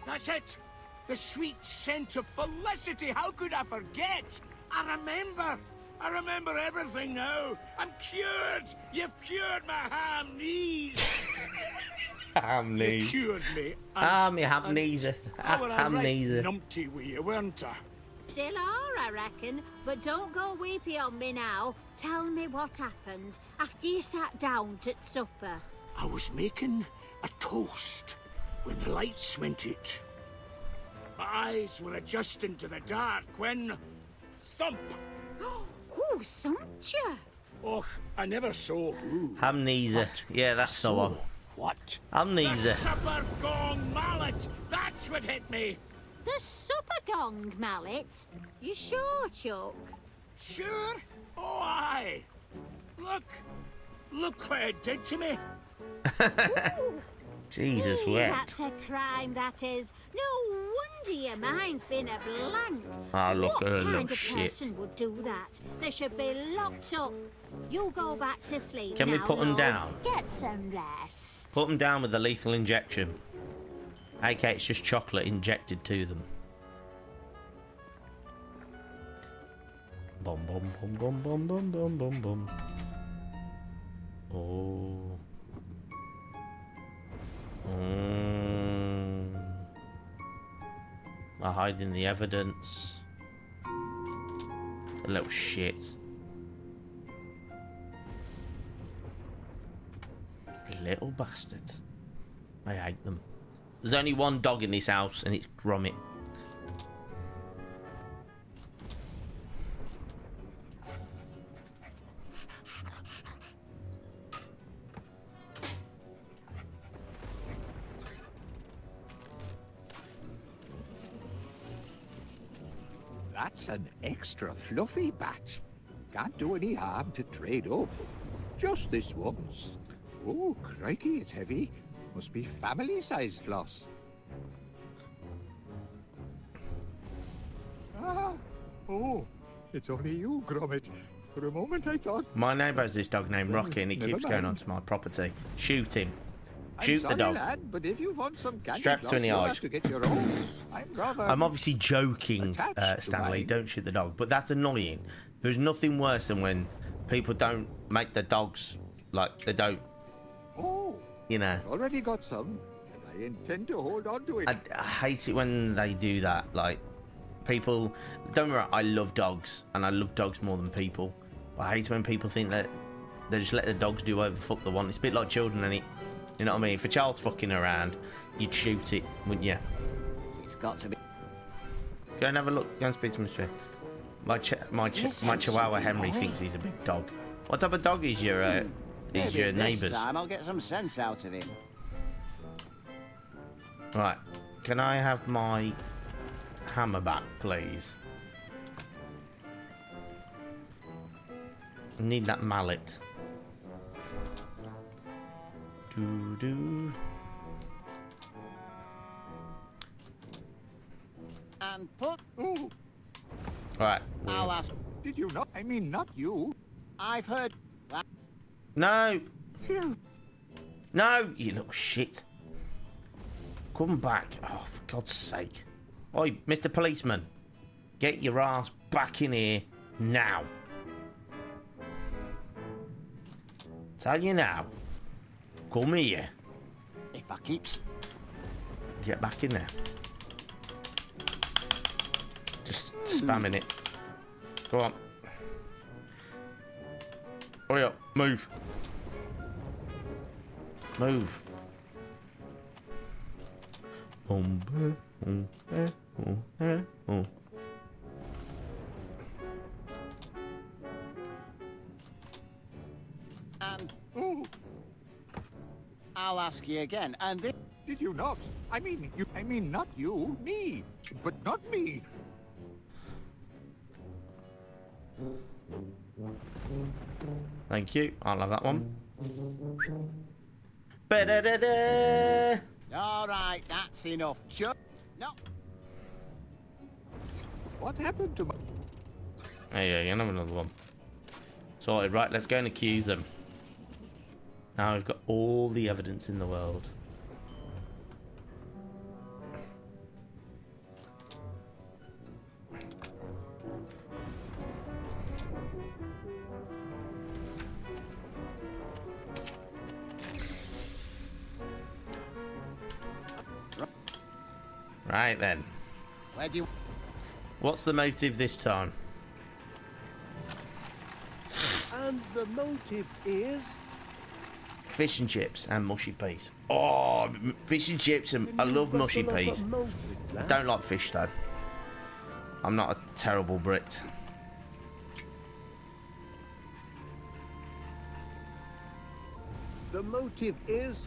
That's it. The sweet scent of Felicity. How could I forget? I remember everything now. I'm cured. You've cured my ham knees. Ham knees. You cured me. My ham knees. Ham knees. Numpty with you, weren't I? Still are, I reckon. But don't go weepy on me now. Tell me what happened after you sat down at supper. I was making a toast when the lights went out. My eyes were adjusting to the dark when... Thump! Who thumped you? Och, I never saw who. Amnesia. Yeah, that's the one. What? Amnesia. The supper gong mallet! That's what hit me! The supper gong mallet? You sure, Chuck? Sure? Oh, aye. Look what it did to me. Jesus, That's a crime, that is. No wonder your mind's been a blank. Oh, look what at her kind little of shit. person would do that? They should be locked up. You go back to sleep. Can we now, put them love. down? Get some rest. Put them down with a lethal injection. Okay, it's just chocolate injected to them. Bum bum bum bum bum bum bum bum bum. Oh. They're hiding the evidence. A little shit. Little bastards. I hate them. There's only one dog in this house, and it's Gromit. That's an extra fluffy batch. Can't do any harm to trade up. Just this once. Oh, crikey, it's heavy. Must be family-sized floss. Ah, oh, it's only you, Gromit. For a moment I thought... My neighbour has this dog named Rocky, and he Never keeps going mind. onto my property. Shoot him. I'm Shoot sorry, the dog. lad, but if you want some candy Strapped to floss, any you'll eyes. have to get your own. I'm obviously joking, attached to Stanley. mine. Don't shoot the dog. But that's annoying. There's nothing worse than when people don't make the dogs, like, they don't, Oh, you know. already got some, and I intend to hold on to it. I hate it when they do that. Like, people, don't get me wrong, I love dogs, and I love dogs more than people. But I hate when people think that they just let the dogs do whatever the fuck they want. It's a bit like children, ain't it? You know what I mean? If a child's fucking around, you'd shoot it, wouldn't you? It's got to be. Go and have a look. Go and speak to Mr. My Chihuahua Henry thinks he's a big dog. What type of dog is your Maybe this neighbour's? time I'll get some sense out of him. Right. Can I have my hammer back, please? I need that mallet. Doo-doo. And put. Oh, Right. I'll ask. did you not? I mean, not you. I've heard. No. Here. No, you little shit. Come back. Oh, for God's sake. Oi, Mr. Policeman. Get your ass back in here now. Tell you now. Come here. If I keep... Get back in there. Just spamming it. Go on. Hurry up. Move. Move. And... I'll ask you again, and this... Did you not? I mean, not you, me. But not me. Thank you. I'll have that one. Ba-da-da-da. All right, that's enough. No. What happened to my... There you go, you can have another one. Sorted. Right, let's go and accuse them. Now we've got all the evidence in the world. Right then. Where do you... What's the motive this time? And the motive is... Fish and chips and mushy peas. Oh, fish and chips, and I love mushy peas. I don't like fish though. I'm not a terrible Brit. The motive is...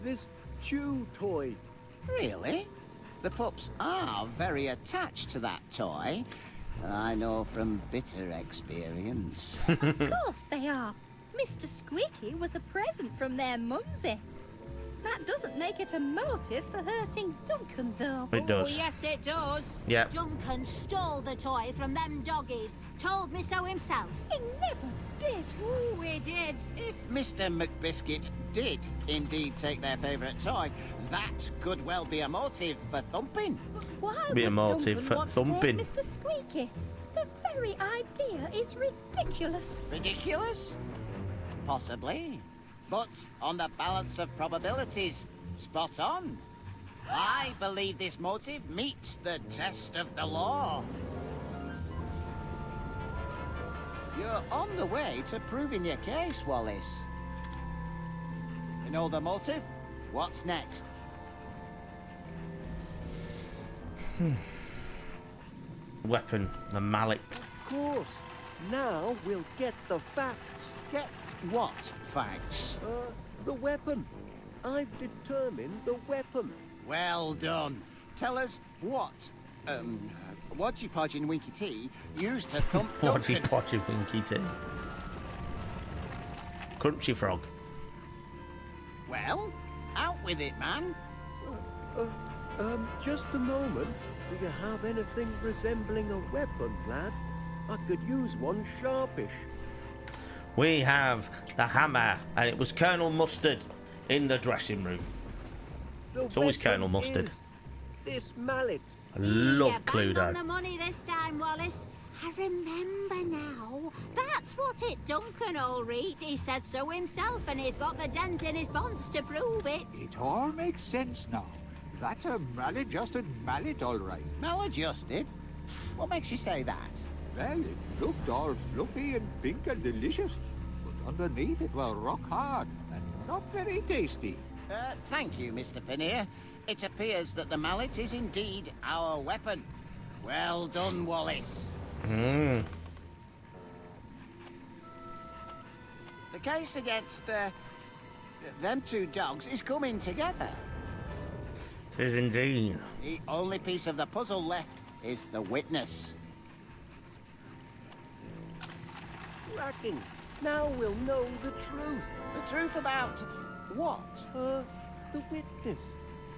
this chew toy. Really? The pups are very attached to that toy. I know from bitter experience. Of course they are. Mr. Squeaky was a present from their mumsy. That doesn't make it a motive for hurting Duncan, though. It does. Oh, yes, it does. Yeah. Duncan stole the toy from them doggies. Told me so himself. He never did. Oh, he did. If Mr. McBiscuit did indeed take their favourite toy, that could well be a motive for thumping. But why Be a would motive Duncan for want thumping. to take Mr. Squeaky? The very idea is ridiculous. Ridiculous? Possibly. But on the balance of probabilities, spot on. I believe this motive meets the test of the law. You're on the way to proving your case, Wallace. You know the motive? What's next? Weapon, the mallet. Of course. Now we'll get the facts. Get what facts? The weapon. I've determined the weapon. Well done. Tell us what, Wodgy Podge and Winky T used to thump Wodgy Duncan. Podge and Winky T. Crunchy Frog. Well, out with it, man. Just a moment. Do you have anything resembling a weapon, lad? I could use one sharpish. We have the hammer, and it was Colonel Mustard in the dressing room. The It's always weapon Colonel Mustard. is this mallet. I love Yeah, bang on the Cluedo. money this time, Wallace. I remember now. That's what it Duncan all read. He said so himself, and he's got the dent in his bonds to prove it. It all makes sense now. That's a maladjusted mallet, all right. Maladjusted? What makes you say that? Well, it looked all fluffy and pink and delicious, but underneath it was rock hard and not very tasty. Thank you, Mr. Paneer. It appears that the mallet is indeed our weapon. Well done, Wallace. Mm. The case against, them two dogs is coming together. It is indeed. The only piece of the puzzle left is the witness. Cracking. Now we'll know the truth. The truth about what? The witness.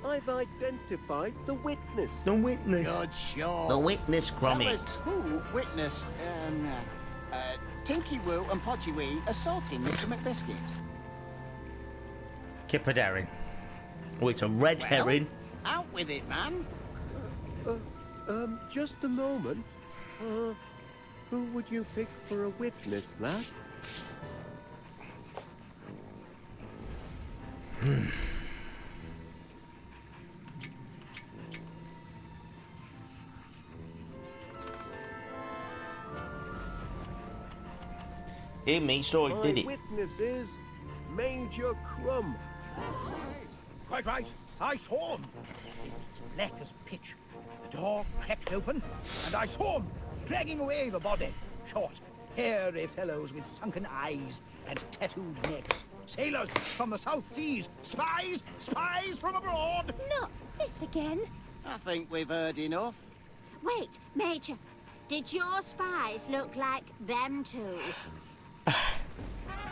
I've identified the witness. The witness. Good show. The witness, Tell Gromit. us who witnessed, Tinky Woo and Podgy Wee assaulting Mr. McBiscuit. Kipper Oh, it's a red Well, herring. Out with it, man. Just a moment. Who would you pick for a witness, lad? Hear me, so I did My it. witness is Major Crumb. Quite right. I saw him. He was as black as pitch. The door cracked open, and I saw him dragging away the body. Short, hairy fellows with sunken eyes and tattooed necks. Sailors from the South Seas. Spies! Spies from abroad! Not this again. I think we've heard enough. Wait, Major. Did your spies look like them two?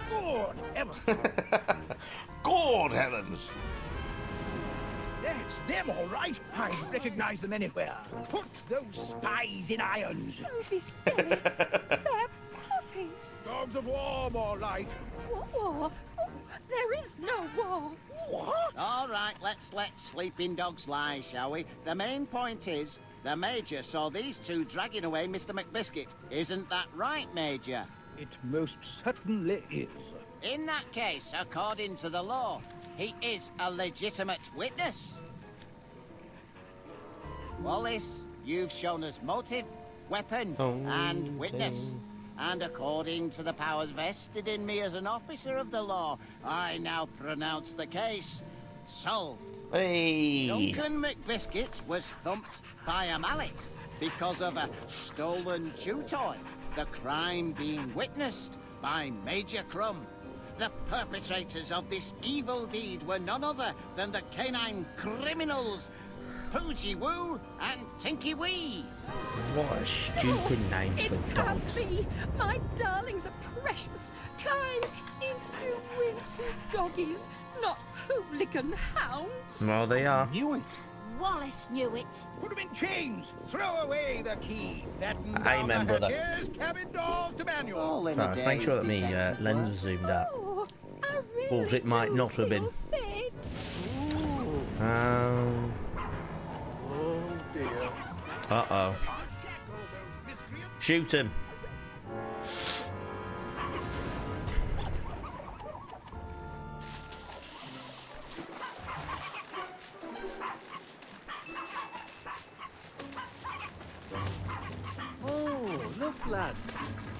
Good heavens! God heavens! That's them, all right. I recognize them anywhere. Put those spies in irons. Don't be silly. They're puppies. Dogs of war, more like. What war? Oh, there is no war. What? All right, let's let sleeping dogs lie, shall we? The main point is, the Major saw these two dragging away Mr. McBiscuit. Isn't that right, Major? It most certainly is. In that case, according to the law, he is a legitimate witness. Wallace, you've shown us motive, weapon, and witness. And according to the powers vested in me as an officer of the law, I now pronounce the case solved. Hey! Duncan McBiscuit was thumped by a mallet because of a stolen chew toy, the crime being witnessed by Major Crumb. The perpetrators of this evil deed were none other than the canine criminals, Poogie Woo and Tinky Wee. What a stupid name It for can't dogs. be. My darlings are precious, kind, incy-wincy doggies, not hooligan hounds. Well, they are. Knew it. Wallace knew it. Put them in chains. Throw away the key. Batten Amen, down the brother. hatches, cabin doors to manual. All in a Right, make day's sure that me detective lens work. was zoomed out. Oh, I really Or it might do not have been. feel fit. Oh dear. Uh-oh. Shoot him. Oh, look, lad.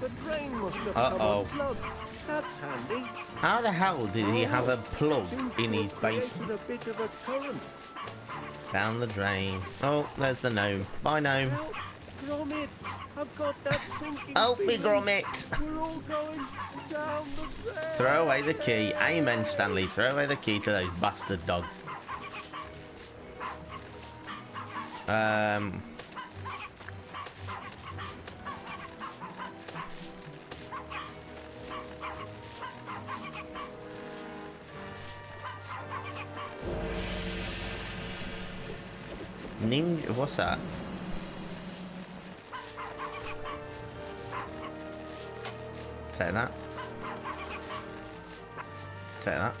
The drain must have Uh-oh. come unplugged. That's handy. How the hell did he have a plug Seems in to his have created basement? a bit of a current. Down the drain. Oh, there's the gnome. Bye, gnome. Help, Gromit. I've got that sinking Help me, feeling. Gromit. We're all going down the drain. Throw away the key. Amen, Stanley. Throw away the key to those bastard dogs. Ninja, what's that? Take that. Take that.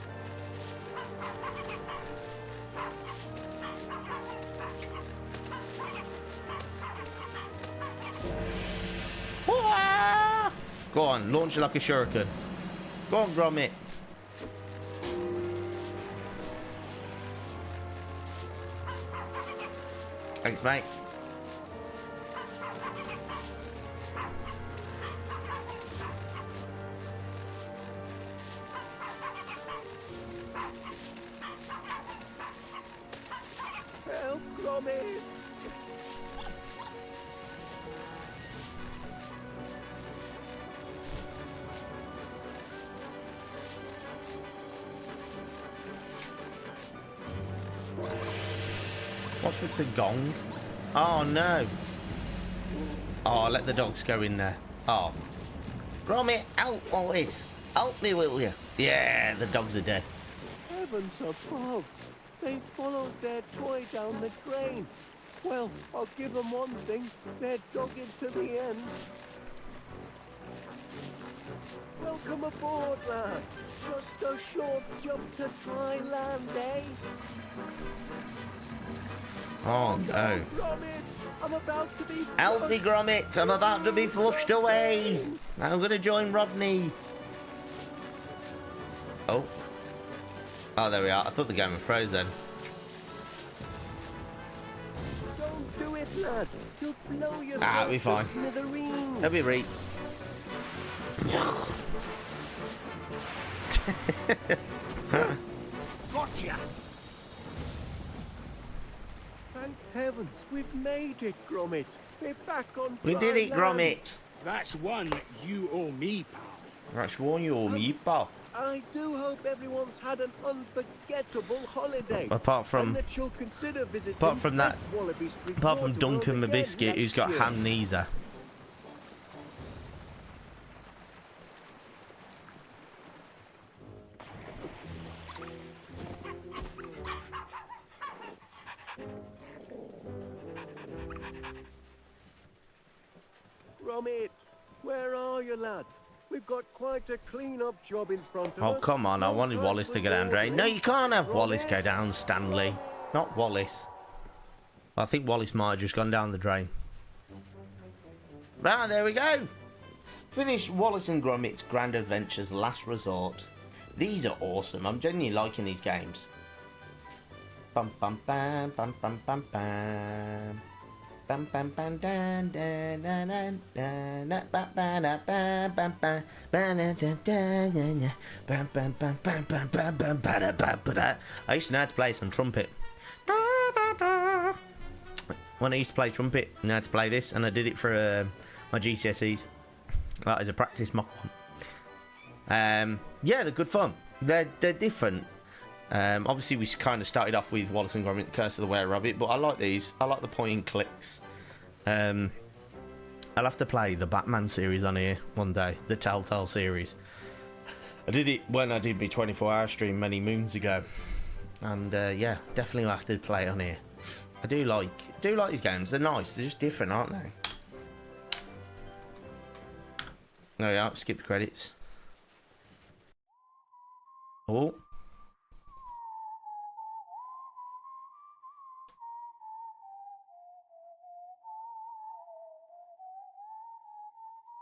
Wah! Go on, launch it like a shuriken. Go on, Gromit. Thanks, mate. Help, Gromit. What's with the gong? Oh, no. Oh, let the dogs go in there. Oh. Gromit, help, Wallace. Help me, will you? Yeah, the dogs are dead. Heavens above. They followed their toy down the drain. Well, I'll give them one thing. They're dogged to the end. Welcome aboard, lad. Just a short jump to dry land, eh? Oh, no. Gromit, I'm about to be... Help me, Gromit. I'm about to be flushed away. I'm going to join Rodney. Oh. Oh, there we are. I thought the game was frozen. Don't do it, lad. You'll blow yourself Ah, it'll be fine. to smithereens. He'll be right. Gotcha! Thank heavens, we've made it, Gromit. We're back on We dry did it, land. Gromit. That's one you owe me, pal. That's one you owe me, pal. I do hope everyone's had an unforgettable holiday. Apart from and that you'll consider visiting apart from that, West Wallaby Street apart from Waterworld Duncan the again Biscuit, who's next got year. amnesia. Gromit, where are you, lad? We've got quite a clean-up job in front of us. Oh, come on. I No wanted time Wallace for to go down drain. No, you can't have Gromit. Wallace go down, Stanley. Not Wallace. I think Wallace might have just gone down the drain. Ah, there we go. Finished Wallace and Gromit's Grand Adventures Last Resort. These are awesome. I'm genuinely liking these games. Bum bum bam bum bum bum bam. Bam bam bam dan dan dan dan dan dan bam bam bam bam bam bam dan dan dan bam bam bam bam bam bam bam bam bam bam. I used to know how to play some trumpet. When I used to play trumpet, I had to play this, and I did it for my GCSEs. That is a practice mock one. Yeah, they're good fun. They're different. Obviously, we kind of started off with Wallace and Gromit, Curse of the Were-Rabbit, but I like these. I like the point and clicks. I'll have to play the Batman series on here one day, the Telltale series. I did it when I did my 24-hour stream many moons ago, and yeah, definitely have to play it on here. I do like these games. They're nice. They're just different, aren't they? Oh yeah, skip the credits. Oh.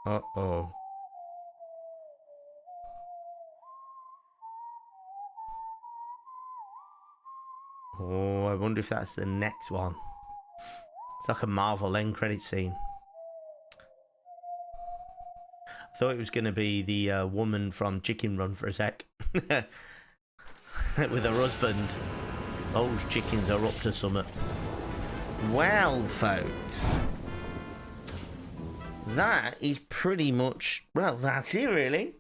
Uh-oh. Oh, I wonder if that's the next one. It's like a Marvel end credit scene. I thought it was going to be the woman from Chicken Run for a sec. With her husband. Those chickens are up to something. Well, folks. That is pretty much... Well, that's it, really.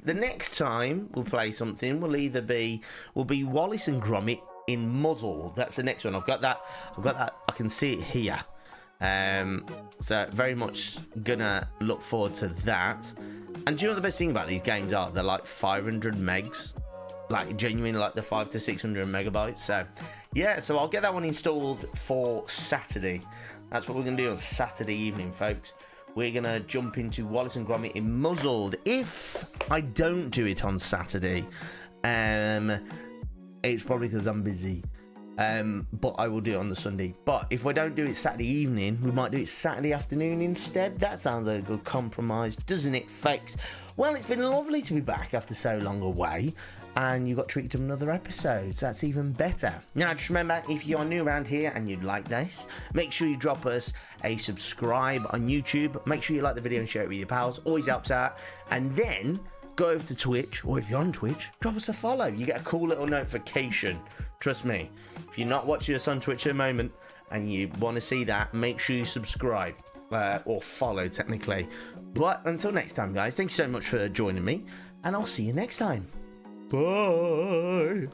The next time we'll play something will either be... Will be Wallace and Gromit in Muzzle. That's the next one. I've got that. I can see it here. So very much gonna look forward to that. And do you know what the best thing about these games are? They're like 500 megs. Like genuinely like the 500 to 600 megabytes. So yeah, so I'll get that one installed for Saturday. That's what we're gonna do on Saturday evening, folks. We're gonna jump into Wallace and Gromit in Muzzled. If I don't do it on Saturday, it's probably because I'm busy. But I will do it on the Sunday. But if we don't do it Saturday evening, we might do it Saturday afternoon instead. That sounds like a good compromise, doesn't it, folks? Well, it's been lovely to be back after so long away, and you got treated to another episode, so that's even better. Now, just remember, if you're new around here and you'd like this, make sure you drop us a subscribe on YouTube. Make sure you like the video and share it with your pals. Always helps out. And then go over to Twitch, or if you're on Twitch, drop us a follow. You get a cool little notification. Trust me. If you're not watching us on Twitch at the moment and you want to see that, make sure you subscribe or follow, technically. But until next time, guys, thank you so much for joining me, and I'll see you next time. Bye.